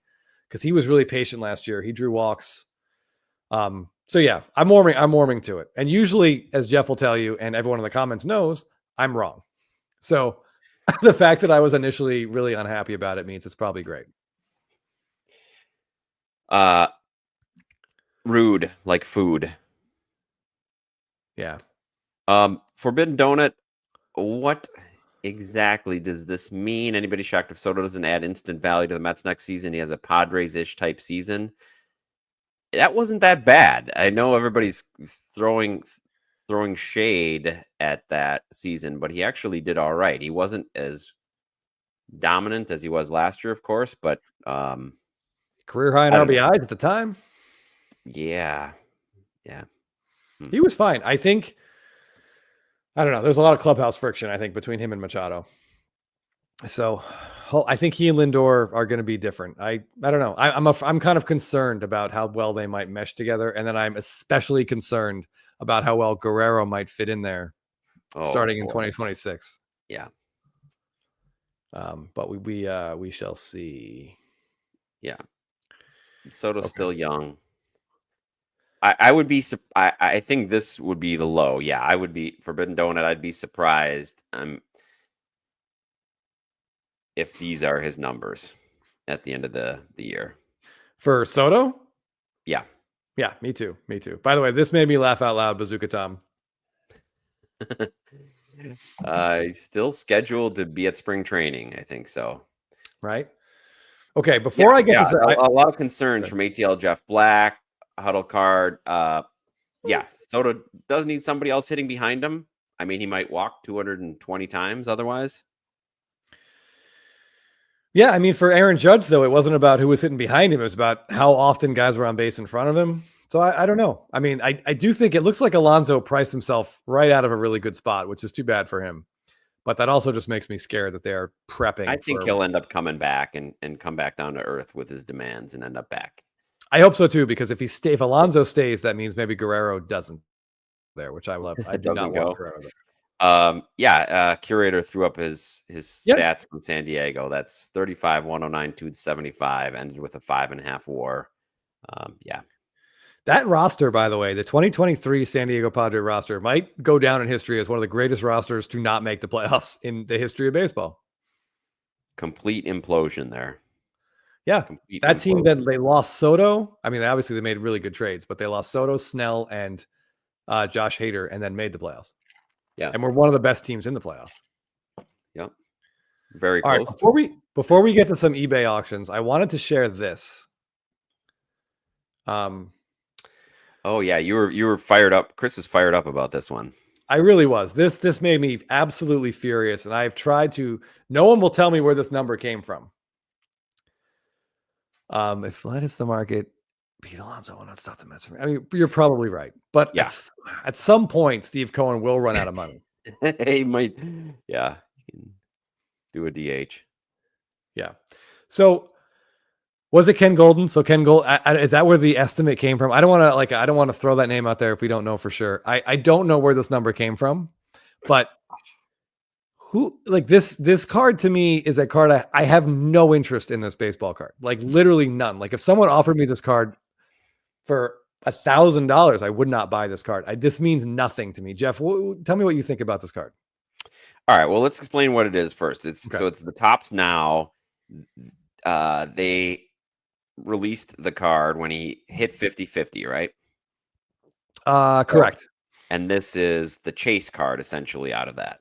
Speaker 2: because he was really patient last year. He drew walks. So yeah, I'm warming to it. And usually, as Jeff will tell you, and everyone in the comments knows, I'm wrong. So the fact that I was initially really unhappy about it means it's probably great.
Speaker 1: Rude, like food.
Speaker 2: Yeah.
Speaker 1: Forbidden Donut. What exactly does this mean? Anybody shocked if Soto doesn't add instant value to the Mets next season? He has a Padres-ish type season. That wasn't that bad. I know everybody's throwing shade at that season, but he actually did all right. He wasn't as dominant as he was last year, of course, but
Speaker 2: career high in RBIs at the time.
Speaker 1: Yeah.
Speaker 2: He was fine. I think, I don't know. There's a lot of clubhouse friction, I think, between him and Machado. So I think he and Lindor are going to be different. I don't know. I'm kind of concerned about how well they might mesh together. And then I'm especially concerned about how well Guerrero might fit in there starting in 2026.
Speaker 1: Yeah.
Speaker 2: But we shall see.
Speaker 1: Yeah. Soto's still young. I would be. I think this would be the low. Yeah, I would be Forbidden Donut. I'd be surprised if these are his numbers at the end of the year
Speaker 2: for Soto.
Speaker 1: Yeah,
Speaker 2: me too. By the way, this made me laugh out loud. Bazooka Tom.
Speaker 1: He's still scheduled to be at spring training. I think so.
Speaker 2: Right. Okay. Before I get to
Speaker 1: a lot of concerns from ATL Jeff Black. Huddle card. Soto does need somebody else hitting behind him. I mean, he might walk 220 times otherwise.
Speaker 2: Yeah, I mean, for Aaron Judge, though, it wasn't about who was hitting behind him. It was about how often guys were on base in front of him. So I don't know. I mean, I do think it looks like Alonso priced himself right out of a really good spot, which is too bad for him. But that also just makes me scared that they're prepping.
Speaker 1: I think he'll end up coming back and come back down to earth with his demands and end up back.
Speaker 2: I hope so too, because if Alonso stays, that means maybe Guerrero doesn't there, which I love. I do not want Guerrero.
Speaker 1: Curator threw up his stats from San Diego. That's 35, 109, 275, ended with a 5.5 WAR.
Speaker 2: That roster, by the way, the 2023 San Diego Padre roster might go down in history as one of the greatest rosters to not make the playoffs in the history of baseball.
Speaker 1: Complete implosion there.
Speaker 2: Yeah.
Speaker 1: Complete
Speaker 2: That team,
Speaker 1: implosion.
Speaker 2: then they lost Soto. I mean, obviously they made really good trades, but they lost Soto, Snell, and Josh Hader, and then made the playoffs.
Speaker 1: Yeah.
Speaker 2: And we're one of the best teams in the playoffs.
Speaker 1: Yep. Very
Speaker 2: All
Speaker 1: close.
Speaker 2: right, before we get to some eBay auctions, I wanted to share this.
Speaker 1: Oh yeah, you were fired up. Chris was fired up about this one.
Speaker 2: I really was. This made me absolutely furious, and I've tried to. No one will tell me where this number came from. If Vlad hits the market, Pete Alonso will not stop the Mets. I mean, you're probably right, but
Speaker 1: Yeah.
Speaker 2: at some point, Steve Cohen will run out of money.
Speaker 1: He might, yeah, he can do a DH.
Speaker 2: Yeah. So was it Ken Golden? So Ken Gold, is that where the estimate came from? I don't want to throw that name out there if we don't know for sure. I don't know where this number came from, but who, like, this card to me is a card I have no interest in. This baseball card, like literally none. Like if someone offered me this card for $1,000, I would not buy this card. This means nothing to me. Jeff, tell me what you think about this card.
Speaker 1: All right, well, let's explain what it is first.
Speaker 2: Okay.
Speaker 1: So it's the ToppsNOW. They released the card when he hit 50-50, right?
Speaker 2: Correct.
Speaker 1: And this is the chase card essentially out of that.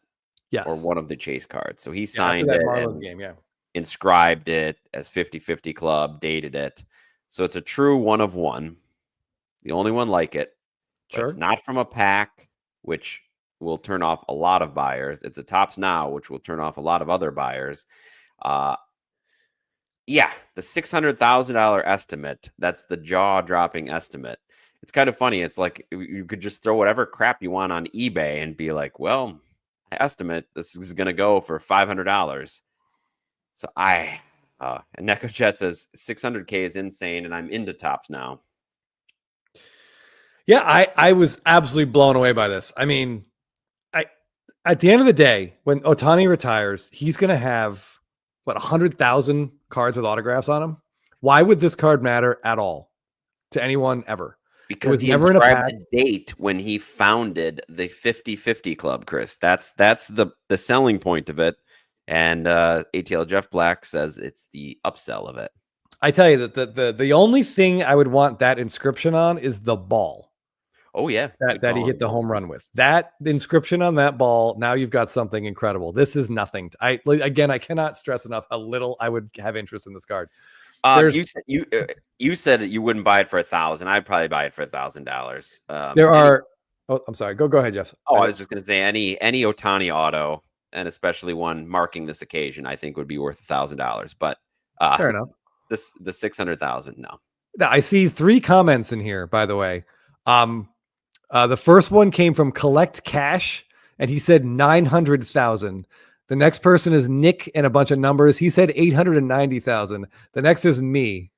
Speaker 2: Yes.
Speaker 1: Or one of the chase cards. So he signed
Speaker 2: that
Speaker 1: it
Speaker 2: Marlins
Speaker 1: and
Speaker 2: game, yeah.
Speaker 1: inscribed it as 50-50 club, dated it. So it's a true one of one. The only one like it.
Speaker 2: Sure.
Speaker 1: It's not from a pack, which will turn off a lot of buyers. It's a ToppsNOW, which will turn off a lot of other buyers. Yeah, the $600,000 estimate, that's the jaw-dropping estimate. It's kind of funny. It's like you could just throw whatever crap you want on eBay and be like, well, I estimate this is going to go for $500. So and NecoChat says 600K is insane, and I'm into ToppsNOW.
Speaker 2: Yeah, I was absolutely blown away by this. I mean, at the end of the day, when Ohtani retires, he's going to have, 100,000 cards with autographs on them? Why would this card matter at all to anyone ever?
Speaker 1: Because he
Speaker 2: never in a pack.
Speaker 1: inscribed the date when he founded the 50-50 club, Chris. That's the selling point of it. And ATL Jeff Black says it's the upsell of it.
Speaker 2: I tell you that the only thing I would want that inscription on is the ball.
Speaker 1: Oh yeah,
Speaker 2: that he hit the home run with. That the inscription on that ball. Now you've got something incredible. This is nothing. I cannot stress enough how little I would have interest in this card.
Speaker 1: You said that you wouldn't buy it for $1,000. I'd probably buy it for $1,000.
Speaker 2: There are. Oh, I'm sorry. Go ahead, Jeff.
Speaker 1: Oh, I was just going to say any Ohtani auto, and especially one marking this occasion, I think would be worth $1,000. But
Speaker 2: fair enough.
Speaker 1: The 600,000, no.
Speaker 2: I see 3 comments in here, by the way. The first one came from Collect Cash, and he said 900,000. The next person is Nick and a bunch of numbers. He said 890,000. The next is me,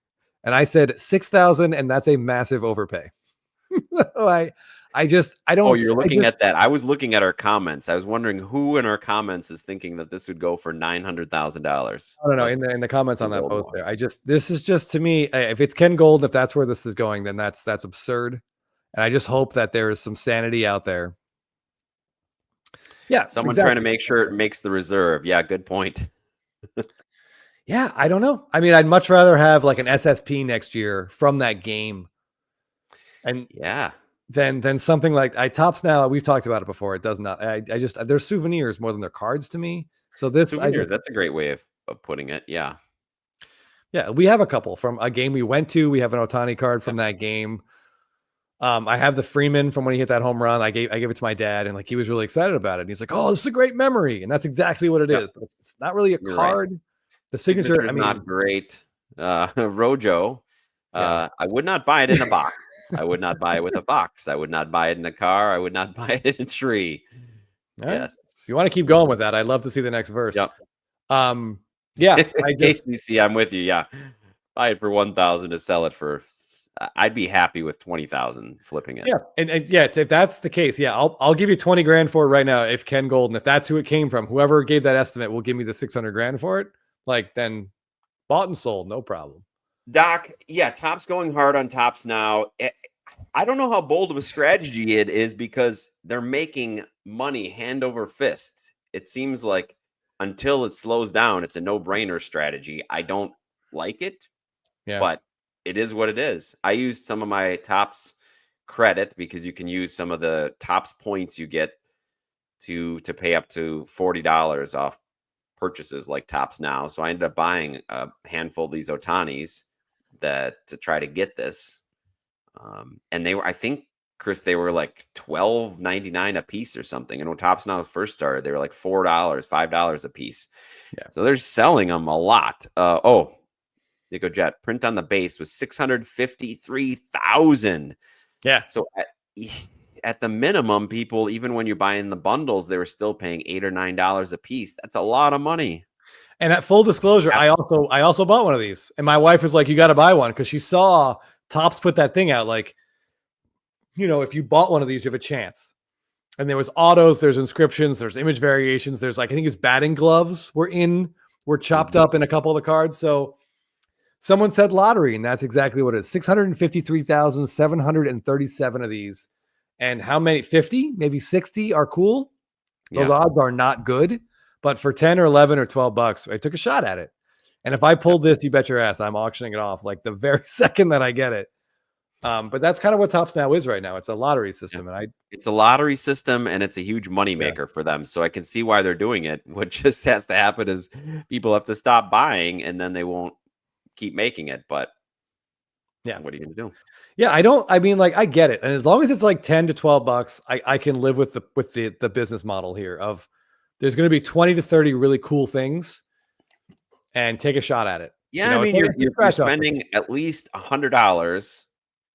Speaker 2: and I said 6,000, and that's a massive overpay. I don't.
Speaker 1: Oh, you're looking at that. I was looking at our comments. I was wondering who in our comments is thinking that this would go for $900,000.
Speaker 2: I don't know. In the comments on that post there, this is just, to me, if it's Ken Gold, if that's where this is going, then that's absurd. And I just hope that there is some sanity out there. Yeah.
Speaker 1: Someone trying to make sure it makes the reserve. Yeah. Good point.
Speaker 2: Yeah. I don't know. I mean, I'd much rather have like an SSP next year from that game. And
Speaker 1: yeah.
Speaker 2: Then something like ToppsNOW. We've talked about it before. It does not. I just, they're souvenirs more than they're cards to me. So this
Speaker 1: souvenirs, that's a great way of putting it. Yeah.
Speaker 2: Yeah. We have a couple from a game we went to. We have an Ohtani card from that game. I have the Freeman from when he hit that home run. I gave it to my dad, and like he was really excited about it. And he's like, "Oh, this is a great memory," and that's exactly what it is. But it's not really a card. Right. The signature, I mean,
Speaker 1: not great. Rojo, I would not buy it in a box. I would not buy it with a box. I would not buy it in a car. I would not buy it in a tree.
Speaker 2: Right. Yes. If you want to keep going with that, I'd love to see the next verse.
Speaker 1: Yep.
Speaker 2: Yeah.
Speaker 1: KCC, I'm with you. Yeah. Buy it for 1,000 to sell it for. I'd be happy with 20,000 flipping it.
Speaker 2: Yeah. And yeah, if that's the case, yeah, I'll give you 20 grand for it right now. If Ken Golden, if that's who it came from, whoever gave that estimate will give me the 600 grand for it. Like, then bought and sold, no problem.
Speaker 1: Doc, yeah, Topps going hard on ToppsNOW. I don't know how bold of a strategy it is because they're making money hand over fist. It seems like until it slows down, it's a no-brainer strategy. I don't like it, but it is what it is. I used some of my Topps credit because you can use some of the Topps points you get to pay up to $40 off purchases like ToppsNOW. So I ended up buying a handful of these Otanis to try to get this. And they were, I think, Chris, they were like $12.99 a piece or something. And when ToppsNOW first started, they were like $4, $5 a piece. Yeah. So they're selling them a lot. Nico Jet print on the base was 653,000.
Speaker 2: Yeah.
Speaker 1: So at the minimum, people, even when you're buying the bundles, they were still paying $8 or $9 a piece. That's a lot of money.
Speaker 2: And at full disclosure, I also bought one of these, and my wife was like, "You got to buy one," because she saw Topps put that thing out. Like, if you bought one of these, you have a chance. And there was autos, there's inscriptions, there's image variations, there's like I think it's batting gloves were chopped up in a couple of the cards. So someone said lottery, and that's exactly what it is. 653,737 of these. And how many? 50, maybe 60 are cool. Those odds are not good. But for 10 or 11 or $12, I took a shot at it. And if I pulled this, you bet your ass I'm auctioning it off like the very second that I get it. But that's kind of what ToppsNOW is right now. It's a lottery system. And
Speaker 1: it's a lottery system, and it's a huge moneymaker for them. So I can see why they're doing it. What just has to happen is people have to stop buying, and then they won't keep making it. But what are you going to do?
Speaker 2: Yeah, I get it. And as long as it's like 10 to $12, I can live with the business model here of there's going to be 20 to 30 really cool things and take a shot at it.
Speaker 1: Yeah, you're spending at least $100.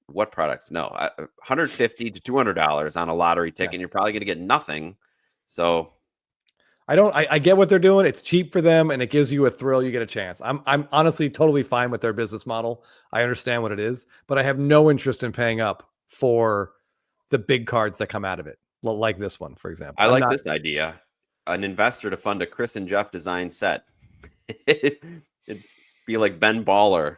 Speaker 1: What products? No, $150 to $200 on a lottery ticket. And you're probably going to get nothing. So
Speaker 2: I get what they're doing. It's cheap for them, and it gives you a thrill. You get a chance. I'm honestly totally fine with their business model. I understand what it is, but I have no interest in paying up for the big cards that come out of it, like this one, for example.
Speaker 1: I like this idea. An investor to fund a Chris and Jeff design set. It'd be like Ben Baller.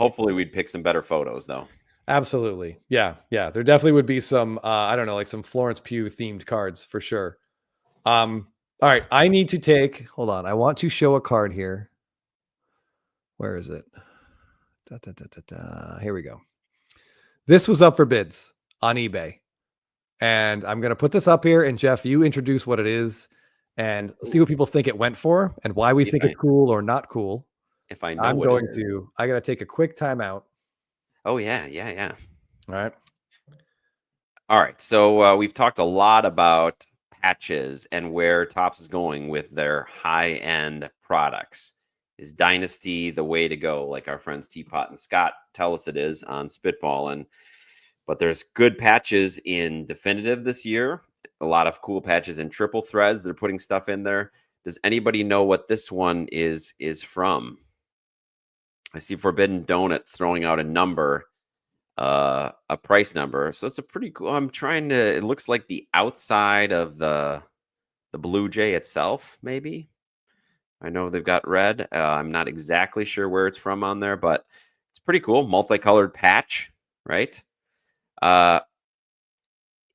Speaker 1: Hopefully we'd pick some better photos though.
Speaker 2: Absolutely. Yeah. There definitely would be some, I don't know, like some Florence Pugh themed cards for sure. All right. I need to hold on. I want to show a card here. Where is it? Here we go. This was up for bids on eBay. And I'm going to put this up here. And Jeff, you introduce what it is and see what people think it went for and why we think it's cool or not cool.
Speaker 1: If I know
Speaker 2: I got to take a quick timeout.
Speaker 1: Oh, yeah.
Speaker 2: All
Speaker 1: right. So we've talked a lot about patches and where Topps is going with their high-end products. Is Dynasty the way to go? Like our friends Teapot and Scott tell us it is on Spitballin'. But there's good patches in Definitive this year. A lot of cool patches in Triple Threads. They're putting stuff in there. Does anybody know what this one is from? I see Forbidden Donut throwing out a number, a price number. So it's a pretty cool. It looks like the outside of the Blue Jay itself, maybe. I know they've got red. I'm not exactly sure where it's from on there, but it's pretty cool. Multicolored patch, right?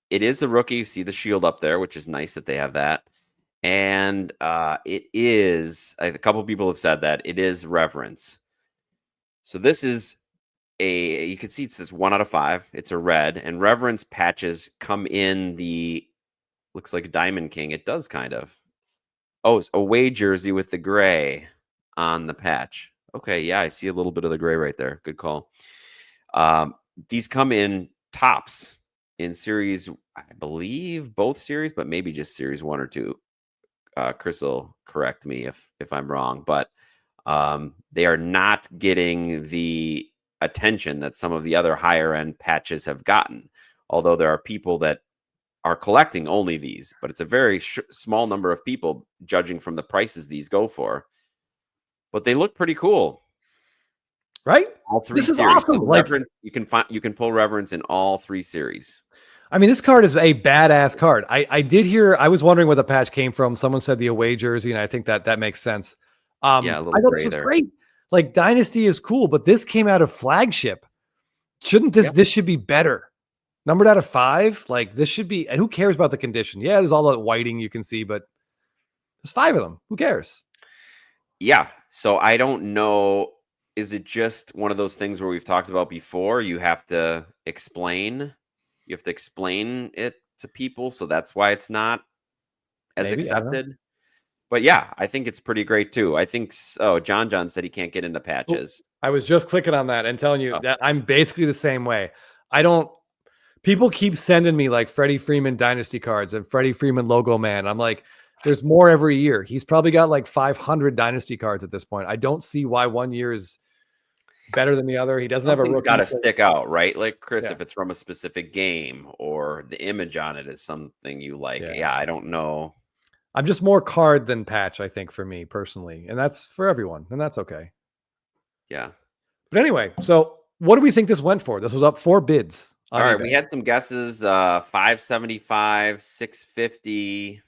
Speaker 1: It is a rookie. You see the shield up there, which is nice that they have that. And it is, a couple people have said that it is Reverence. So this is you can see it says 1 out of 5. It's a red, and Reverence patches come in looks like a Diamond King. It does kind of. Oh, it's away jersey with the gray on the patch. Okay, yeah, I see a little bit of the gray right there. Good call. These come in Topps in series, I believe both series, but maybe just series 1 or 2. Chris will correct me if I'm wrong, but they are not getting the attention that some of the other higher end patches have gotten. Although there are people that are collecting only these, but it's a very small number of people judging from the prices these go for. But they look pretty cool.
Speaker 2: Right?
Speaker 1: All 3
Speaker 2: this is
Speaker 1: series.
Speaker 2: awesome.
Speaker 1: Reverence, you can pull Reverence in all 3 series.
Speaker 2: I mean, this card is a badass card. I was wondering where the patch came from. Someone said the away jersey, and I think that makes sense.
Speaker 1: Yeah, a little
Speaker 2: I thought this was great. Like Dynasty is cool, but this came out of Flagship. Shouldn't this should be better? Numbered out of 5, like this should be. And who cares about the condition? Yeah, there's all that whiting you can see, but there's 5 of them. Who cares?
Speaker 1: Yeah. So I don't know. Is it just one of those things where we've talked about before? You have to explain it to people. So that's why it's not as
Speaker 2: Maybe, I don't know.
Speaker 1: accepted. But yeah, I think it's pretty great too. I think John said he can't get into patches.
Speaker 2: I was just clicking on that and telling you
Speaker 1: Oh.
Speaker 2: that I'm basically the same way. People keep sending me like Freddie Freeman dynasty cards and Freddie Freeman logo man. I'm like, there's more every year. He's probably got like 500 dynasty cards at this point. I don't see why one year is better than the other. He doesn't have a rookie.
Speaker 1: Got to stick out, right? Like Chris,
Speaker 2: Yeah.
Speaker 1: if it's from a specific game or the image on it is something you like. Yeah, I don't know.
Speaker 2: I'm just more card than patch, I think, for me personally. And that's for everyone. And that's okay.
Speaker 1: Yeah.
Speaker 2: But anyway, so what do we think this went for? This was up 4 bids.
Speaker 1: All right.
Speaker 2: eBay.
Speaker 1: We had some guesses, 575, 650.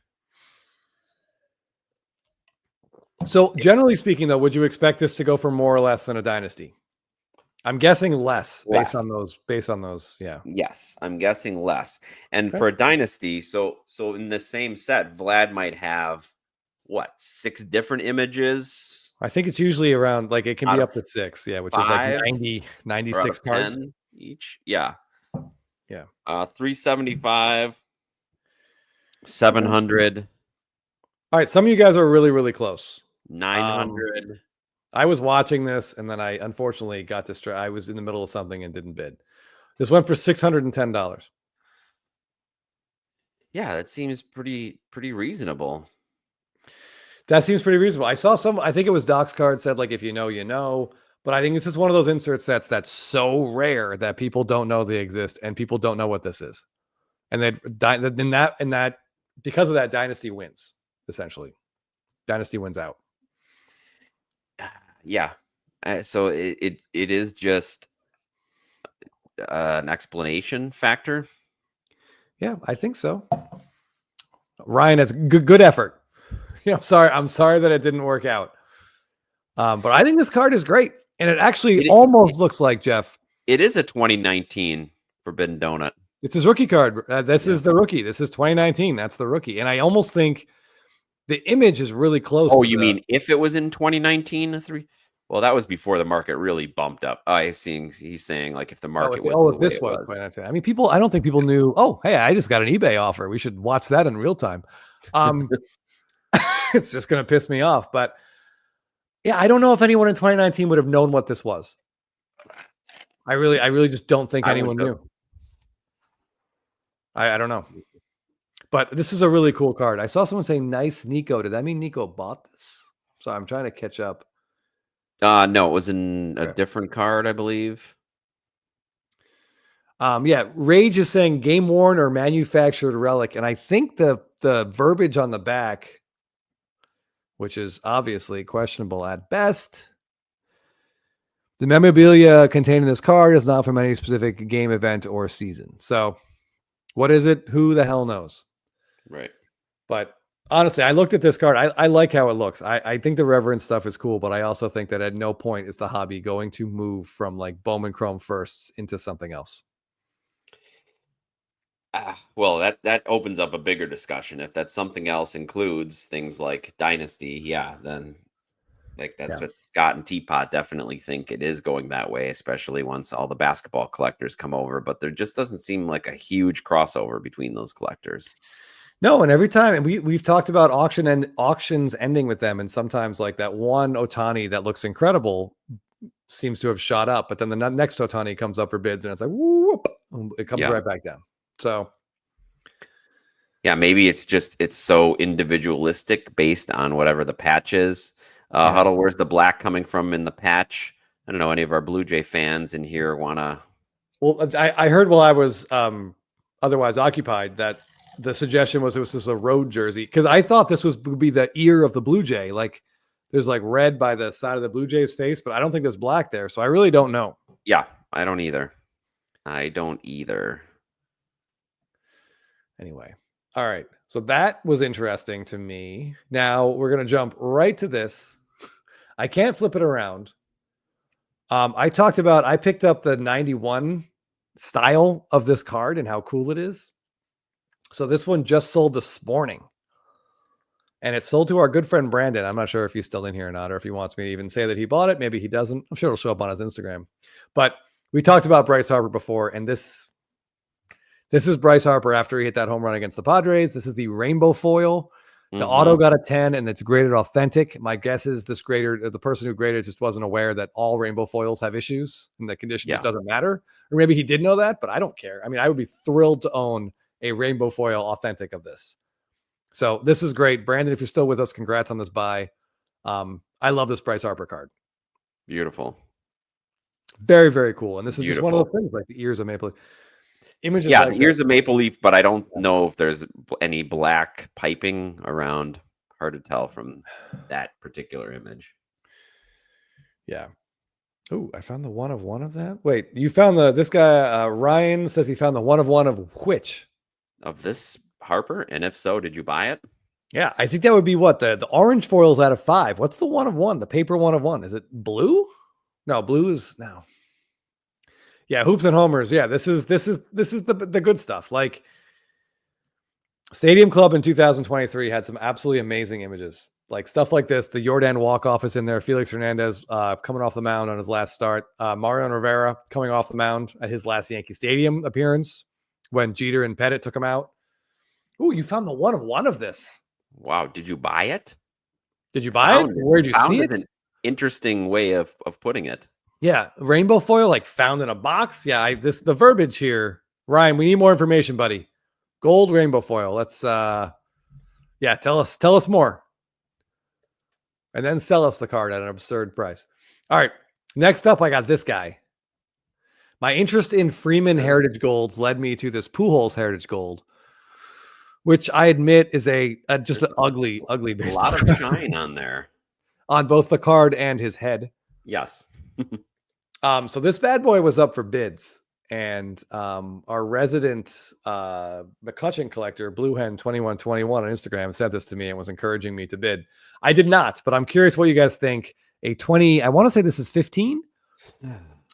Speaker 2: So generally speaking, though, would you expect this to go for more or less than a dynasty? I'm guessing less. Based on those. Yeah.
Speaker 1: Yes, I'm guessing less. And for a dynasty, so in the same set, Vlad might have what, 6 different images?
Speaker 2: I think it's usually around, like, it can be up to 6, yeah, which is like 96 cards
Speaker 1: each. Yeah.
Speaker 2: Yeah.
Speaker 1: 375, 700.
Speaker 2: All right, some of you guys are really, really close.
Speaker 1: 900.
Speaker 2: I was watching this and then I unfortunately got distracted. I was in the middle of something and didn't bid. This went for $610.
Speaker 1: Yeah, that seems pretty reasonable.
Speaker 2: That seems pretty reasonable. I saw I think it was Doc's card said, like, if you know, you know. But I think this is one of those insert sets that's so rare that people don't know they exist and people don't know what this is. And then that because of that, Dynasty wins, essentially. Dynasty wins out.
Speaker 1: Yeah. So it is just an explanation factor.
Speaker 2: Yeah, I think so. Ryan has good effort. I'm sorry that it didn't work out. But I think this card is great. And it actually almost looks like, Jeff.
Speaker 1: It is a 2019 Forbidden Donut.
Speaker 2: It's his rookie card. This is the rookie. This is 2019. That's the rookie. And I almost think the image is really close.
Speaker 1: Oh, you mean if it was in 2019? Well, that was before the market really bumped up. He's saying like if the market was.
Speaker 2: If this was 2019. I mean, I don't think people knew, oh, hey, I just got an eBay offer. We should watch that in real time. It's just going to piss me off. But yeah, I don't know if anyone in 2019 would have known what this was. I really just don't think anyone knew. I don't know. But this is a really cool card. I saw someone say nice Nico. Did that mean Nico bought this? So I'm trying to catch up.
Speaker 1: No, it was in a different card, I believe.
Speaker 2: Yeah, Rage is saying game worn or manufactured relic. And I think the verbiage on the back, which is obviously questionable at best. The memorabilia contained in this card is not from any specific game, event, or season. So what is it? Who the hell knows?
Speaker 1: Right.
Speaker 2: But honestly, I looked at this card. I like how it looks. I think the Reverend stuff is cool, but I also think that at no point is the hobby going to move from like Bowman Chrome firsts into something else.
Speaker 1: Well, that opens up a bigger discussion. If that something else includes things like Dynasty, then like that's what Scott and Teapot definitely think it is going that way, especially once all the basketball collectors come over. But there just doesn't seem like a huge crossover between those collectors.
Speaker 2: No, and every time, and we've talked about auctions ending with them, and sometimes like that one Otani that looks incredible seems to have shot up, but then the next Otani comes up for bids, and it's like whoop, it comes right back down. So,
Speaker 1: yeah, maybe it's so individualistic based on whatever the patch is. Huddle, where's the black coming from in the patch? I don't know. Any of our Blue Jay fans in here want to?
Speaker 2: Well, I heard while I was otherwise occupied that the suggestion was this was a road jersey, because I thought this would be the ear of the Blue Jay. Like there's like red by the side of the Blue Jay's face, but I don't think there's black there. So I really don't know.
Speaker 1: Yeah, I don't either.
Speaker 2: Anyway. All right. So that was interesting to me. Now we're going to jump right to this. I can't flip it around. I picked up the 91 style of this card and how cool it is. So this one just sold this morning. And it sold to our good friend Brandon. I'm not sure if he's still in here or not, or if he wants me to even say that he bought it. Maybe he doesn't. I'm sure it'll show up on his Instagram. But we talked about Bryce Harper before, and this is Bryce Harper after he hit that home run against the Padres. This is the rainbow foil. The auto got a 10, and it's graded authentic. My guess is this grader, the person who graded, just wasn't aware that all rainbow foils have issues, and the condition just doesn't matter. Or maybe he did know that, but I don't care. I mean, I would be thrilled to own a rainbow foil authentic of this. So this is great. Brandon, if you're still with us, congrats on this buy. I love this Bryce Harper card.
Speaker 1: Beautiful.
Speaker 2: Very, very cool. And this is just one of the things, like the ears of Maple Leaf. Images like
Speaker 1: the ears of Maple Leaf, but I don't know if there's any black piping around. Hard to tell from that particular image.
Speaker 2: Yeah. Oh, I found the 1 of 1 of that. Wait, you found this guy, Ryan says he found the 1 of 1 of which?
Speaker 1: Of this Harper, and if so, did you buy it?
Speaker 2: Yeah, I think that would be what the orange foils out of 5. What's the 1 of 1? The paper 1 of 1? Is it blue? No, blue is no. Yeah, hoops and homers. Yeah, this is the good stuff. Like Stadium Club in 2023 had some absolutely amazing images. Like stuff like this. The Jordan walk-off is in there. Felix Hernandez coming off the mound on his last start. Mariano Rivera coming off the mound at his last Yankee Stadium appearance when Jeter and Pettit took him out. Ooh, you found the 1 of 1 of this.
Speaker 1: Wow. Did you buy it?
Speaker 2: Did you buy it? Where did you see it?
Speaker 1: An interesting way of putting it.
Speaker 2: Yeah. Rainbow foil, like found in a box. Yeah. The verbiage here. Ryan, we need more information, buddy. Gold rainbow foil. Let's tell us more. And then sell us the card at an absurd price. All right. Next up, I got this guy. My interest in Freeman Heritage Golds led me to this Pujols Heritage Gold, which I admit is just an ugly baseball.
Speaker 1: A lot of shine on there.
Speaker 2: On both the card and his head.
Speaker 1: Yes.
Speaker 2: So this bad boy was up for bids, and our resident McCutcheon collector, Blue Hen 2121 on Instagram, said this to me and was encouraging me to bid. I did not, but I'm curious what you guys think. I want to say this is 15.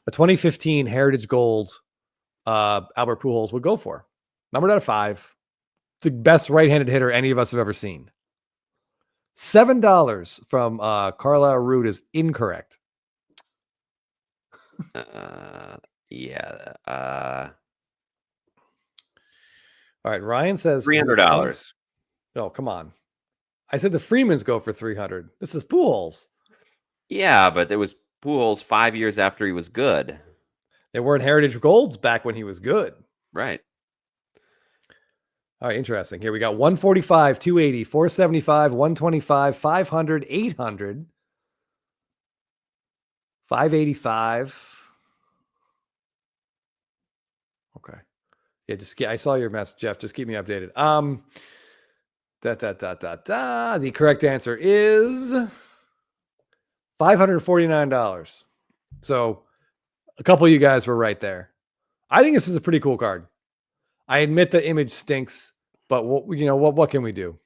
Speaker 2: A 2015 Heritage Gold Albert Pujols would go for. Numbered out of 5. The best right-handed hitter any of us have ever seen. $7 from Carlisle Root is incorrect. All right, Ryan says
Speaker 1: $300.
Speaker 2: Oh, come on. I said the Freemans go for 300. This is Pujols.
Speaker 1: Yeah, but it was Pujols 5 years after he was good.
Speaker 2: They weren't Heritage Golds back when he was good.
Speaker 1: Right.
Speaker 2: All right, interesting. Here we got 145, 280, 475, 125, 500, 800, 585. Okay. Yeah, I saw your message, Jeff. Just keep me updated. The correct answer is $549. So a couple of you guys were right there. I think this is a pretty cool card. I admit the image stinks, but what can we do?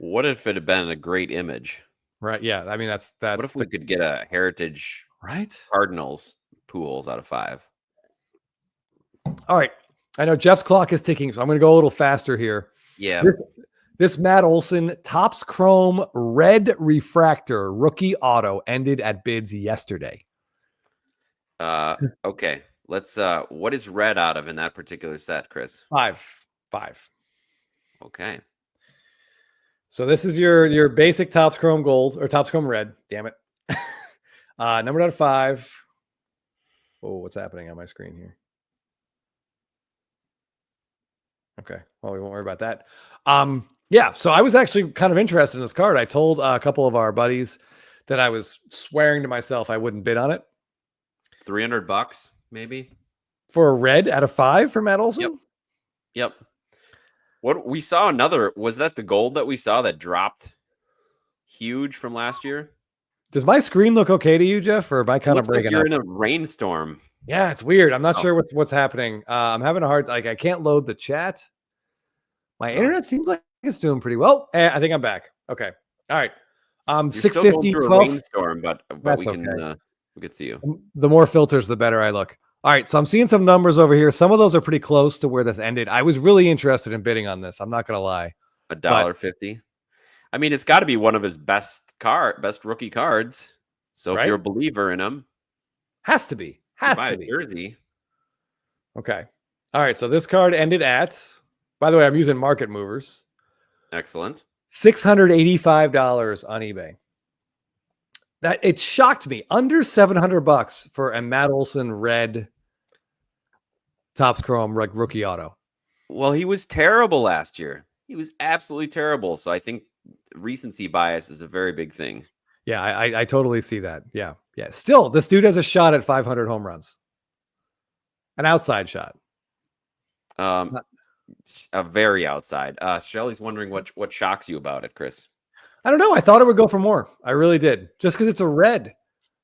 Speaker 1: What if it had been a great image?
Speaker 2: Right. Yeah. I mean, that's
Speaker 1: what if we could get a Heritage Cardinals Pujols out of 5?
Speaker 2: All right. I know Jeff's clock is ticking, so I'm going to go a little faster here.
Speaker 1: Yeah.
Speaker 2: This Matt Olson Topps Chrome Red Refractor rookie auto ended at bids yesterday.
Speaker 1: Okay. Let's what is red out of in that particular set, Chris?
Speaker 2: 5.
Speaker 1: Okay.
Speaker 2: So this is your basic Topps Chrome Gold or Topps Chrome Red. Damn it. Numbered out of 5. Oh, what's happening on my screen here? Okay. Well, we won't worry about that. Yeah. So I was actually kind of interested in this card. I told a couple of our buddies that I was swearing to myself I wouldn't bid on it.
Speaker 1: $300 maybe
Speaker 2: for a red out of 5 for Matt Olson.
Speaker 1: Yep. What we saw was that the gold that we saw that dropped huge from last year?
Speaker 2: Does my screen look okay to you, Jeff, or am I kind of breaking
Speaker 1: up? You're in a rainstorm.
Speaker 2: Yeah, it's weird. I'm not sure what's happening. I'm having a hard, I can't load the chat. My internet seems like it's doing pretty well. I think I'm back. Okay. All right. 650, 12.
Speaker 1: Rainstorm, but we can. Good to see you.
Speaker 2: The more filters, the better I look. All right, so I'm seeing some numbers over here. Some of those are pretty close to where this ended. I was really interested in bidding on this. I'm not going to lie.
Speaker 1: $1.50. I mean, it's got to be one of his best rookie cards. So if you're a believer in him,
Speaker 2: has to be.
Speaker 1: Buy a jersey.
Speaker 2: Okay. All right. So this card ended at. By the way, I'm using Market Movers.
Speaker 1: Excellent.
Speaker 2: $685 on eBay. That it shocked me. Under $700 for a Matt Olson red Topps Chrome rookie auto.
Speaker 1: Well, he was terrible last year. He was absolutely terrible. So I think recency bias is a very big thing.
Speaker 2: Yeah, I totally see that. Yeah. Still, this dude has a shot at 500 home runs. An outside shot.
Speaker 1: A very outside. Shelly's wondering what shocks you about it, Chris.
Speaker 2: I don't know. I thought it would go for more. I really did. Just because it's a red.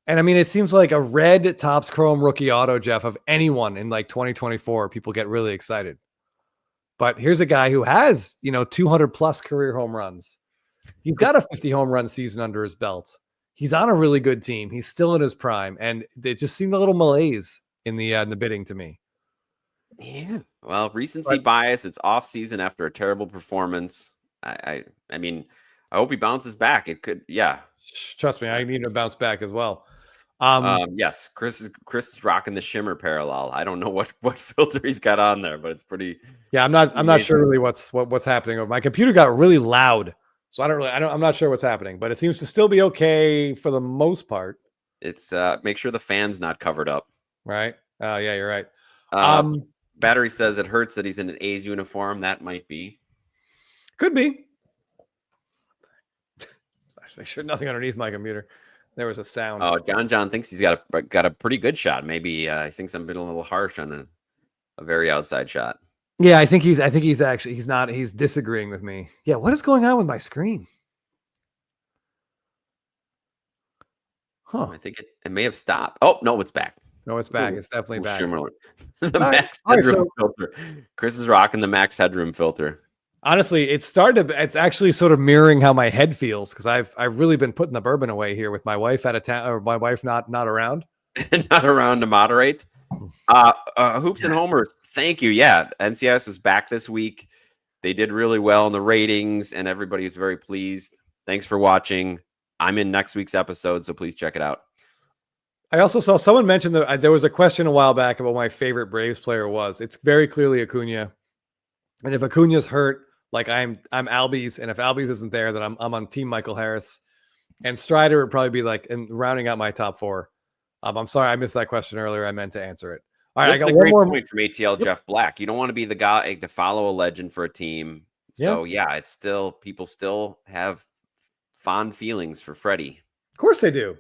Speaker 2: And I mean, it seems like a red Topps Chrome rookie auto, Jeff, of anyone in like 2024, people get really excited. But here's a guy who has, 200 plus career home runs. He's got a 50 home run season under his belt. He's on a really good team. He's still in his prime. And it just seemed a little malaise in the bidding to me.
Speaker 1: Yeah. Well, recency bias. It's off season after a terrible performance. I mean, I hope he bounces back. It could, yeah.
Speaker 2: Trust me, I need to bounce back as well.
Speaker 1: Yes, Chris is rocking the shimmer parallel. I don't know what filter he's got on there, but it's pretty.
Speaker 2: Yeah, I'm not sure really what's happening. My computer got really loud, so I'm not sure what's happening, but it seems to still be okay for the most part.
Speaker 1: It's make sure the fan's not covered up.
Speaker 2: Right. Yeah, you're right.
Speaker 1: Battery says it hurts that he's in an A's uniform. That might be.
Speaker 2: Could be. Make sure nothing underneath my computer. There was a sound.
Speaker 1: Oh, John thinks he's got a pretty good shot. Maybe he thinks I'm being a little harsh on a very outside shot.
Speaker 2: Yeah, I think he's disagreeing with me. Yeah, what is going on with my screen? Huh.
Speaker 1: I think it may have stopped. Oh, no, it's back.
Speaker 2: No, it's back. It's definitely back.
Speaker 1: The max headroom filter. Chris is rocking the max headroom filter.
Speaker 2: Honestly, it's actually sort of mirroring how my head feels because I've really been putting the bourbon away here with my wife out of town, or my wife not around.
Speaker 1: Not around to moderate. Hoops and Homers, thank you. Yeah, NCIS was back this week. They did really well in the ratings, and everybody is very pleased. Thanks for watching. I'm in next week's episode, so please check it out.
Speaker 2: I also saw someone mention that there was a question a while back about what my favorite Braves player was. It's very clearly Acuna. And if Acuna's hurt, like I'm Albies, and if Albies isn't there, then I'm on Team Michael Harris. And Strider would probably be like in rounding out my top four. I'm sorry I missed that question earlier. I meant to answer it. All right,
Speaker 1: this is a great point from ATL Jeff Black. You don't want to be the guy to follow a legend for a team. So yeah, it's still people still have fond feelings for Freddie.
Speaker 2: Of course they do.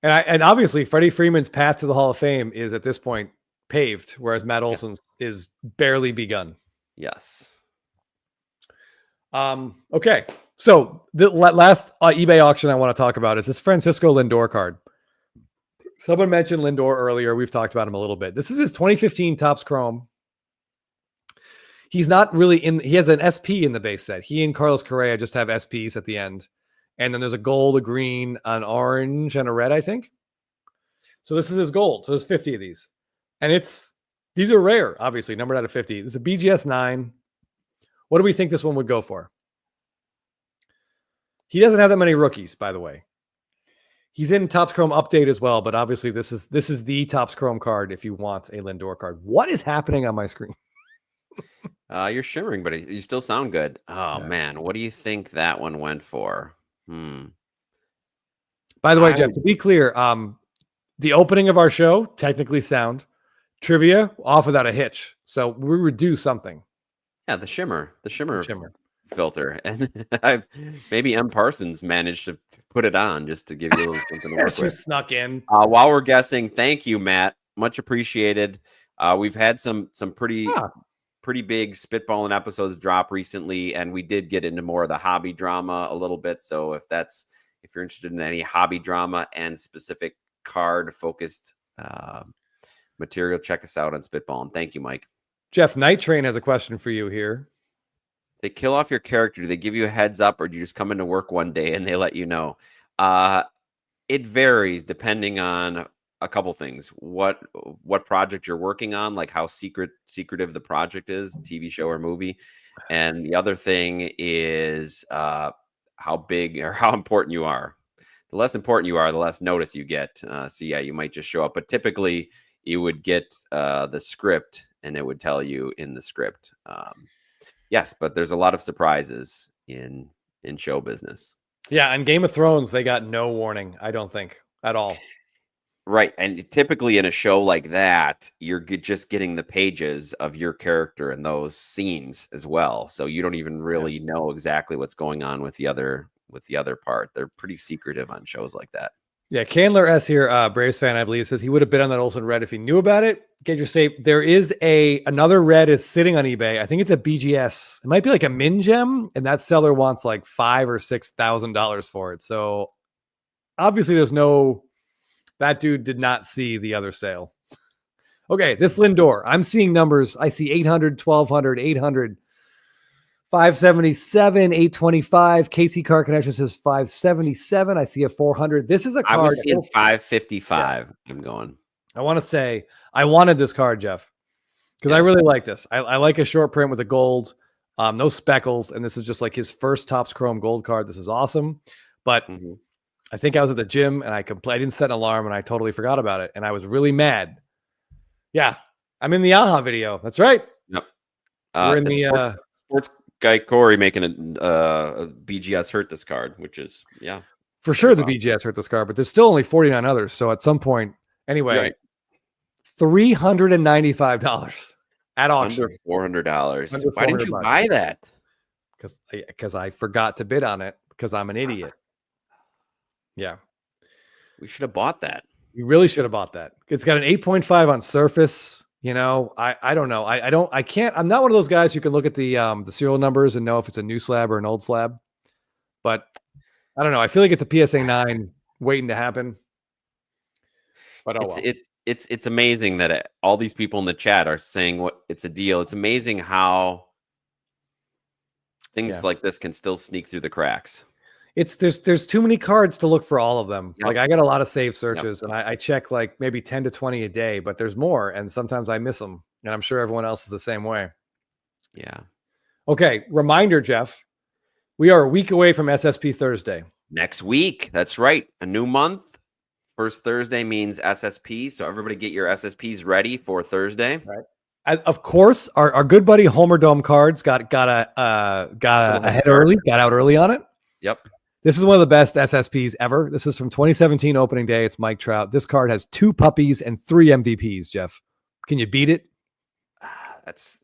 Speaker 2: And obviously Freddie Freeman's path to the Hall of Fame is at this point paved, whereas Matt Olson's is barely begun.
Speaker 1: Yes.
Speaker 2: Okay. So the last eBay auction I want to talk about is this Francisco Lindor card. Someone mentioned Lindor earlier. We've talked about him a little bit. This is his 2015 Topps Chrome. He's not really he has an SP in the base set. He and Carlos Correa just have SPs at the end. And then there's a gold, a green, an orange, and a red, I think. So this is his gold. So there's 50 of these. And these are rare, obviously, numbered out of 50. It's a BGS 9. What do we think this one would go for? He doesn't have that many rookies, by the way. He's in Topps Chrome Update as well, but obviously this is the Topps Chrome card if you want a Lindor card. What is happening on my screen?
Speaker 1: You're shimmering, but you still sound good. Oh, man. What do you think that one went for?
Speaker 2: By the way, Jeff, to be clear, the opening of our show, technically sound. Trivia, off without a hitch. So we would do something.
Speaker 1: Yeah, the shimmer filter. And maybe M. Parsons managed to put it on just to give you a little something to work
Speaker 2: with. Snuck in.
Speaker 1: While we're guessing, thank you, Matt. Much appreciated. We've had some pretty big spitballing episodes drop recently, and we did get into more of the hobby drama a little bit. So if you're interested in any hobby drama and specific card focused material, check us out on Spitballing. Thank you, Mike.
Speaker 2: Jeff, Night Train has a question for you here.
Speaker 1: They kill off your character. Do they give you a heads up, or do you just come into work one day and they let you know? It varies depending on a couple things. What project you're working on, like how secretive the project is, TV show or movie. And the other thing is how big or how important you are. The less important you are, the less notice you get. So yeah, you might just show up. But typically you would get the script and it would tell you in the script. Yes, but there's a lot of surprises in show business.
Speaker 2: Yeah, and Game of Thrones, they got no warning, I don't think, at all.
Speaker 1: Right. And typically in a show like that, you're just getting the pages of your character in those scenes as well. So you don't even really know exactly what's going on with the other part. They're pretty secretive on shows like that.
Speaker 2: Yeah, Candler S here, Braves fan, I believe, says he would have bid on that Olsen red if he knew about it. Get your safe. There is another red is sitting on eBay. I think it's a BGS. It might be like a min gem, and that seller wants like $5,000 or $6,000 for it. So obviously, that dude did not see the other sale. Okay, this Lindor, I'm seeing numbers. I see 800, 1200, 800. 577, 825. Casey Car Connection says 577. I see a 400. This is a card.
Speaker 1: I was seeing 555. Yeah. I'm going.
Speaker 2: I want to say I wanted this card, Jeff, because I really like this. I like a short print with a gold, no speckles, and this is just like his first Topps Chrome gold card. This is awesome. But I think I was at the gym and I didn't set an alarm and I totally forgot about it. And I was really mad. Yeah, I'm in the AHA video. That's right.
Speaker 1: Yep.
Speaker 2: We're in the
Speaker 1: sports guy Corey making a BGS hurt this card, which is
Speaker 2: for sure the BGS hurt this card, but there's still only 49 others. So at some point, anyway,
Speaker 1: right.
Speaker 2: $395 at auction.
Speaker 1: Under $400. Why didn't you buy that?
Speaker 2: Because I forgot to bid on it because I'm an idiot. Yeah,
Speaker 1: we should have bought that.
Speaker 2: You really should have bought that. It's got an 8.5 on surface. You know, I don't know. I can't. I'm not one of those guys who can look at the serial numbers and know if it's a new slab or an old slab. But I don't know. I feel like it's a PSA 9 waiting to happen. But
Speaker 1: it's amazing that all these people in the chat are saying what it's a deal. It's amazing how things like this can still sneak through the cracks.
Speaker 2: There's too many cards to look for all of them. Yep. Like I got a lot of save searches and I check like maybe 10 to 20 a day, but there's more. And sometimes I miss them. And I'm sure everyone else is the same way.
Speaker 1: Yeah.
Speaker 2: Okay. Reminder, Jeff, we are a week away from SSP Thursday.
Speaker 1: Next week. That's right. A new month. First Thursday means SSP. So everybody get your SSPs ready for Thursday.
Speaker 2: Right. Of course, our good buddy Homer Dome Cards got out early on it.
Speaker 1: Yep.
Speaker 2: This is one of the best SSPs ever. This is from 2017 opening day. It's Mike Trout. This card has 2 puppies and 3 MVPs, Jeff. Can you beat it?
Speaker 1: That's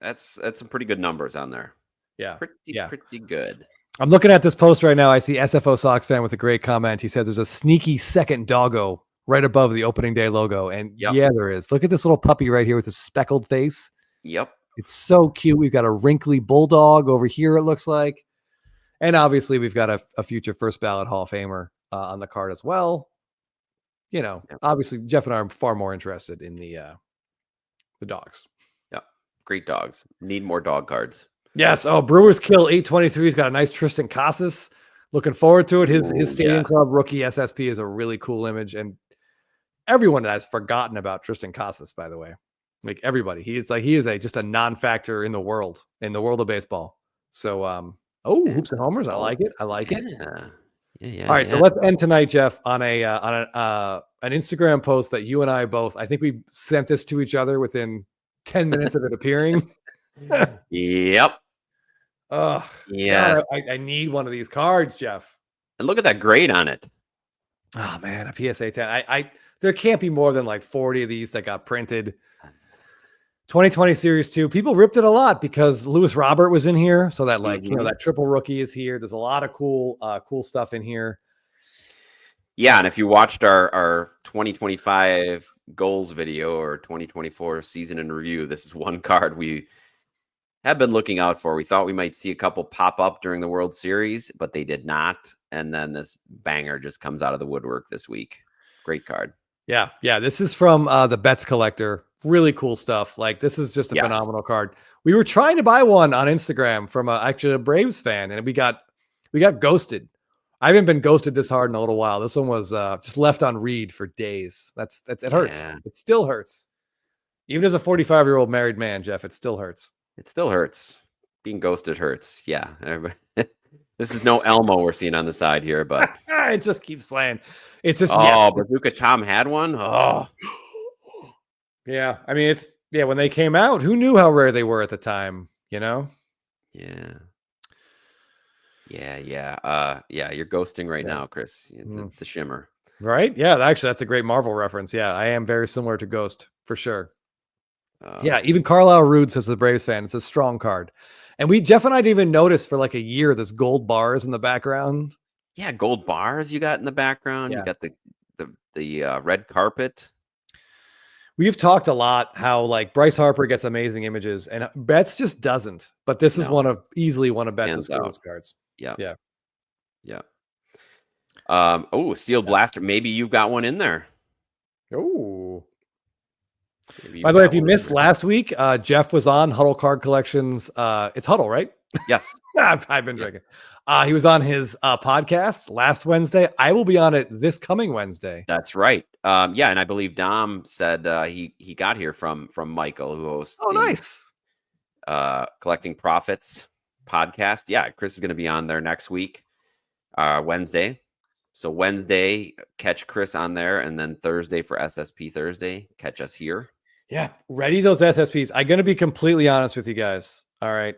Speaker 1: some pretty good numbers on there.
Speaker 2: Yeah.
Speaker 1: Pretty good.
Speaker 2: I'm looking at this post right now. I see SFO Sox fan with a great comment. He says there's a sneaky second doggo right above the opening day logo. And yeah, there is. Look at this little puppy right here with a speckled face.
Speaker 1: Yep.
Speaker 2: It's so cute. We've got a wrinkly bulldog over here, it looks like. And obviously, we've got a future first ballot Hall of Famer on the card as well. You know, obviously, Jeff and I are far more interested in the dogs.
Speaker 1: Yeah, great dogs. Need more dog cards.
Speaker 2: Yes. Oh, Brewers Kill 823. He's got a nice Tristan Casas. Looking forward to it. His Stadium Club rookie SSP is a really cool image, and everyone has forgotten about Tristan Casas. By the way, like everybody, he is just a non-factor in the world of baseball. So, hoops and homers. I like it.
Speaker 1: Yeah.
Speaker 2: All right. So let's end tonight, Jeff, on an Instagram post that you and I both, I think we sent this to each other within 10 minutes of it appearing.
Speaker 1: Yep.
Speaker 2: Oh, yes. I need one of these cards, Jeff.
Speaker 1: And look at that grade on it.
Speaker 2: Oh man, a PSA 10. There can't be more than like 40 of these that got printed. 2020 Series 2, people ripped it a lot because Lewis Robert was in here. So that that triple rookie is here. There's a lot of cool stuff in here.
Speaker 1: Yeah. And if you watched our 2025 goals video or 2024 season in review, this is one card we have been looking out for. We thought we might see a couple pop up during the World Series, but they did not. And then this banger just comes out of the woodwork this week. Great card.
Speaker 2: Yeah. This is from the Bets Collector. Really cool stuff. Like this is just a phenomenal card. We were trying to buy one on Instagram from actually a Braves fan, and we got ghosted. I haven't been ghosted this hard in a little while. This one was just left on read for days. It hurts.
Speaker 1: Yeah.
Speaker 2: It still hurts. Even as a 45-year-old married man, Jeff, it still hurts.
Speaker 1: It still hurts. Being ghosted hurts. Yeah. This is no Elmo we're seeing on the side here, but
Speaker 2: it just keeps playing. It's just
Speaker 1: Bazooka Tom had one. Oh,
Speaker 2: yeah. I mean, when they came out, who knew how rare they were at the time? You know?
Speaker 1: Yeah. You're ghosting right now, Chris. The shimmer.
Speaker 2: Right? Yeah, actually, that's a great Marvel reference. Yeah, I am very similar to Ghost for sure. Yeah, even Carlisle Rude says the Braves fan. It's a strong card. And Jeff and I didn't even notice for like a year this gold bars in the background.
Speaker 1: Yeah, gold bars you got in the background.
Speaker 2: Yeah.
Speaker 1: You got the red carpet.
Speaker 2: We've talked a lot how like Bryce Harper gets amazing images and Betts just doesn't. But this is easily one of Betts' coolest cards.
Speaker 1: Yeah.
Speaker 2: Yeah.
Speaker 1: Sealed Blaster. Maybe you've got one in there.
Speaker 2: Oh. By the way, if you missed last week, Jeff was on Huddle Card Collections. It's Huddle, right?
Speaker 1: Yes.
Speaker 2: I've been drinking. He was on his podcast last Wednesday. I will be on it this coming Wednesday.
Speaker 1: That's right. And I believe Dom said he got here from Michael, who hosts
Speaker 2: nice.
Speaker 1: Collecting Profits podcast. Yeah, Chris is going to be on there next week, Wednesday. So Wednesday, catch Chris on there, and then Thursday for SSP Thursday, catch us here.
Speaker 2: Yeah, ready those SSPs. I'm going to be completely honest with you guys. All right.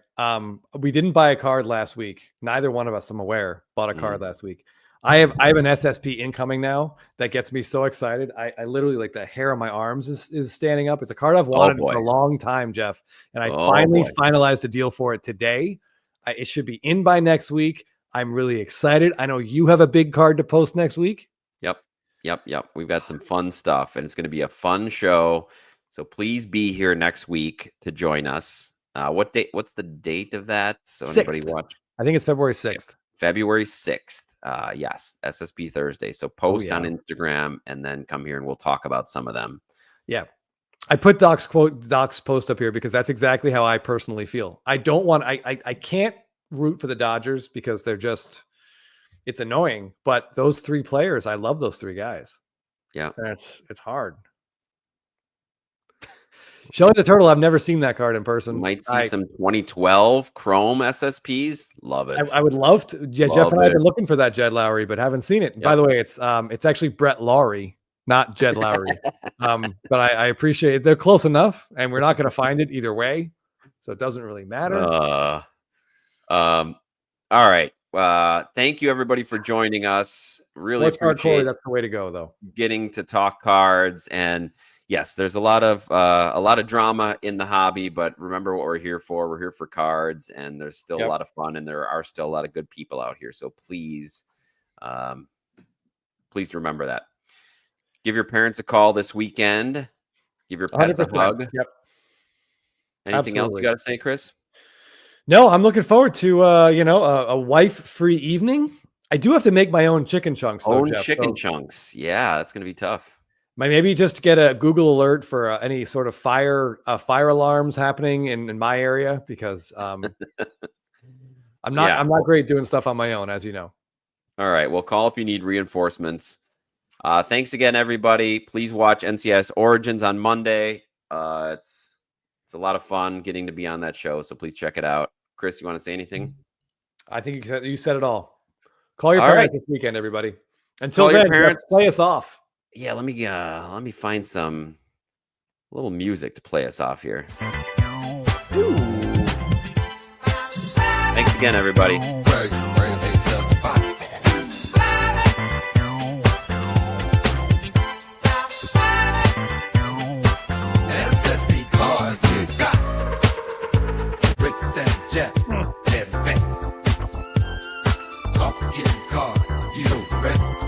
Speaker 2: We didn't buy a card last week. Neither one of us, I'm aware, bought a card last week. I have an SSP incoming now that gets me so excited. I literally, like, the hair on my arms is standing up. It's a card I've wanted for a long time, Jeff. And I finally finalized a deal for it today. It should be in by next week. I'm really excited. I know you have a big card to post next week.
Speaker 1: Yep. We've got some fun stuff, and it's going to be a fun show. So please be here next week to join us. What date? What's the date of that? So
Speaker 2: 6th.
Speaker 1: Anybody watch?
Speaker 2: I think it's February 6th.
Speaker 1: February 6th. Yes, SSP Thursday. So post on Instagram and then come here and we'll talk about some of them. Yeah.
Speaker 2: I put Doc's post up here because that's exactly how I personally feel. I don't want, I can't root for the Dodgers because it's annoying, but those three players, I love those three guys.
Speaker 1: Yeah.
Speaker 2: And it's hard. Shelly the Turtle, I've never seen that card in person.
Speaker 1: Might see some 2012 Chrome SSPs. Love it.
Speaker 2: I would love to. Yeah, Jeff and I have been looking for that Jed Lowry, but haven't seen it. Yep. By the way, it's actually Brett Lowry, not Jed Lowry. But I appreciate it. They're close enough, and we're not going to find it either way, so it doesn't really matter.
Speaker 1: All right. Thank you everybody for joining us. Really appreciate
Speaker 2: that's the way to go, though.
Speaker 1: Getting to talk cards. And yes, there's a lot of drama in the hobby, but remember what we're here for. We're here for cards, and there's still a lot of fun, and there are still a lot of good people out here. So please remember that. Give your parents a call this weekend. Give your pets 100%. A hug.
Speaker 2: Yep.
Speaker 1: Anything else you got to say, Chris?
Speaker 2: No, I'm looking forward to a wife-free evening. I do have to make my own chicken chunks.
Speaker 1: Chunks. Yeah, that's gonna be tough.
Speaker 2: Maybe just get a Google alert for any sort of fire alarms happening in my area, because I'm not great doing stuff on my own, as you know.
Speaker 1: All right, well, call if you need reinforcements. Thanks again, everybody. Please watch NCIS Origins on Monday. It's a lot of fun getting to be on that show, so please check it out. Chris, you want to say anything?
Speaker 2: I think you said it all. Call your parents this weekend, everybody. Until then, play us off.
Speaker 1: Yeah, let me find some little music to play us off here. Ooh. Thanks again, everybody.